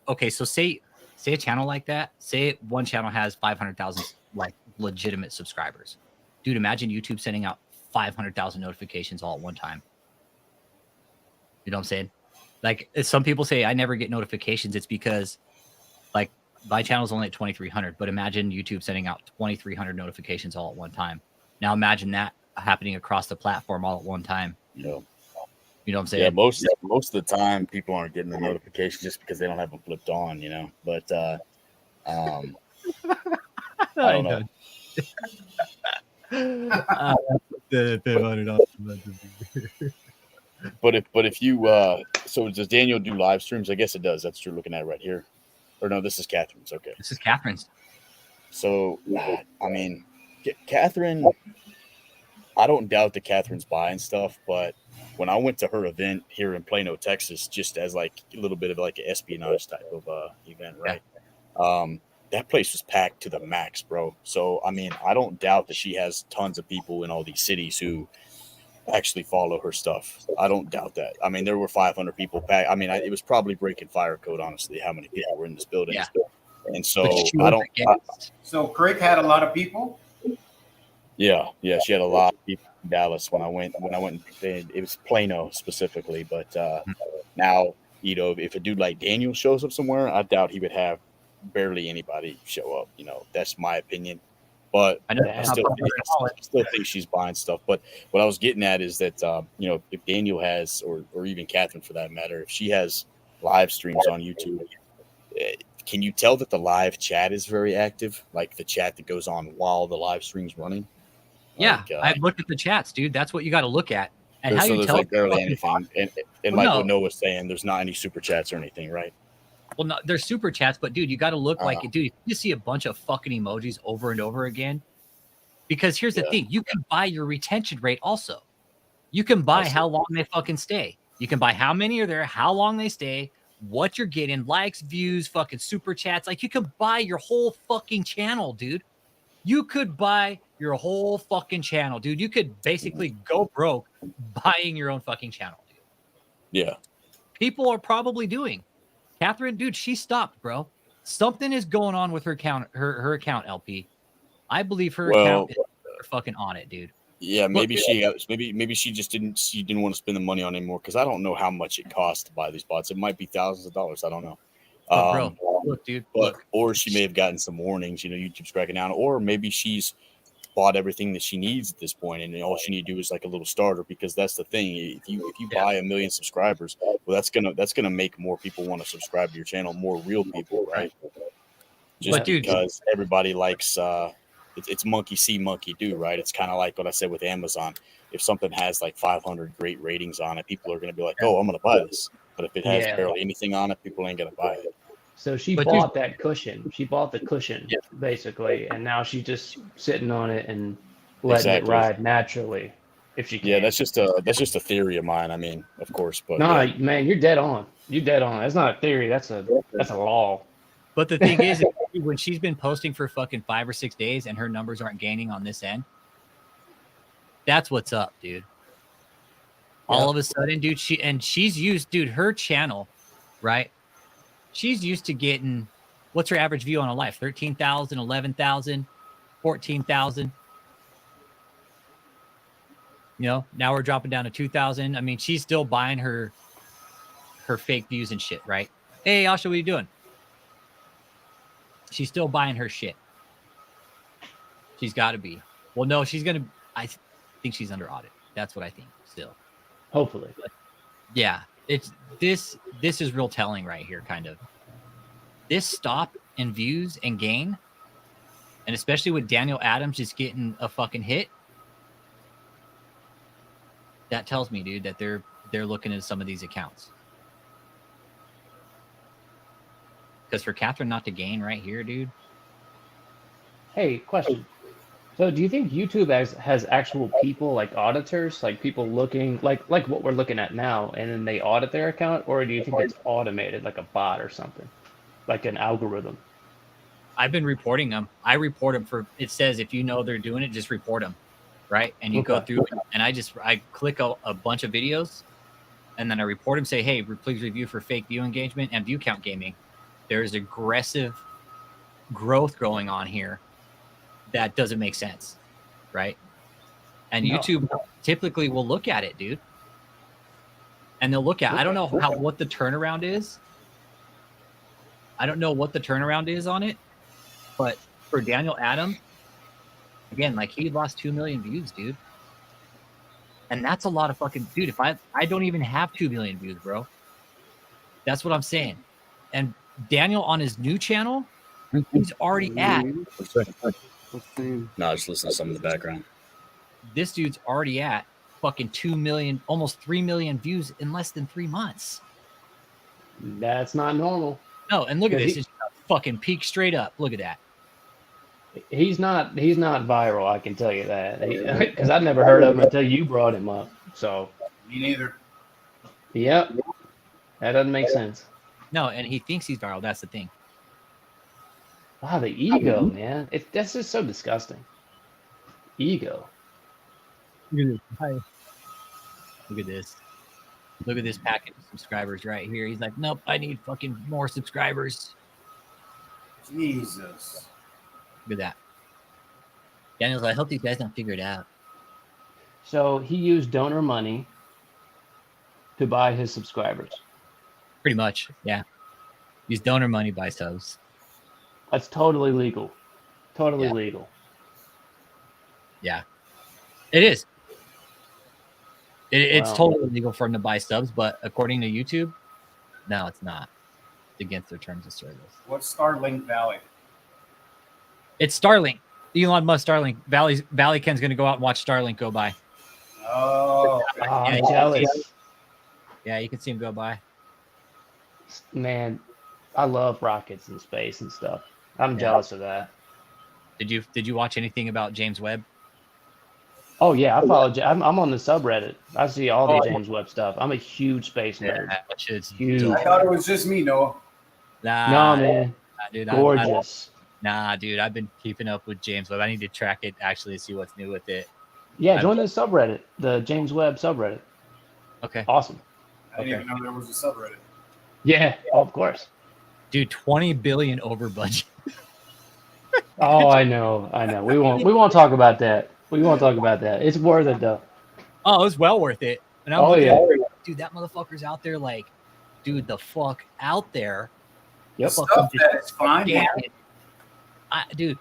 Okay, so say a channel like that. Say one channel has 500,000 like legitimate subscribers. Dude, imagine YouTube sending out 500,000 notifications all at one time. You know what I'm saying? Like, some people say I never get notifications. It's because, like, my channel is only at 2,300. But imagine YouTube sending out 2,300 notifications all at one time. Now imagine that happening across the platform all at one time. You know what I'm saying? Yeah, most of the time people aren't getting the notification just because they don't have them flipped on, But I don't know. But if you so does Daniel do live streams? I guess it does. That's what you're looking at right here. Or no, this is Catherine's. Okay. This is Catherine's. So I mean, Catherine, I don't doubt that Catherine's buying stuff, but when I went to her event here in Plano, Texas, just as like a little bit of like an espionage type of event, right? That place was packed to the max, bro. So I mean, I don't doubt that she has tons of people in all these cities who actually follow her stuff. I don't doubt that. I mean, there were 500 people packed. I mean, it was probably breaking fire code, honestly, how many people were in this building. Yeah. And so I don't. So Craig had a lot of people. Yeah, she had a lot of people in Dallas when I went. It was Plano specifically, but now if a dude like Daniel shows up somewhere, I doubt he would have barely anybody show up. That's my opinion. But I still think she's buying stuff. But what I was getting at is that if Daniel has, or even Catherine for that matter, if she has live streams on YouTube, can you tell that the live chat is very active? Like the chat that goes on while the live stream's running? Yeah, I've looked at the chats, dude. That's what you got to look at. And how you there's tell like barely anything. And like what Noah's saying, there's not any super chats or anything, right? Well, no, there's super chats, but dude, you got to look like, dude, you see a bunch of fucking emojis over and over again. Because here's the thing, you can buy your retention rate also. You can buy how long they fucking stay. You can buy how many are there, how long they stay, what you're getting, likes, views, fucking super chats. Like, you can buy your whole fucking channel, dude. You could buy your whole fucking channel, dude. You could basically go broke buying your own fucking channel, dude. Yeah. People are probably doing. Catherine, dude, she stopped, bro. Something is going on with her account, her account, LP. I believe her account is fucking on it, dude. Yeah, maybe maybe she just didn't want to spend the money on anymore, because I don't know how much it costs to buy these bots. It might be thousands of dollars. I don't know. But bro, look, dude. Look. Or she may have gotten some warnings. You know, YouTube's cracking down, or maybe she's bought everything that she needs at this point, and all she need to do is like a little starter. Because that's the thing. If you buy 1 million subscribers, well, that's gonna make more people want to subscribe to your channel, more real people, right? Just because everybody likes it's monkey see, monkey do, right? It's kind of like what I said with Amazon. If something has like 500 great ratings on it, people are going to be like, oh, I'm going to buy this. But if it has barely anything on it, people ain't going to buy it. So she bought that cushion. She bought the cushion, basically, and now she's just sitting on it and letting it ride naturally, if she can. Yeah, that's just a theory of mine. I mean, of course, but no, man, you're dead on. You're dead on. That's not a theory. That's a law. But the thing is, when she's been posting for fucking 5 or 6 days and her numbers aren't gaining on this end, that's what's up, dude. All of a sudden, dude, she's used, dude, her channel, right? She's used to getting, what's her average view on a live? 13,000, 11,000, 14,000. You know, now we're dropping down to 2,000. I mean, she's still buying her fake views and shit, right? Hey, Asha, what are you doing? She's still buying her shit. She's got to be. Well, no, she's going to. I think she's under audit. That's what I think still. Hopefully. But yeah. It's this is real telling right here, kind of. This stop in views and gain, and especially with Daniel Adams just getting a fucking hit, that tells me, dude, that they're looking at some of these accounts. Because for Catherine not to gain right here, dude. Hey, question. So do you think YouTube has actual people, like auditors, like people looking like what we're looking at now, and then they audit their account? Or do you think it's automated, like a bot or something, like an algorithm? I've been reporting them. I report them for, it says if you know they're doing it, just report them, right? And you go through it, and I click a bunch of videos, and then I report them, say, hey, please review for fake view engagement and view count gaming. There's aggressive growth going on here that doesn't make sense, right? And YouTube typically will look at it, dude. And they'll look at, I don't know what the turnaround is. I don't know what the turnaround is on it, but for Daniel Adams, again, like he lost 2 million views, dude. And that's a lot of fucking, dude, if I don't even have 2 million views, bro. That's what I'm saying. And Daniel on his new channel, he's already at. No, just listen to some of the background. This dude's already at fucking 2 million, almost 3 million views in less than 3 months. That's not normal. No, and look at this. It's fucking peak straight up. Look at that. He's not viral, I can tell you that. Because I've never heard of him until you brought him up. So Me neither. Yep. That doesn't make sense. No, and he thinks he's viral. That's the thing. Wow, the ego, man. That's just so disgusting. Ego. Look at this. Look at this packet of subscribers right here. He's like, nope, I need fucking more subscribers. Jesus. Look at that. Daniel's like, I hope these guys don't figure it out. So he used donor money to buy his subscribers. Pretty much, yeah. Use donor money, buy subs. That's totally legal. Totally legal. Yeah. It is. It's totally legal for him to buy subs, but according to YouTube, no, it's not. It's against their terms of service. What's Starlink Valley? It's Starlink. Elon Musk Starlink. Valley Ken's going to go out and watch Starlink go by. Oh, I'm jealous. Yeah, you can see him go by. Man, I love rockets and space and stuff. I'm jealous of that. Did you watch anything about James Webb? Oh yeah, I follow. I'm on the subreddit. I see all the James Webb stuff. I'm a huge space nerd. That shit's huge. I thought it was just me, Noah. No, man. Dude, gorgeous. Nah, dude, I've been keeping up with James Webb. I need to track it actually to see what's new with it. Yeah, join the subreddit, the James Webb subreddit. Okay. Awesome. I didn't even know there was a subreddit. Yeah, of course. Dude, 20 billion over budget. Oh, I know. We won't talk about that. We won't talk about that. It's worth it though. Oh, it was well worth it. And I'm Oh, looking yeah. at it, dude, that motherfucker's out there like, dude, the fuck out there. Yep. Stuff that is fine. Damn it. Dude,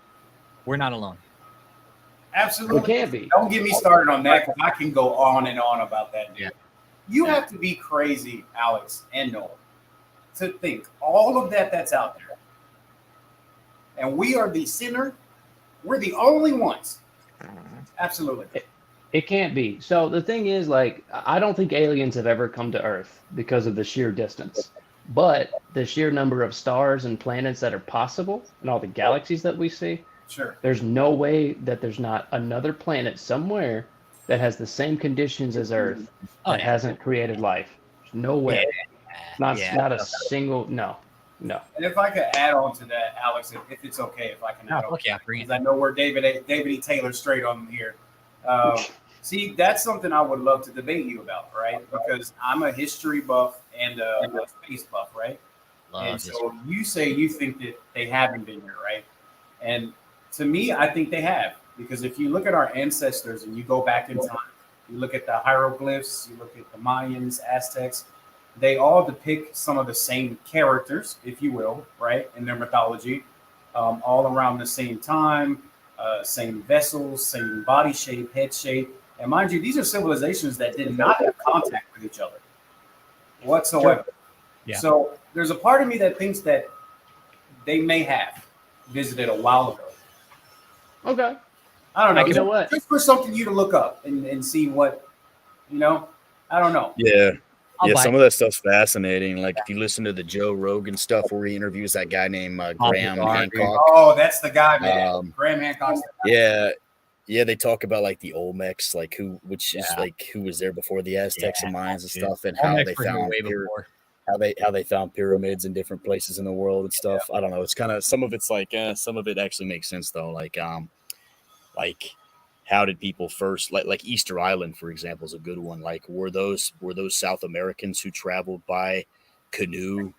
we're not alone. Absolutely. It can't be. Don't get me started on that because I can go on and on about that. Dude. Yeah. You have to be crazy, Alex and Noah, to think all of that's out there. And we are the sinner. We're the only ones. Absolutely. It can't be. So the thing is, like, I don't think aliens have ever come to Earth because of the sheer distance. But the sheer number of stars and planets that are possible and all the galaxies that we see, Sure. there's no way that there's not another planet somewhere that has the same conditions as Earth that hasn't created life. There's no way. Not a single, no. And if I could add on to that, Alex, if it's okay, if I can add on, because I know we're David E. Taylor straight on here. See, that's something I would love to debate you about, right? Because I'm a history buff and a space buff, right? And so you say you think that they haven't been here, right? And to me, I think they have. Because if you look at our ancestors and you go back in time, you look at the hieroglyphs, you look at the Mayans, Aztecs, they all depict some of the same characters, if you will, right, in their mythology, all around the same time, same vessels, same body shape, head shape. And mind you, these are civilizations that did not have contact with each other whatsoever. Sure. Yeah. So there's a part of me that thinks that they may have visited a while ago. Okay. I don't know. You know what? Just for something you to look up and see what, I don't know. Yeah. I'll buy Some it. of that stuff's fascinating. Like if you listen to the Joe Rogan stuff where he interviews that guy named Graham Hancock. Oh, that's the guy, man. Graham Hancock's the guy. Yeah, they talk about like the Olmecs, like who was there before the Aztecs and Mayans and stuff, and how they found how they found pyramids in different places in the world and stuff. I don't know. It's kind of some of it's like some of it actually makes sense though. Like how did people first like Easter Island, for example, is a good one. Like were those South Americans who traveled by canoe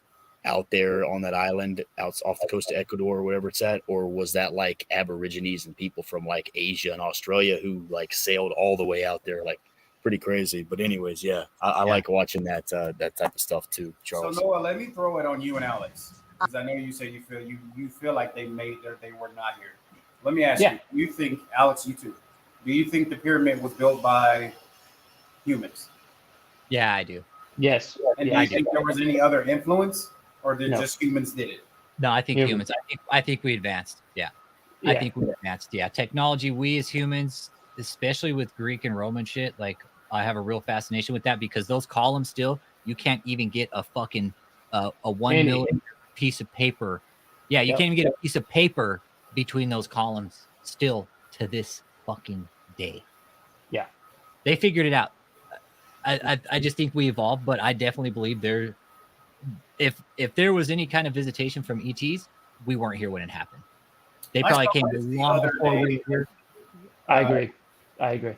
out there on that island out off the coast of Ecuador or whatever it's at, or was that like Aborigines and people from like Asia and Australia who like sailed all the way out there? Like pretty crazy. But anyways, I like watching that type of stuff too, Charles. So Noah, let me throw it on you and Alex, because I know you say you feel like they were not here. Let me ask you, you think, Alex, you too, do you think the pyramid was built by humans? Yeah, I do. Yes. And do you think there was any other influence, or did just humans did it? No, I think humans. I think we advanced. Yeah. I think we advanced. Yeah. Technology, we as humans, especially with Greek and Roman shit, like I have a real fascination with that because those columns still, you can't even get a fucking a 1 millimeter piece of paper. Yeah, you can't even get a piece of paper between those columns still to this fucking day. Yeah. They figured it out. I just think we evolved, but I definitely believe there if there was any kind of visitation from ETs, we weren't here when it happened. They probably came long before we were here. I agree.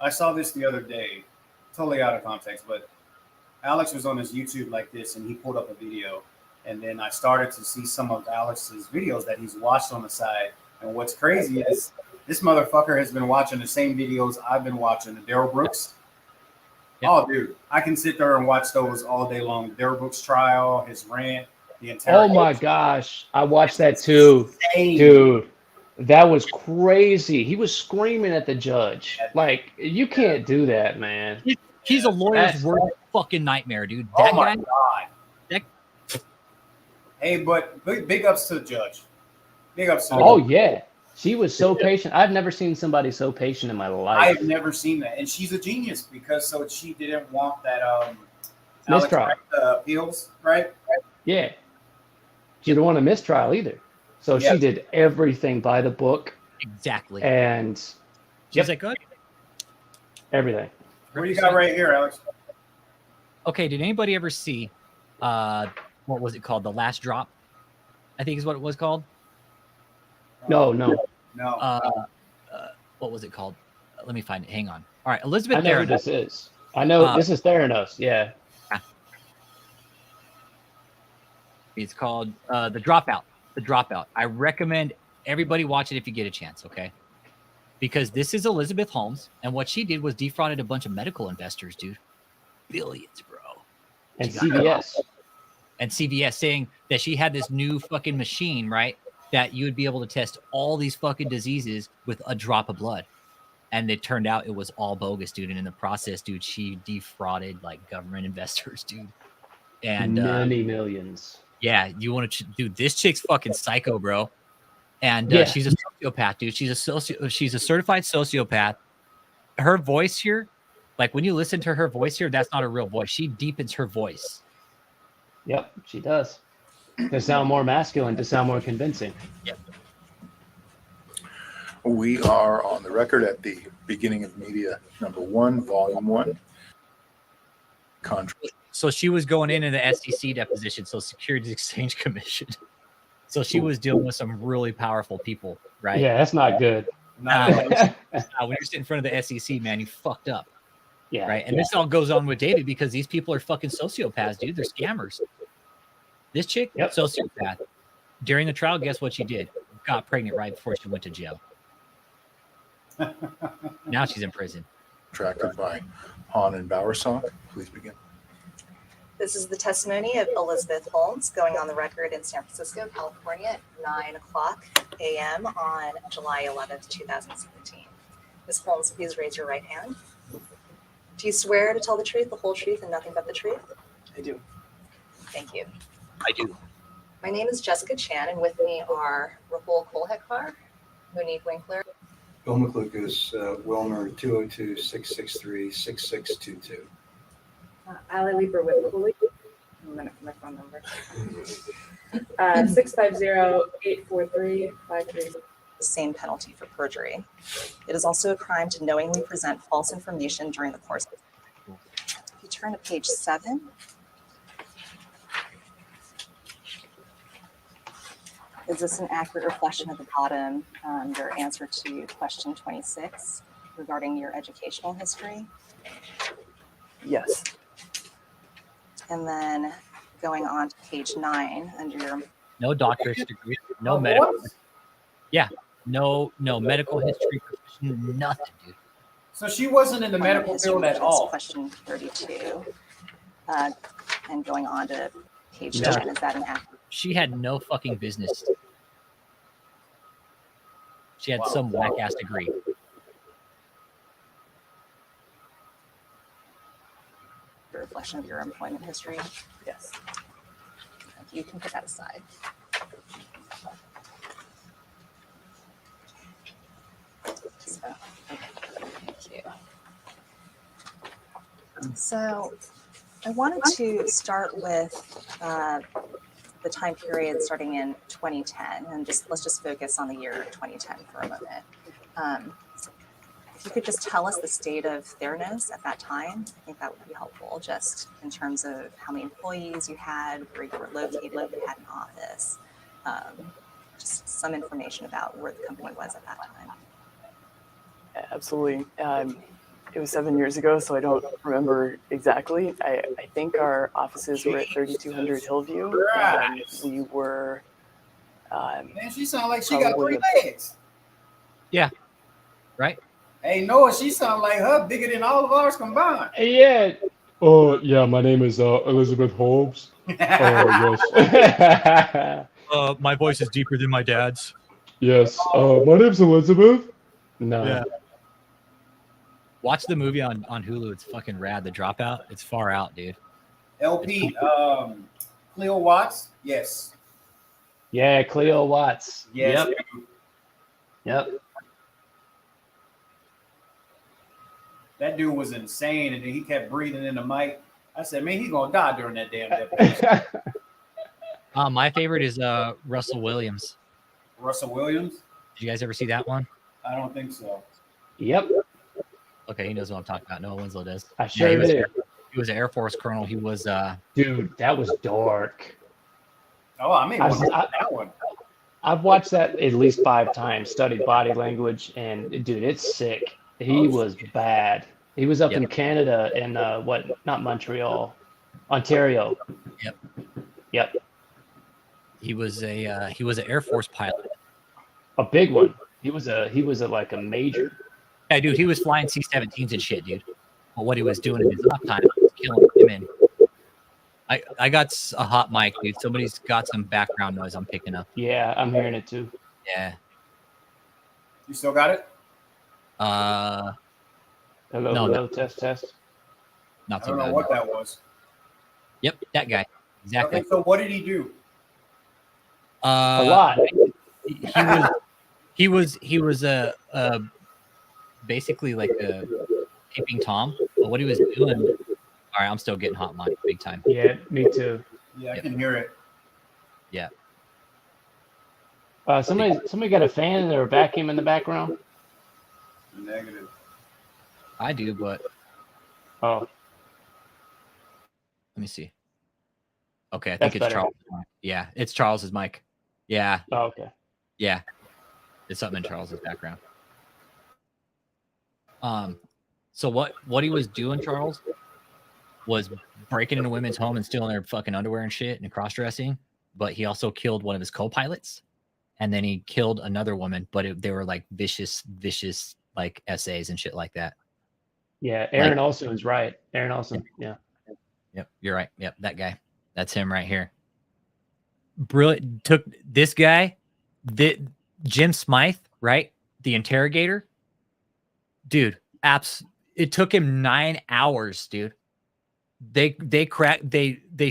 I saw this the other day, totally out of context, but Alex was on his YouTube like this, and he pulled up a video, and then I started to see some of Alex's videos that he's watched on the side. And what's crazy is this motherfucker has been watching the same videos I've been watching, the Daryl Brooks. Yep. Oh, dude, I can sit there and watch those all day long. Daryl Brooks' trial, his rant, the entire. Oh my gosh, I watched that too, dude. That was crazy. He was screaming at the judge. Like, you can't do that, man. He's a lawyer's worst fucking nightmare, dude. Oh my God. Hey, but big ups to the judge. Big ups to the judge. Yeah. She was so patient. I've never seen somebody so patient in my life. I've never seen that. And she's a genius because she didn't want that mistrial appeals, right? Yeah. She didn't want a mistrial either. So she did everything by the book. Exactly. And she's like, good. Everything. What do you got right here, Alex? Okay, did anybody ever see what was it called? The Last Drop, I think is what it was called. No. What was it called? Let me find it. Hang on. All right, Elizabeth I know who Theranos. this is. I know this is Theranos. Yeah. It's called The Dropout. The Dropout. I recommend everybody watch it if you get a chance, okay? Because this is Elizabeth Holmes, and what she did was defrauded a bunch of medical investors, dude. Billions, bro. And CVS. And CVS saying that she had this new fucking machine, right? That you would be able to test all these fucking diseases with a drop of blood. And it turned out it was all bogus, dude. And in the process, dude, she defrauded like government investors, dude. And many millions. Yeah, you want to, dude? This chick's fucking psycho, bro. And Yeah. she's a sociopath, dude. She's a certified sociopath. Her voice here, like when you listen to her voice here, that's not a real voice. She deepens her voice. Yep, she does. To sound more masculine, to sound more convincing. Yep. We are on the record at the beginning of media number 1, volume 1. Contract. So she was going in the SEC deposition, so Securities Exchange Commission. So she was dealing with some really powerful people, right? Yeah, that's not good. When you're sitting in front of the SEC, man, you fucked up. Yeah. Right. And this all goes on with David because these people are fucking sociopaths, dude. They're scammers. This chick, sociopath. During the trial, guess what she did? Got pregnant right before she went to jail. Now she's in prison. Contracted by Hahn and Bowersock. Please begin. This is the testimony of Elizabeth Holmes going on the record in San Francisco, California at 9:00 a.m. on July 11th, 2017. Ms. Holmes, please raise your right hand. Do you swear to tell the truth, the whole truth, and nothing but the truth? I do. Thank you. I do. My name is Jessica Chan, and with me are Rahul Kolhekar, Monique Winkler, Bill McLucas, Wilmer 202-663-6622. Ali Leeper with Cooley. I'm gonna put my phone number. 650-843-53. the same penalty for perjury. It is also a crime to knowingly present false information during the course of the trial. If you turn to page 7, is this an accurate reflection at the bottom, your answer to question 26 regarding your educational history? Yes. And then going on to page 9 under your No doctorate degree, no medical. Yeah, no medical history, nothing, dude. So she wasn't in the medical history, field at which is all. Question 32. And going on to page No. 10, is that an accurate? She had no fucking business. She had some whack ass degree. reflection of your employment history? Yes. You can put that aside. So, thank you. So I wanted to start with the time period starting in 2010, and let's just focus on the year 2010 for a moment. If you could just tell us the state of Theranos at that time, I think that would be helpful, just in terms of how many employees you had, where you were located, if you had an office, just some information about where the company was at that time. Absolutely. It was 7 years ago, so I don't remember exactly. I think our offices were at 3200 Hillview, and we were. Man, she sound like she got 3 legs. Yeah. Right. Hey, Noah, she sound like her bigger than all of ours combined. Yeah. Oh, yeah. My name is Elizabeth Holmes. Yes. My voice is deeper than my dad's. Yes. My name's Elizabeth. No. Yeah. Watch the movie on Hulu. It's fucking rad. The Dropout. It's far out, dude. LP, Cleo Watts. Yes. Yeah, Cleo Watts. Yes. Yep. That dude was insane, and then he kept breathing in the mic. I said, man, he's gonna die during that damn deposition. My favorite is Russell Williams. Russell Williams? Did you guys ever see that one? I don't think so. Yep. Okay, he knows what I'm talking about. Noah Winslow does. I sure he was, did. He was an Air Force colonel. He was Dude, that was dark. Oh, I mean, I I've watched that at least 5 times, studied body language, and dude, it's sick. He was bad. He was up in Canada in not Montreal, Ontario. Yep. Yep. He was an Air Force pilot. A big one. He was a like a major. Yeah, dude, he was flying C-17s and shit, dude. But what he was doing in his off time was killing women. I got a hot mic, dude. Somebody's got some background noise I'm picking up. Yeah, I'm hearing it too. Yeah. You still got it? Hello, no, hello, no. test. Not I too don't know bad. what that was. Yep, that guy. Exactly. Okay, so what did he do? A lot. He was a basically like a peeping Tom. But what he was doing. All right, I'm still getting hot mic big time. Yeah, me too. Yeah, I can hear it. Yeah. Somebody got a fan or a vacuum in the background? Negative. I do, but oh, let me see. Okay, I That's think it's better. Charles. Yeah, it's Charles's mic. Yeah. Oh, okay. Yeah, it's something in Charles's background. So what he was doing, Charles, was breaking into women's home and stealing their fucking underwear and shit and cross-dressing. But he also killed one of his co-pilots, and then he killed another woman. But they were like vicious like essays and shit like that. Yeah, Aaron Olson is right. Aaron Olson. Yeah. Yep, you're right. Yep, that guy. That's him right here. Brilliant. Took this guy, Jim Smythe, right? The interrogator. Dude, it took him 9 hours, dude. They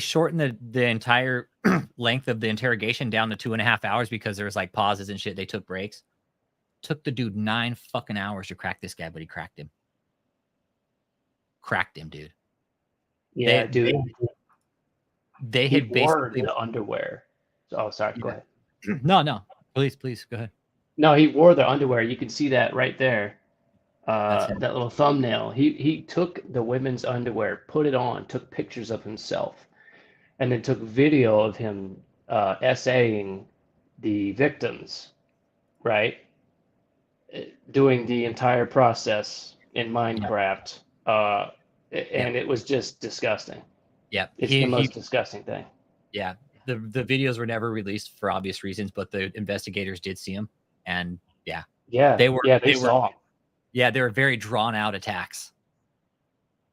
shortened the entire length of the interrogation down to 2.5 hours because there was like pauses and shit. They took breaks. Took the dude 9 fucking hours to crack this guy, but he cracked him. Cracked him, dude. Yeah, dude. They had wore basically the underwear. Oh, sorry. Go ahead. No. Please, go ahead. No, he wore the underwear. You can see that right there. That little thumbnail. He took the women's underwear, put it on, took pictures of himself, and then took video of him essaying the victims, right? Doing the entire process in Minecraft. And it was just disgusting. Yeah. It's the most disgusting thing. Yeah. The videos were never released for obvious reasons, but the investigators did see them. And yeah. They saw. Yeah, they were very drawn out attacks.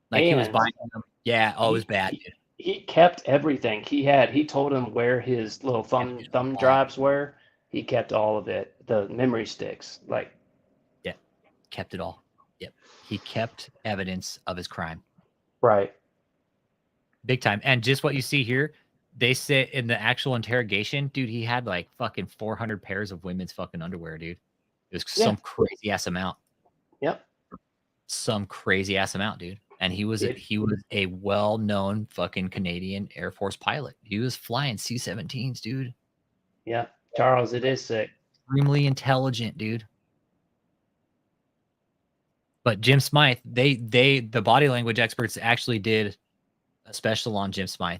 Like he was buying them. Yeah, it was bad. Dude. He kept everything. He told him where his little thumb drives were. He kept all of it. The memory sticks. Yeah. Kept it all. Yep. He kept evidence of his crime. Right. Big time. And just what you see here, they say in the actual interrogation, dude, he had like fucking 400 pairs of women's fucking underwear, dude. It was some crazy ass amount. Yep. Some crazy ass amount, dude. And he was a well-known fucking Canadian Air Force pilot. He was flying C-17s, dude. Yeah. Charles, it is sick. Extremely intelligent, dude. But Jim Smythe, the body language experts actually did a special on Jim Smythe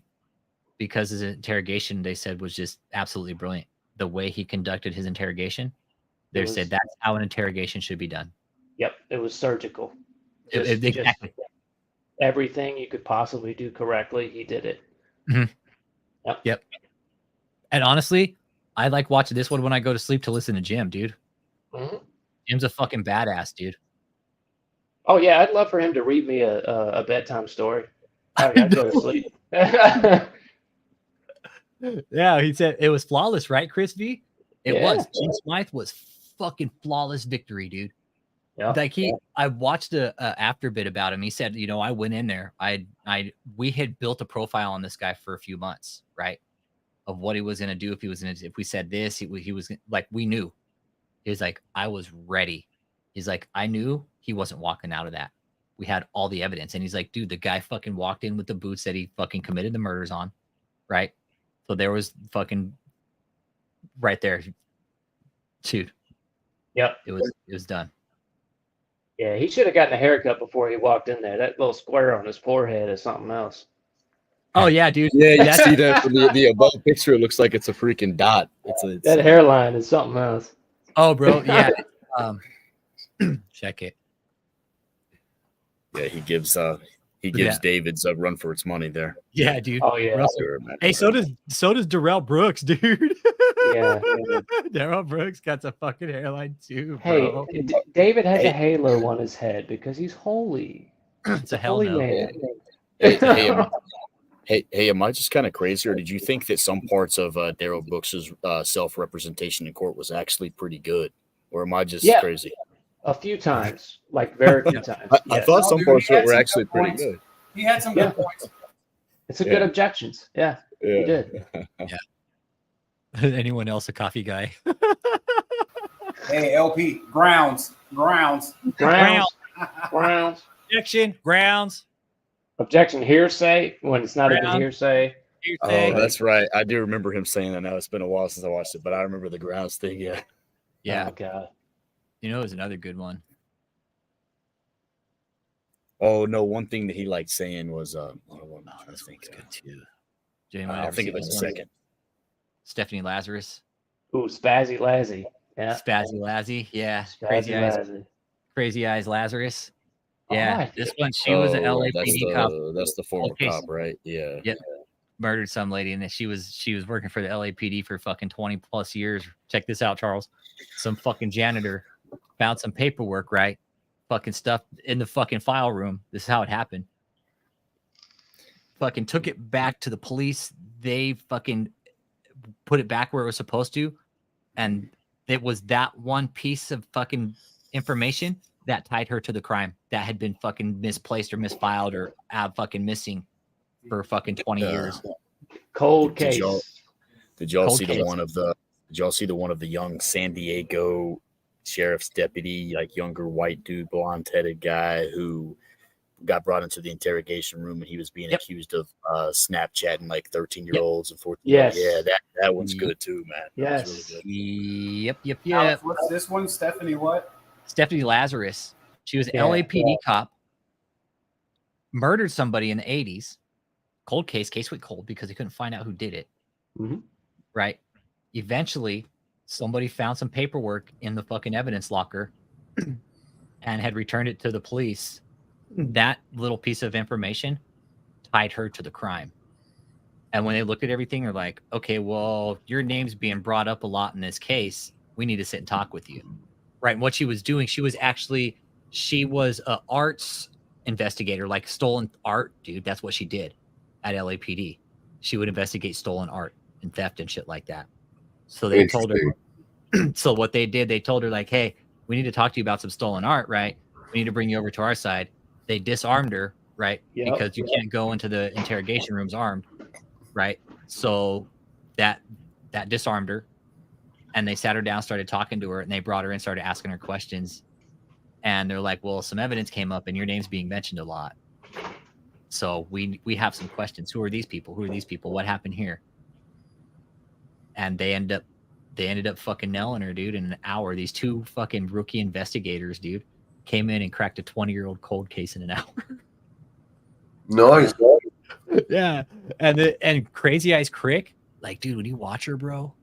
because his interrogation, they said, was just absolutely brilliant. The way he conducted his interrogation, they said that's how an interrogation should be done. Yep, it was surgical. Exactly. Just everything you could possibly do correctly, he did it. Mm-hmm. Yep. And honestly, I like watching this one when I go to sleep to listen to Jim, dude. Mm-hmm. Jim's a fucking badass, dude. Oh yeah, I'd love for him to read me a bedtime story. I'd go to sleep. Yeah, he said it was flawless, right, Chris V? It was. Yeah. Jim Smythe was fucking flawless victory, dude. Yeah. Like I watched a after bit about him. He said, I went in there. We had built a profile on this guy for a few months, right? Of what he was gonna do if we said this, he was like, we knew. He was like, I was ready. He's like, I knew he wasn't walking out of that. We had all the evidence, and he's like, dude, the guy fucking walked in with the boots that he fucking committed the murders on, right? So there was fucking right there, dude. Yep. It was done. Yeah, he should have gotten a haircut before he walked in there. That little square on his forehead is something else. Oh yeah, dude. Yeah, you That's- see that from the above picture. It looks like it's a freaking dot. It's That hairline is something else. Oh, bro. Yeah. Check it. Yeah, he gives Yeah. David's a run for its money there. Yeah, dude. Oh yeah. Russell. Hey, so does Darrell Brooks, dude. Yeah. Darrell Brooks got a fucking hairline too, Hey, bro. David has a halo on his head because he's holy. It's a hell holy no. man. Hey, am I just kind of crazy, or did you think that some parts of Darrell Brooks's self-representation in court was actually pretty good, or am I just crazy? A few times, like very few times. I thought some parts of it were actually pretty good. He had some good points. It's a good objections. Yeah, he did. Yeah. Anyone else a coffee guy? Hey, LP, grounds. Objection. Grounds. Objection. Hearsay when it's not even Ground. hearsay. Oh, that's right. I do remember him saying that. Now it's been a while since I watched it, but I remember the grounds thing. Yeah. Yeah. Oh God. You know, it was another good one. Oh no, one thing that he liked saying was this one's good too. I'll think of it in a second. Stephanie Lazarus. Ooh, Spazzy Lazzy. Yeah. Spazzy Lazzy. Yeah. Spazzy Crazy Eyes Lazarus. Oh, Yeah. I This one, she was an LAPD cop. That's the former Okay. cop, right? Yeah. Yep. Murdered some lady, and she was working for the LAPD for fucking 20 plus years. Check this out, Charles. Some fucking janitor found some paperwork, right? Fucking stuff in the fucking file room. This is how it happened. Fucking took it back to the police. They fucking put it back where it was supposed to, and it was that one piece of fucking information that tied her to the crime that had been fucking misplaced or misfiled or fucking missing for fucking 20 years. Cold case. Did y'all Cold see case. the one of the young San Diego sheriff's deputy, like younger white dude, blonde-headed guy who got brought into the interrogation room and he was being accused of Snapchatting like 13-year-olds and 14. Yes. Yeah, that one's good too, man. That was Yes. really good. Yep. Alex, what's this one? Stephanie what? Stephanie Lazarus. She was an Yeah, LAPD cop. Murdered somebody in the 80s. Cold case went cold because they couldn't find out who did it. Mhm. Right. Eventually, somebody found some paperwork in the fucking evidence locker and had returned it to the police. That little piece of information tied her to the crime. And when they looked at everything, they're like, okay, well, your name's being brought up a lot in this case. We need to sit and talk with you. Right. And what she was doing, she was a arts investigator, like stolen art, dude. That's what she did at LAPD. She would investigate stolen art and theft and shit like that. So they told her. So what they did, they told her like, hey, we need to talk to you about some stolen art, right? We need to bring you over to our side. They disarmed her, right? Yep. Because you can't go into the interrogation rooms armed, right? So that disarmed her. And they sat her down, started talking to her, and they brought her in, started asking her questions. And they're like, well, some evidence came up and your name's being mentioned a lot. So we have some questions. Who are these people? Who are these people? What happened here? And they ended up fucking nailing her, dude, in an hour. These two fucking rookie investigators, dude, came in and cracked a 20-year-old cold case in an hour. Nice. Yeah. And Crazy Eyes Crick, like, dude, when you watch her, bro.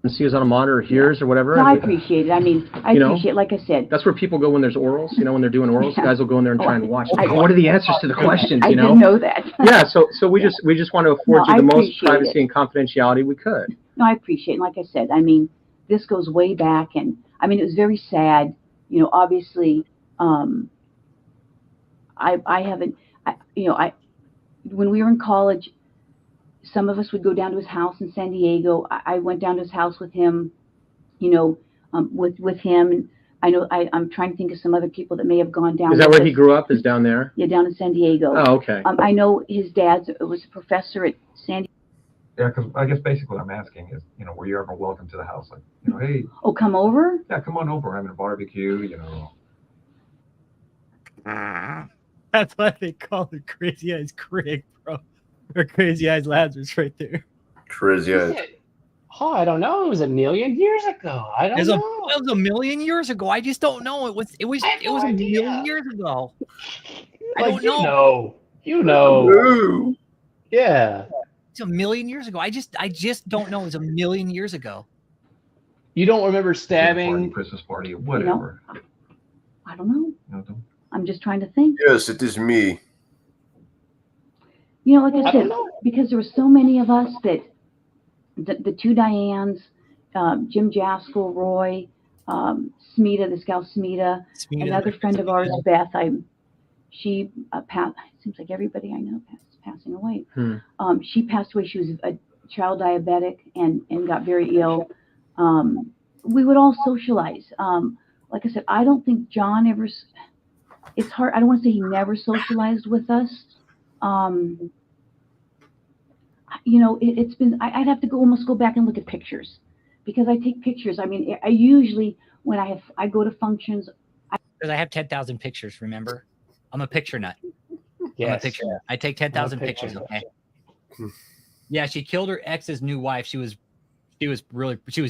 And see us on a monitor or hears or whatever. No, I appreciate it. I mean, I You know, appreciate, like I said. That's where people go when there's orals. You know, when they're doing orals, Yeah. guys will go in there and try and watch. I- What are the answers to the questions? I You know. didn't know that. Yeah. So we just want to afford No, you the I most appreciate privacy it. and confidentiality we could. No, I appreciate it. Like I said, I mean, this goes way back, and I mean, it was very sad. You know, obviously, when we were in college, some of us would go down to his house in San Diego. I went down to his house with him, with him. And I know I'm trying to think of some other people that may have gone down. Is that with where he us. grew up? Is down there? Yeah, down in San Diego. Oh, okay. I know his dad was a professor at San Diego. Yeah, because I guess basically what I'm asking is, were you ever welcome to the house? Like, hey, Oh, come over? yeah, come on over. We're having a barbecue, That's why they call it Crazy Eyes Crick, bro. Or Crazy Eyes Lazarus right there. Crazy eyes. Oh, I don't know. It was a million years ago. I don't know. It was a million years ago. I just don't know. It was a million years ago. I don't know. You know. Yeah. It's a million years ago. I just don't know. It was a million years ago. You don't remember stabbing Christmas party, whatever. I don't know. No, don't. I'm just trying to think. Yes, it is me. You know, like I said, because there were so many of us that the two Dianes, Jim Jaskell, Roy, Smita, this gal Smita, another friend of ours, Beth. She passed. It seems like everybody I know is passing away. She passed away. She was a child diabetic and got very ill. We would all socialize. Like I said, I don't think John ever. It's hard. I don't want to say he never socialized with us. You know, it's been. I'd have to almost go back and look at pictures, because I take pictures. I mean, I usually when I go to functions. Because I have 10,000 pictures. Remember, I'm a picture nut. Yes. I'm a picture nut. I take 10,000 pictures. Okay. Yeah, she killed her ex's new wife. She was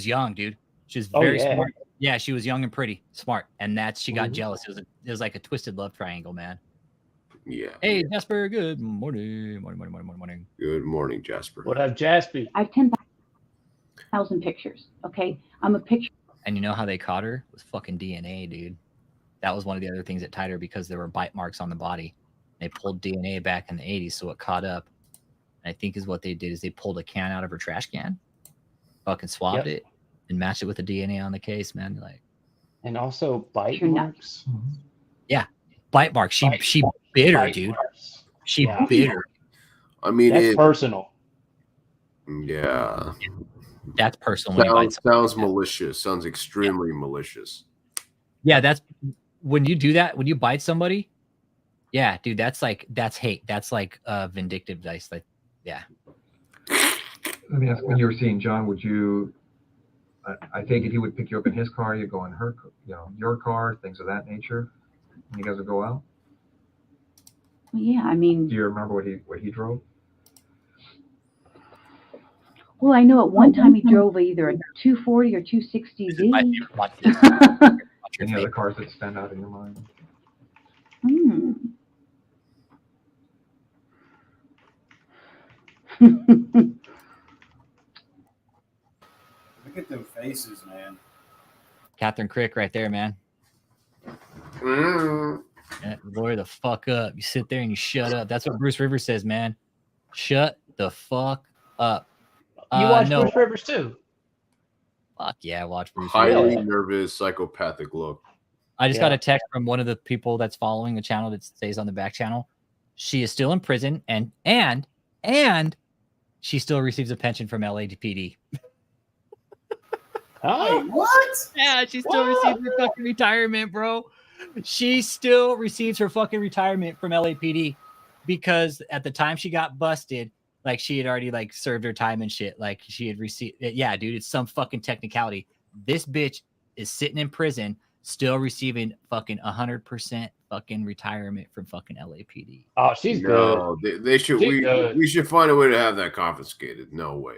young, dude. She was very smart. Yeah, she was young and pretty, smart, and she got jealous. It was like a twisted love triangle, man. Yeah. Hey, Jasper. Good morning. Morning. Good morning, Jasper. What up, Jasper? I have 10,000 pictures. Okay, I'm a picture. And you know how they caught her? It was fucking DNA, dude. That was one of the other things that tied her, because there were bite marks on the body. They pulled DNA back in the 80s, so it caught up. And I think is what they did is they pulled a can out of her trash can, fucking swabbed it, and matched it with the DNA on the case, man. Like, and also bite marks. Yeah, bite marks. She bit her, dude. She bit her. I mean, that's personal. Yeah. That's personal. When you bite sounds malicious. Sounds extremely malicious. Yeah, that's when you do that. When you bite somebody, yeah, dude, that's hate. That's like vindictive dice. Like, yeah. Let me ask, when you were seeing John, would you? I take it he would pick you up in his car. You go in her, your car, things of that nature. And you guys would go out. Well, yeah, I mean. Do you remember what he drove? Well, I know at one time he drove either a 240 or 260Z. Any other cars that stand out in your mind? Look at them faces, man. Catherine Crick right there, man. Yeah, lawyer the fuck up. You sit there and you shut up. That's what Bruce Rivers says, man. Shut the fuck up. You watch Bruce Rivers too? Fuck yeah, watch Bruce Highly Rivers. nervous, psychopathic look. I just got a text from one of the people that's following the channel that stays on the back channel. She is still in prison and she still receives a pension from LAPD. Wait, what? Yeah, she still receives her fucking retirement, bro. She still receives her fucking retirement from LAPD because at the time she got busted, like she had already like served her time and shit. Like she had received. Yeah, dude, it's some fucking technicality. This bitch is sitting in prison, still receiving fucking 100% fucking retirement from fucking LAPD. Oh, she's good. They should. We should find a way to have that confiscated. No way.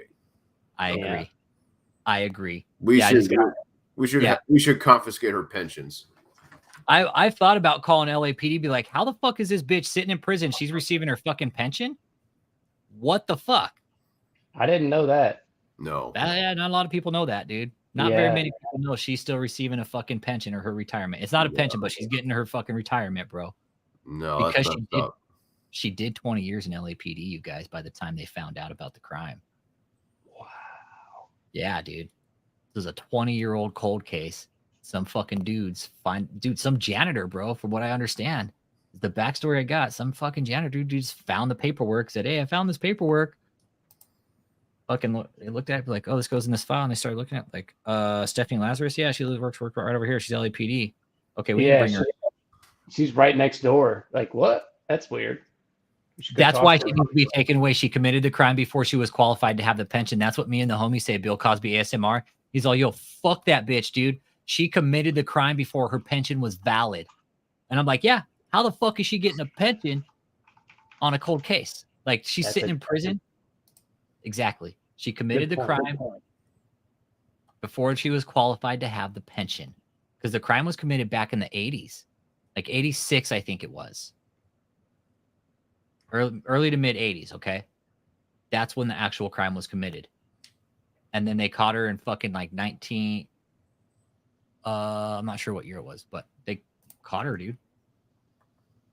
I agree. I agree. We should confiscate her pensions. I've thought about calling LAPD, be like, how the fuck is this bitch sitting in prison? She's receiving her fucking pension? What the fuck? I didn't know that. No. Not a lot of people know that, dude. Not very many people know she's still receiving a fucking pension or her retirement. It's not a pension, but she's getting her fucking retirement, bro. No, because she did 20 years in LAPD, you guys, by the time they found out about the crime. Wow. Yeah, dude. This is a 20-year-old cold case. Some fucking some janitor, bro, from what I understand. The backstory I got, some fucking janitor dude just found the paperwork, said, hey, I found this paperwork. Fucking they looked at it like, oh, this goes in this file. And they started looking at like, Stephanie Lazarus. Yeah, she works right over here. She's LAPD. Okay, we can bring her. She's right next door. Like, what? That's weird. That's why she needs to be taken away. She committed the crime before she was qualified to have the pension. That's what me and the homie say, Bill Cosby ASMR. He's all, yo, fuck that bitch, dude. She committed the crime before her pension was valid. And I'm like, yeah, how the fuck is she getting a pension on a cold case? Like, she's sitting in prison. Exactly. She committed the crime before she was qualified to have the pension. Because the crime was committed back in the 80s. Like 86, I think it was. early to mid 80s. Okay, that's when the actual crime was committed, and then they caught her in fucking like 19. I'm not sure what year it was, but they caught her, dude.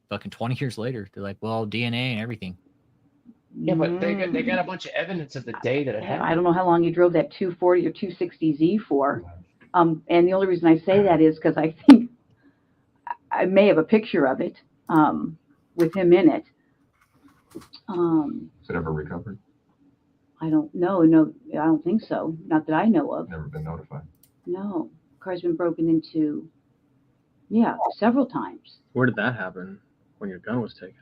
Fucking 20 years later, they're like, well, DNA and everything. Yeah, but they got a bunch of evidence of the day that it happened. I don't know how long you drove that 240 or 260Z for. And the only reason I say that is because I think I may have a picture of it with him in it. Is it ever recovered? I don't know. No, I don't think so. Not that I know of. Never been notified. No. Car's been broken into, yeah, several times. Where did that happen? When your gun was taken?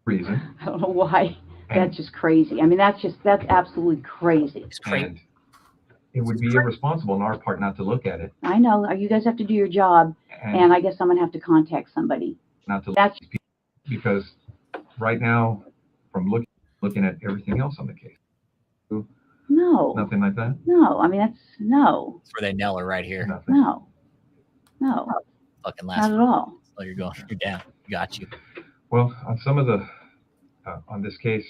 Reason. I don't know why. That's just crazy. I mean, that's absolutely crazy. And it would be irresponsible on our part not to look at it. I know. You guys have to do your job, and I guess I'm gonna have to contact somebody. Not to look at these people, because right now, from looking at everything else on the case. No. Nothing like that? No. I mean, that's no. That's where they nail her right here. Nothing. No. No. Fucking last. Not at all. So you're going. You're down. Got you. Well, on some of the, on this case,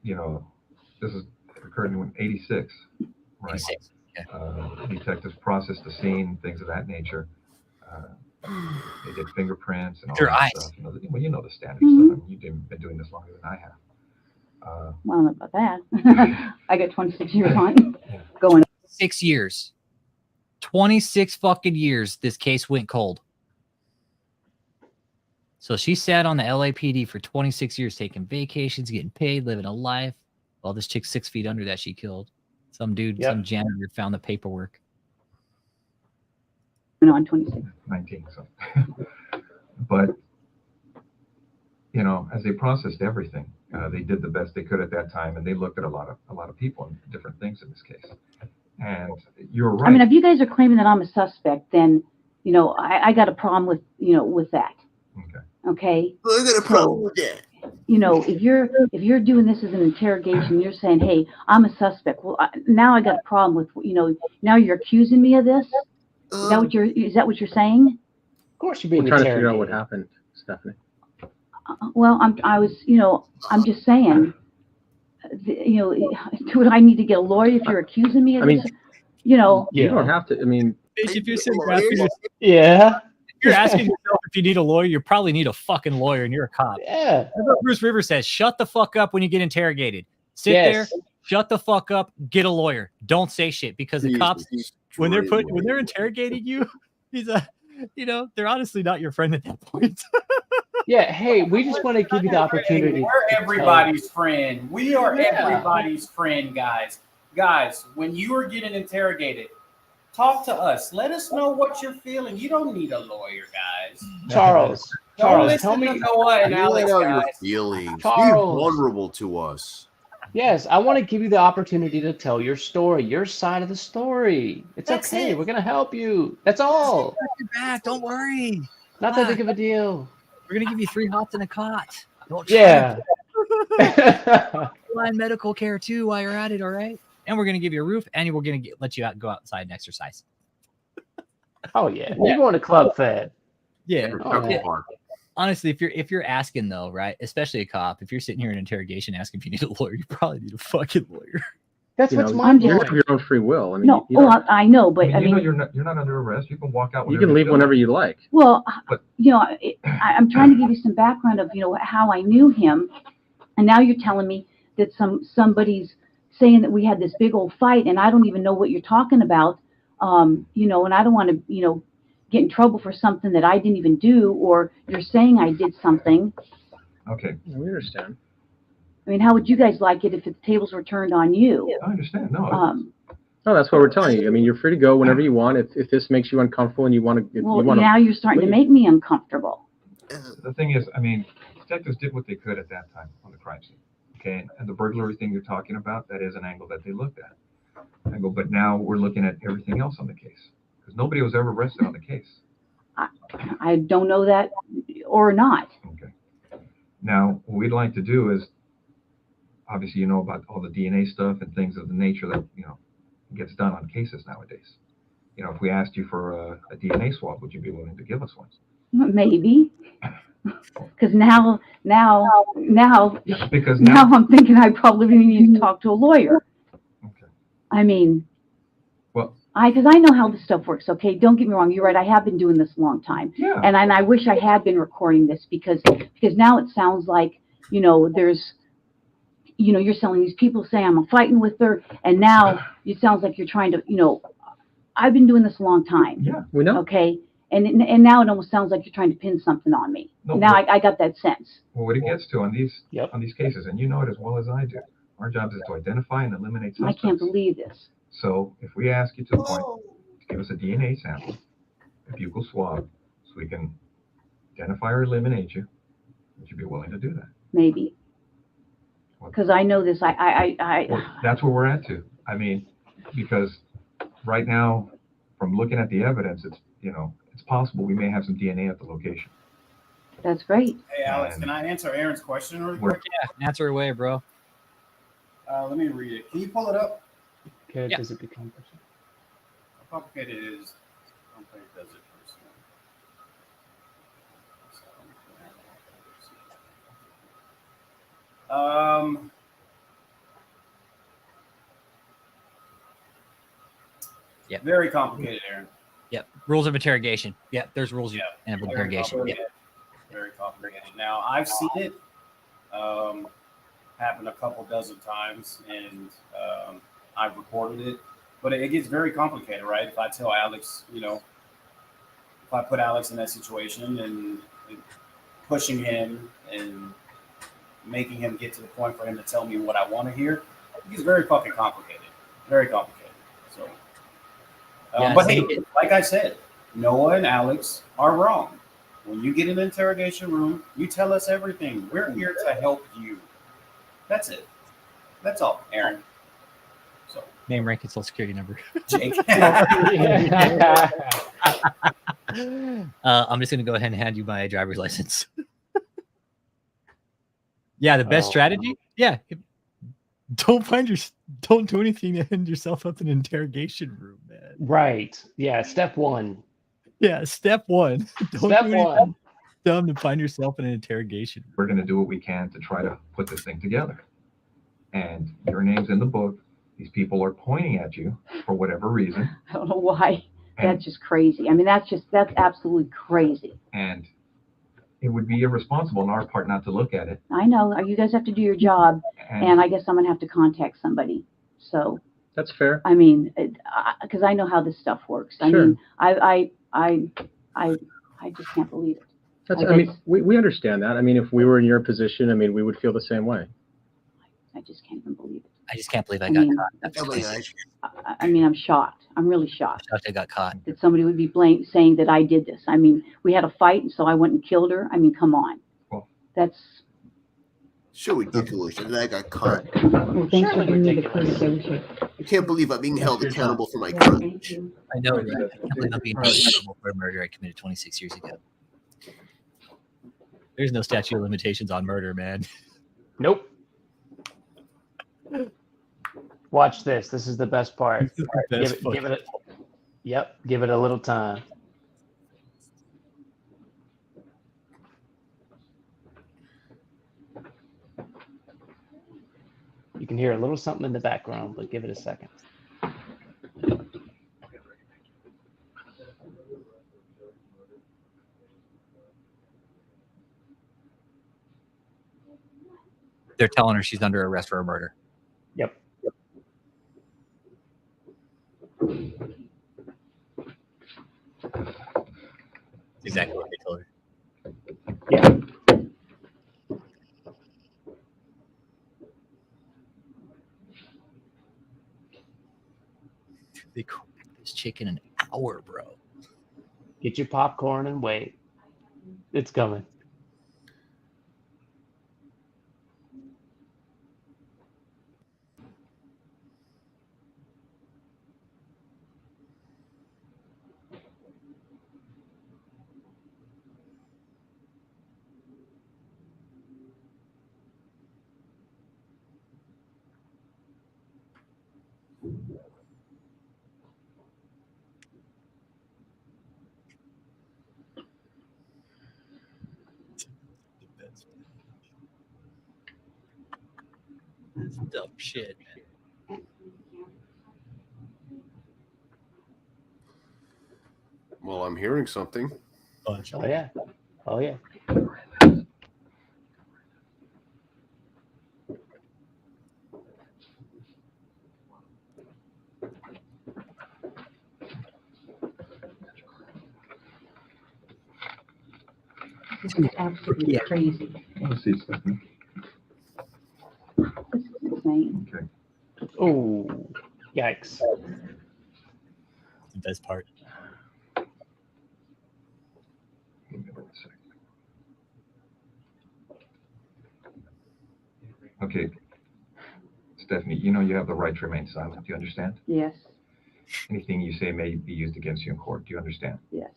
you know, this is occurred in '86, right? 86. Okay. Detectives processed the scene, things of that nature. They did fingerprints and all Your that eyes. stuff. You know the standard stuff. I mean, you've been doing this longer than I have. Well, I don't know about that. I got 26 years on going. 6 years. 26 fucking years. This case went cold. So she sat on the LAPD for 26 years, taking vacations, getting paid, living a life. While this chick's 6 feet under that she killed. Some dude, some janitor found the paperwork. No, I'm 26. 19. So, but you know, as they processed everything, they did the best they could at that time, and they looked at a lot of people and different things in this case. And you're right. I mean, if you guys are claiming that I'm a suspect, then you know I got a problem with with that. Okay. I got a problem with that. You know, if you're doing this as an interrogation, you're saying, "Hey, I'm a suspect." Well, now I got a problem with now you're accusing me of this. Is that what you're saying? Of course, you're being We're trying to interrogated. figure out what happened, Stephanie. Well, I'm just saying. Do I need to get a lawyer if you're accusing me of this? You don't have to. I mean, If you're sitting there asking Yeah. if you're asking yourself if you need a lawyer, you probably need a fucking lawyer, and you're a cop. Yeah. That's what Bruce Rivers says. Shut the fuck up when you get interrogated. Sit there, shut the fuck up, get a lawyer. Don't say shit, because the cops, when they're interrogating you, they're honestly not your friend at that point. Yeah. Hey, we just want to give you the opportunity. We're everybody's friend. We are everybody's friend, guys. Guys, when you are getting interrogated, talk to us. Let us know what you're feeling. You don't need a lawyer, guys. Charles, tell me Noah and Alex, Let out guys. your feelings. Charles. Be vulnerable to us. Yes, I want to give you the opportunity to tell your story, your side of the story. It's That's okay. it. We're gonna help you. That's all. You're back. Don't worry. Not that big of a deal. We're gonna give you 3 hots and a cot. Don't Yeah. Line medical care too while you're at it. All right. And we're gonna give you a roof, and we're gonna let you go outside and exercise. Oh yeah. You're going to Club Fed. Yeah. Oh, yeah. Honestly, if you're asking though, right, especially a cop, if you're sitting here in interrogation asking if you need a lawyer, you probably need a fucking lawyer. That's you what's know, mind you blowing. have your own free will. I mean, No, you don't- I know, but I mean, you're not under arrest. You can walk out. you can leave whenever you like. well, I'm trying to give you some background of how I knew him, and now you're telling me that somebody's saying that we had this big old fight, and I don't even know what you're talking about. And I don't want to get in trouble for something that I didn't even do, or you're saying I did something. Okay. We understand. I mean, how would you guys like it if the tables were turned on you? I understand. No. No, that's what we're telling you. I mean, you're free to go whenever you want. If this makes you uncomfortable and you want to, Well, now you're starting to make me uncomfortable. The thing is, I mean, detectives did what they could at that time on the crime scene. Okay. And the burglary thing you're talking about, that is an angle that they looked at. But now we're looking at everything else on the case, because nobody was ever arrested on the case. I don't know that or not. Okay. Now, what we'd like to do is, obviously, about all the DNA stuff and things of the nature that, gets done on cases nowadays. If we asked you for a DNA swab, would you be willing to give us one? Maybe. Because now Because now I'm thinking I probably need to talk to a lawyer. I mean, well, because I know how this stuff works. Okay, don't get me wrong. You're right. I have been doing this a long time, Yeah. and I wish I had been recording this because now it sounds like there's you're selling these people saying I'm fighting with her, and now it sounds like you're trying to I've been doing this a long time. Yeah, we know. Okay, and now it almost sounds like you're trying to pin something on me. No, now but- I got that sense. Well, what it gets to on these cases, and you know it as well as I do, our job is to identify and eliminate I suspects. can't believe this. So if we ask you to the point, to give us a DNA sample, a buccal swab, so we can identify or eliminate you, would you be willing to do that? Maybe. Because I know this. Well, that's where we're at too. I mean, because right now, from looking at the evidence, it's it's possible we may have some DNA at the location. That's great. Hey, Alex, can I answer Aaron's question really quick? Yeah, answer away, bro. Let me read it. Can you pull it up? Okay, does it become personal? How complicated it is? I don't think it does it personal. Yep. Very complicated, Aaron. Yep. Rules of interrogation. Yep. There's rules of Very interrogation. Yep. complicated. Very complicated. Now, I've seen it happen a couple dozen times, and I've reported it. But it gets very complicated, right? If I tell Alex, if I put Alex in that situation and pushing him and making him get to the point for him to tell me what I want to hear, it gets very fucking complicated. Very complicated. So, but hey, like I said, Noah and Alex are wrong. When you get in the interrogation room, you tell us everything. We're here to help you. That's it. That's all, Aaron. So Name, rank, and social security number. Jake. I'm just gonna go ahead and hand you my driver's license. Yeah, the best strategy. Yeah, don't do anything to end yourself up in an interrogation room, man. Right. Yeah. Step one. Yeah, step one. Don't Step do anything one. dumb to find yourself in an interrogation room. We're going to do what we can to try to put this thing together. And your name's in the book. These people are pointing at you for whatever reason. I don't know why. That's just crazy. I mean, that's absolutely crazy. And it would be irresponsible on our part not to look at it. I know. You guys have to do your job, and I guess I'm gonna have to contact somebody. So that's fair. I mean, because I know how this stuff works. I Sure. mean, I just can't believe it. I mean, we understand that. I mean, if we were in your position, I mean, we would feel the same way. I just can't even believe it. I just can't believe I got caught. That's crazy. I mean, I'm shocked. I'm really shocked Shocked I got caught. that somebody would be saying that I did this. I mean, we had a fight, and so I went and killed her. I mean, come on. That's so ridiculous that I got caught. well, thanks for giving me the credit. I wish I can't believe I'm being held accountable for my crime. I know, right? I can't believe I'm being held accountable for a murder I committed 26 years ago. There's no statute of limitations on murder, man. Nope. Watch this. This is the best part. Give it give it a little time. You can hear a little something in the background, but give it a second. They're telling her she's under arrest for a murder. Yep. Exactly what they told her. Yeah. They cooked this chicken an hour, bro. Get your popcorn and wait. It's coming. Dumb shit, man. Well, I'm hearing something. Oh yeah. Oh yeah. This is absolutely crazy. Let's see, Stephanie. This is insane. Okay. Oh, yikes. The best part. Okay. Stephanie, you know you have the right to remain silent. Do you understand? Yes. Anything you say may be used against you in court. Do you understand? Yes.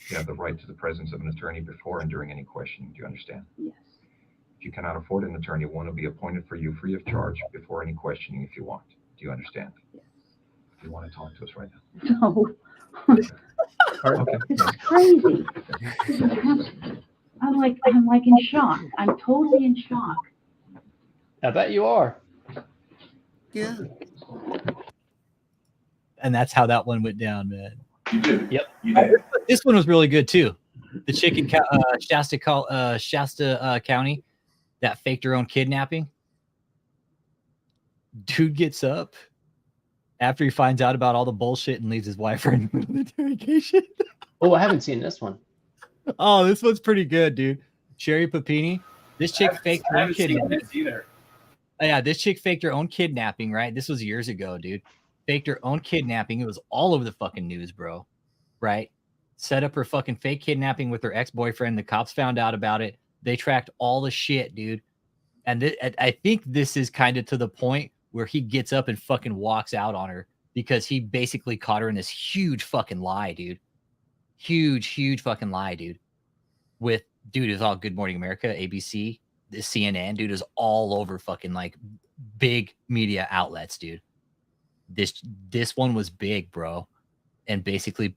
You have the right to the presence of an attorney before and during any questioning. Do you understand? Yes. If you cannot afford an attorney, one will be appointed for you free of charge before any questioning if you want. Do you understand? Yes. Do you want to talk to us right now? No. Okay. This is crazy. I'm like in shock. I'm totally in shock. I bet you are. Yeah. And that's how that one went down, man. You did. Yep. You did. This one was really good too. The chick in Shasta County that faked her own kidnapping. Dude gets up after he finds out about all the bullshit and leaves his wife in the middle of the interrogation. Oh, I haven't seen this one. Oh, this one's pretty good, dude. Sherry Papini. This chick faked her own kidnapping. Either. Yeah, this chick faked her own kidnapping, right? This was years ago, dude. Faked her own kidnapping. It was all over the fucking news, bro. Right? Set up her fucking fake kidnapping with her ex-boyfriend. The cops found out about it. They tracked all the shit, dude. And I think this is kind of to the point where he gets up and fucking walks out on her because he basically caught her in this huge fucking lie, dude. Huge fucking lie, dude. With, dude, it was all Good Morning America, ABC, the CNN, dude, is all over fucking like big media outlets, dude. This one was big, bro. And basically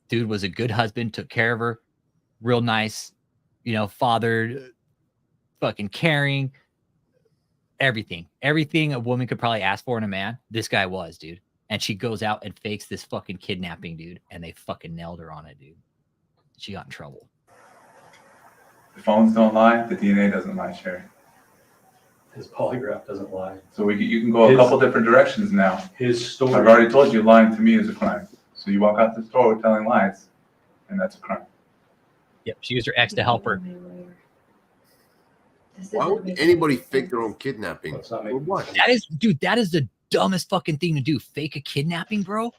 dude was a good husband, took care of her, real nice, father, fucking caring, everything a woman could probably ask for in a man. This guy was, dude. And she goes out and fakes this fucking kidnapping, dude. And they fucking nailed her on it, dude. She got in trouble. The phones don't lie. The DNA doesn't lie, Sherry. His polygraph doesn't lie. So you can go a couple different directions now. His story. I've already told you lying to me is a crime. So you walk out the store telling lies, and that's a crime. Yep, she used her ex to help her. Why would anybody fake their own kidnapping? For what? That is the dumbest fucking thing to do. Fake a kidnapping, bro.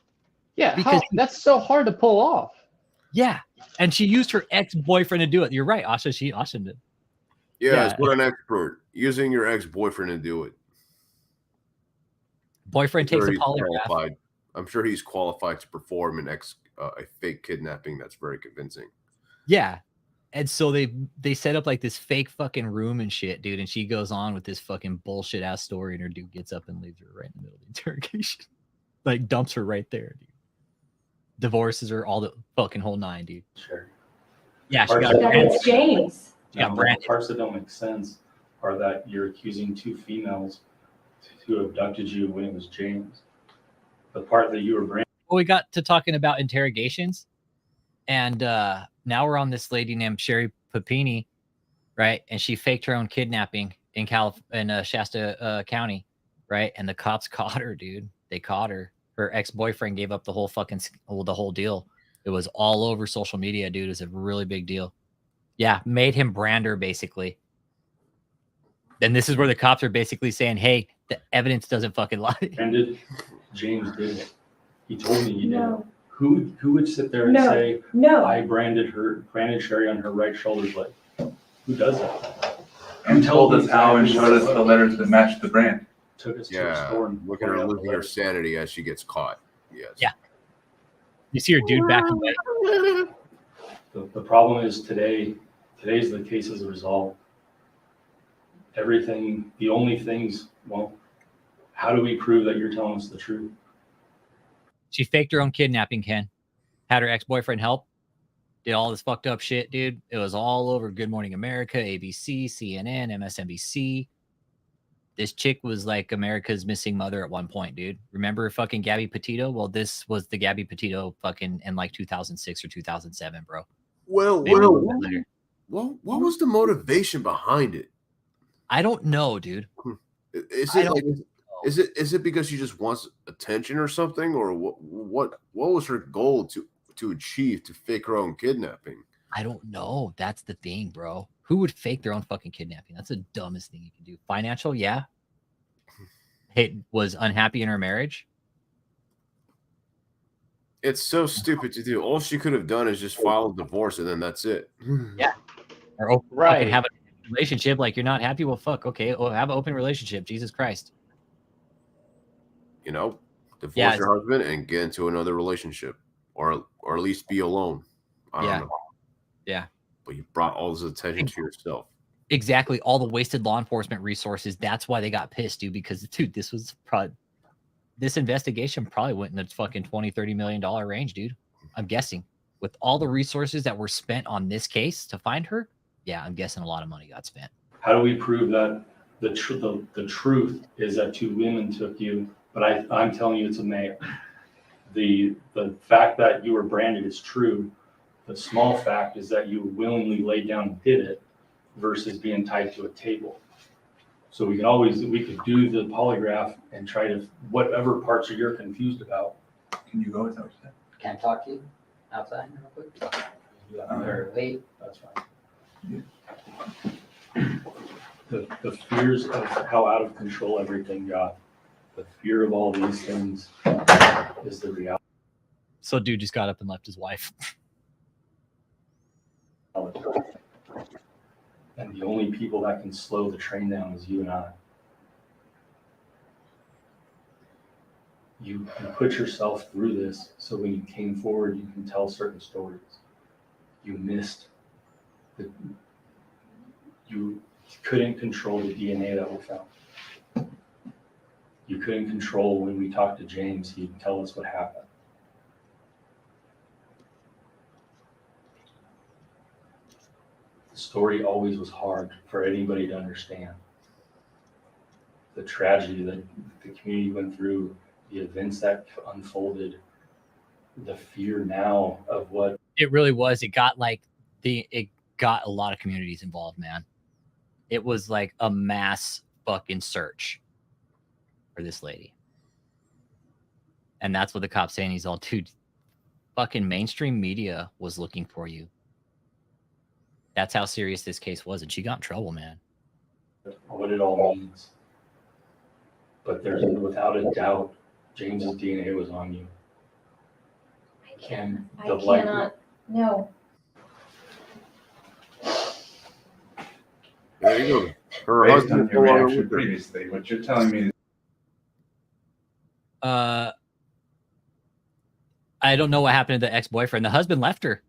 Yeah, because that's so hard to pull off. Yeah, and she used her ex-boyfriend to do it. You're right, Asha did. Yeah, it's what an expert using your ex-boyfriend to do it. Boyfriend takes a polygraph. I'm sure he's qualified to perform a fake kidnapping that's very convincing. Yeah. And so they set up like this fake fucking room and shit, dude. And she goes on with this fucking bullshit ass story, and her dude gets up and leaves her right in the middle of the interrogation. Like dumps her right there, dude. Divorces her, all the fucking whole nine, dude. Sure. Yeah, she got It's James. Yeah, the parts that don't make sense are that you're accusing two females who abducted you when it was James. The part that you were branding. Well, we got to talking about interrogations, and now we're on this lady named Sherry Papini, right? And she faked her own kidnapping in Shasta County, right? And the cops caught her, dude. They caught her. Her ex-boyfriend gave up the whole deal. It was all over social media, dude. It was a really big deal. Yeah, made him brand her, basically. And this is where the cops are basically saying, hey, the evidence doesn't fucking lie. And James did it. He told me he did it. Who would sit there and say, I branded Sherry on her right shoulder blade? Who does that? And told us how and showed us the letters that matched the brand. Took us to a store and look at her losing her sanity as she gets caught. Yes. Yeah. You see her dude back away. The problem is today's the case is resolved. Everything, the only things, well, how do we prove that you're telling us the truth? She faked her own kidnapping, Ken. Had her ex-boyfriend help. Did all this fucked up shit, dude. It was all over Good Morning America, ABC, CNN, MSNBC. This chick was like America's missing mother at one point, dude. Remember fucking Gabby Petito? Well, this was the Gabby Petito fucking in like 2006 or 2007, bro. Well, Maybe a little bit later. Well, what was the motivation behind it? I don't know, dude. Is it because she just wants attention or something, or what was her goal to achieve to fake her own kidnapping? I don't know. That's the thing, bro. Who would fake their own fucking kidnapping? That's the dumbest thing you can do. Financial, yeah. Was unhappy in her marriage. It's so stupid to do. All she could have done is just file a divorce, and then that's it. Yeah. Or fucking have a relationship. Like, you're not happy? Well, fuck. Okay. Well, have an open relationship. Jesus Christ. You know, divorce your husband and get into another relationship, or at least be alone. I don't know. Yeah. But you brought all this attention to yourself. Exactly. All the wasted law enforcement resources. That's why they got pissed, dude. Because, dude, this investigation probably went in the fucking $20-30 million range, dude. I'm guessing. With all the resources that were spent on this case to find her, yeah, I'm guessing a lot of money got spent. How do we prove that the truth is that 2 women took you, but I'm telling you it's a male? The fact that you were branded is true. The small fact is that you willingly laid down and did it versus being tied to a table. So we could do the polygraph and try to, whatever parts you're confused about. Can you go with that? Can I talk to you outside real quick? Or wait? That's fine. The fears of how out of control everything got, the fear of all these things is the reality. So dude just got up and left his wife. And the only people that can slow the train down is you and I. You put yourself through this so when you came forward, you can tell certain stories. You missed. You couldn't control the DNA that we found. You couldn't control when we talked to James, he'd tell us what happened. The story always was hard for anybody to understand. The tragedy that the community went through, the events that unfolded, the fear now of what it really was. It got a lot of communities involved, man. It was like a mass fucking search for this lady. And that's what the cop's saying. He's all, dude, fucking mainstream media was looking for you. That's how serious this case was. And she got in trouble, man. What it all means. But there's without a doubt, James's DNA was on you. I cannot. No. There you go. Her Based husband on your reaction previously, what you're telling me is I don't know what happened to the ex-boyfriend. The husband left her.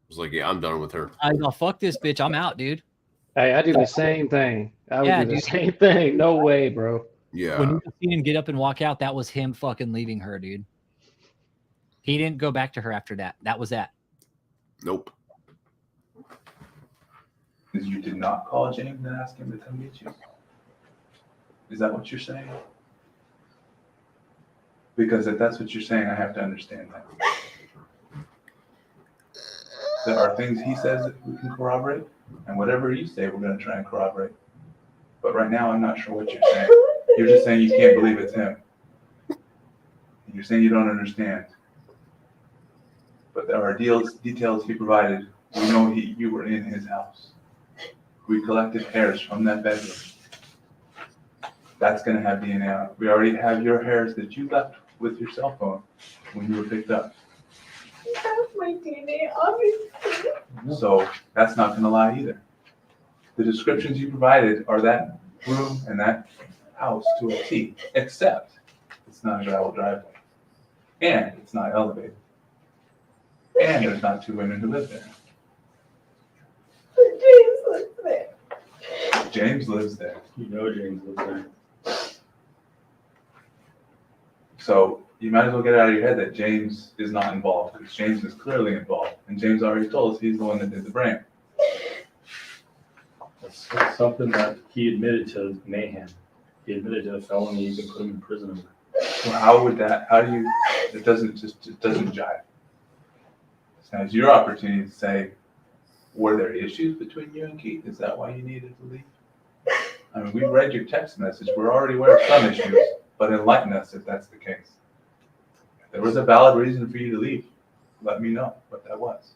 Was like, yeah, I'm done with her. I go, fuck this bitch. I'm out, dude. Hey, I do the same thing. I would do the same thing. No way, bro. Yeah. When you see him get up and walk out, that was him fucking leaving her, dude. He didn't go back to her after that. That was that. Nope. you did not call James and ask him to come get you. Is that what you're saying? Because if that's what you're saying, I have to understand that. There are things he says that we can corroborate, and whatever you say, we're going to try and corroborate. But right now, I'm not sure what you're saying. You're just saying you can't believe it's him. You're saying you don't understand. But there are details he provided. We know you were in his house. We collected hairs from that bedroom. That's going to have DNA on it. We already have your hairs that you left with your cell phone when you were picked up. That's my DNA, obviously. So that's not going to lie either. The descriptions you provided are that room and that house to a T, except it's not a gravel driveway. And it's not elevated. And there's not two women who live there. James lives there. James lives there. You know James lives there. So you might as well get it out of your head that James is not involved, because James is clearly involved. And James already told us he's the one that did the brand. It's something that he admitted to mayhem. He admitted to a felony. You can put him in prison over. Well, how do you, it doesn't jive. Now it's your opportunity to say, were there issues between you and Keith? Is that why you needed to leave? I mean, we read your text message. We're already aware of some issues, but enlighten us if that's the case. If there was a valid reason for you to leave, let me know what that was.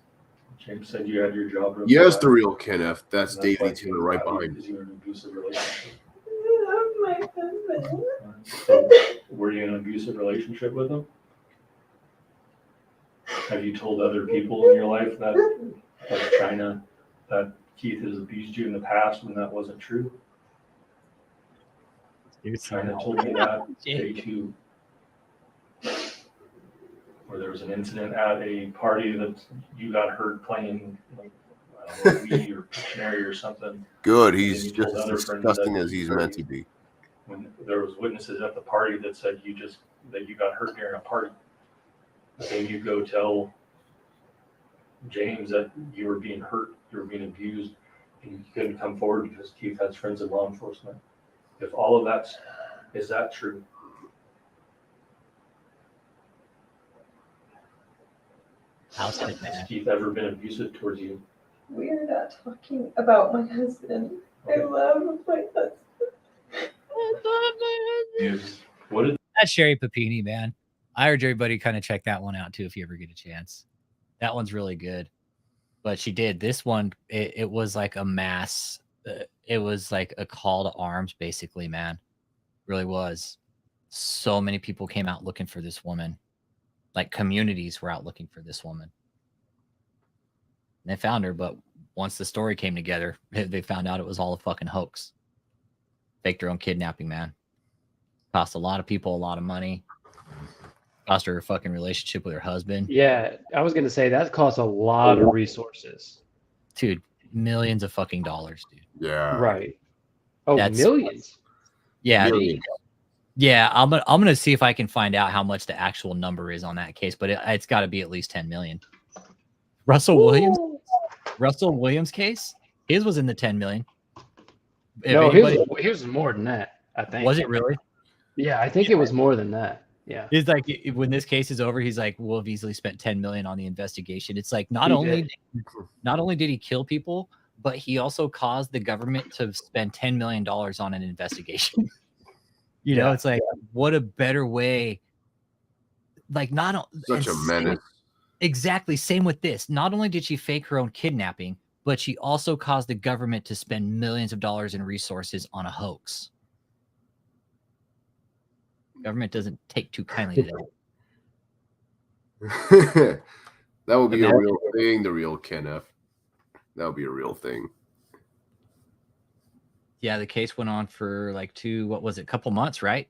James said you had your job. Yes, the real Kenneth. That's David Taylor right behind Is you in an abusive relationship? I love my husband. So, were you in an abusive relationship with him? Have you told other people in your life that, like China, that Keith has abused you in the past when that wasn't true? China told me that day two. Or there was an incident at a party that you got hurt playing, like, I don't know, Wii or Pictionary or something. Good. And He's you told just other as friends disgusting that as he's meant to be. when there was witnesses at the party that said that you got hurt during a party. Then you go tell James that you were being hurt, you were being abused, and you couldn't come forward because Keith has friends in law enforcement. If all of that is that true? How's it, Has Keith ever been abusive towards you? We are not talking about my husband. I love my husband. What did That's Sherry Papini, man? I urge everybody kind of check that one out too if you ever get a chance. That one's really good. But she did this one. It was like a mass. It was like a call to arms, basically, man. Really was. So many people came out looking for this woman. Like communities were out looking for this woman. And they found her, but once the story came together, they found out it was all a fucking hoax. Faked her own kidnapping, man. Cost a lot of people a lot of money. Cost her a fucking relationship with her husband. Yeah, I was gonna say that costs a lot of resources. Dude, millions of fucking dollars, dude. Yeah. Right. Oh, That's- millions. Yeah, Millions. yeah. I'm gonna see if I can find out how much the actual number is on that case, but it's got to be at least 10 million. Russell Williams case, his was in the 10 million. If No, anybody- his was more than that. I think. was it really? Yeah, I think it was more than that. Yeah. He's like, when this case is over, he's like, we'll have easily spent 10 million on the investigation. It's like, not He only did he kill people, but he also caused the government to spend $10 million on an investigation. You know, it's like, what a better way. Like, Such a menace. Exactly. Same with this. Not only did she fake her own kidnapping, but she also caused the government to spend millions of dollars in resources on a hoax. Government doesn't take too kindly to that. That would be a real thing, the real Kenneth. That would be a real thing. Yeah, the case went on for like a couple months, right?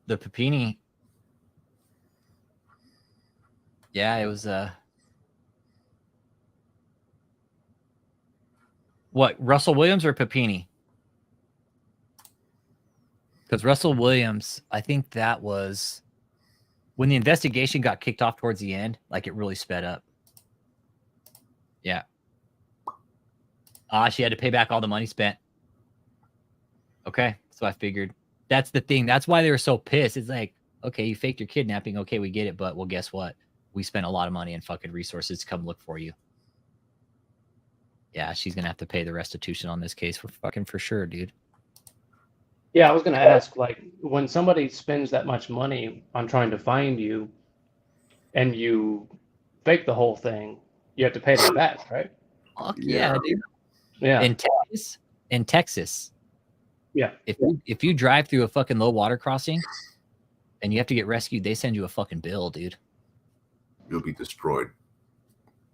The Papini. Yeah, it was what, Russell Williams or Papini? Because Russell Williams, I think that was when the investigation got kicked off towards the end, like it really sped up. Yeah. She had to pay back all the money spent. Okay, so I figured that's the thing. That's why they were so pissed. It's like, okay, you faked your kidnapping. Okay, we get it, but well, guess what? We spent a lot of money and fucking resources to come look for you. Yeah, she's gonna have to pay the restitution on this case for sure, dude. Yeah, I was gonna ask, like, when somebody spends that much money on trying to find you, and you fake the whole thing, you have to pay them back, right? Fuck yeah, dude. Yeah. In Texas. Yeah. If you drive through a fucking low water crossing and you have to get rescued, they send you a fucking bill, dude. You'll be destroyed.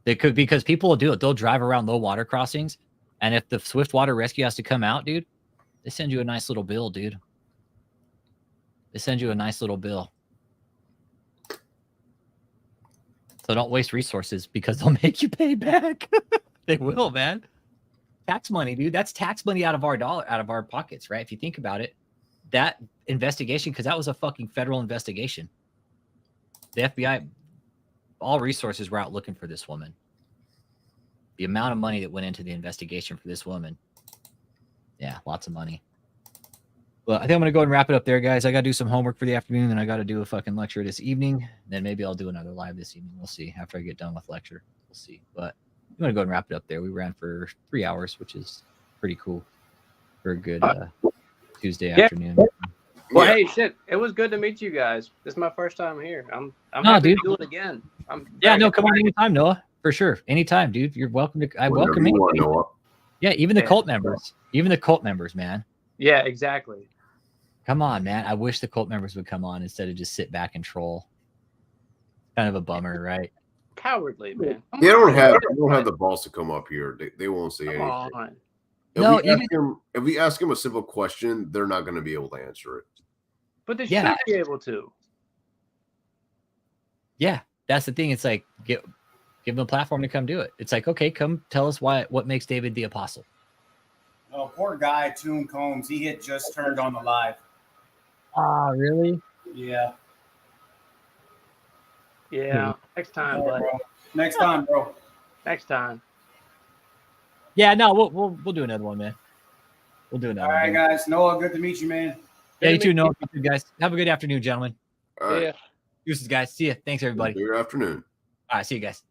They could, because people will do it. They'll drive around low water crossings, and if the swift water rescue has to come out, dude, they send you a nice little bill, dude. They send you a nice little bill. So don't waste resources because they'll make you pay back. They will, man. Tax money, dude. That's tax money out of our pockets, right? If you think about it, that investigation, because that was a fucking federal investigation. The FBI, all resources were out looking for this woman. the amount of money that went into the investigation for this woman. Yeah, lots of money. Well, I think I'm going to go and wrap it up there, guys. I got to do some homework for the afternoon, and I got to do a fucking lecture this evening. Then maybe I'll do another live this evening. We'll see after I get done with lecture. We'll see. But I'm going to go and wrap it up there. We ran for 3 hours, which is pretty cool for a good Tuesday afternoon. Well, hey, shit, it was good to meet you guys. This is my first time here. I'm No, happy dude. to do it again. Yeah, no, come on anytime, Noah. For sure. Anytime, dude. You're welcome to. I welcome you want, anybody. Noah. Yeah, even the Yeah. cult members. Even the cult members, man. Yeah, exactly. Come on, man. I wish the cult members would come on instead of just sit back and troll. Kind of a bummer, right? Cowardly, man. They don't have the balls to come up here. They won't say anything. on. If we ask them a simple question, they're not going to be able to answer it. But they Yeah. should be able to. Yeah, that's the thing. It's like give them a platform to come do it. It's like, okay, come tell us what makes David the apostle. Oh, poor guy, Toon Combs. He had just turned on the live. Ah, really? Yeah. Yeah. Next time, bud. Next time, bro. Next time. Yeah, no, we'll do another one, man. We'll do another All right, one. guys. Noah, good to meet you, man. Yeah, you too, Noah. You too, guys. Have a good afternoon, gentlemen. All right. Yeah. Deuces, guys. See ya. Thanks, everybody. Good afternoon. All right, see you guys.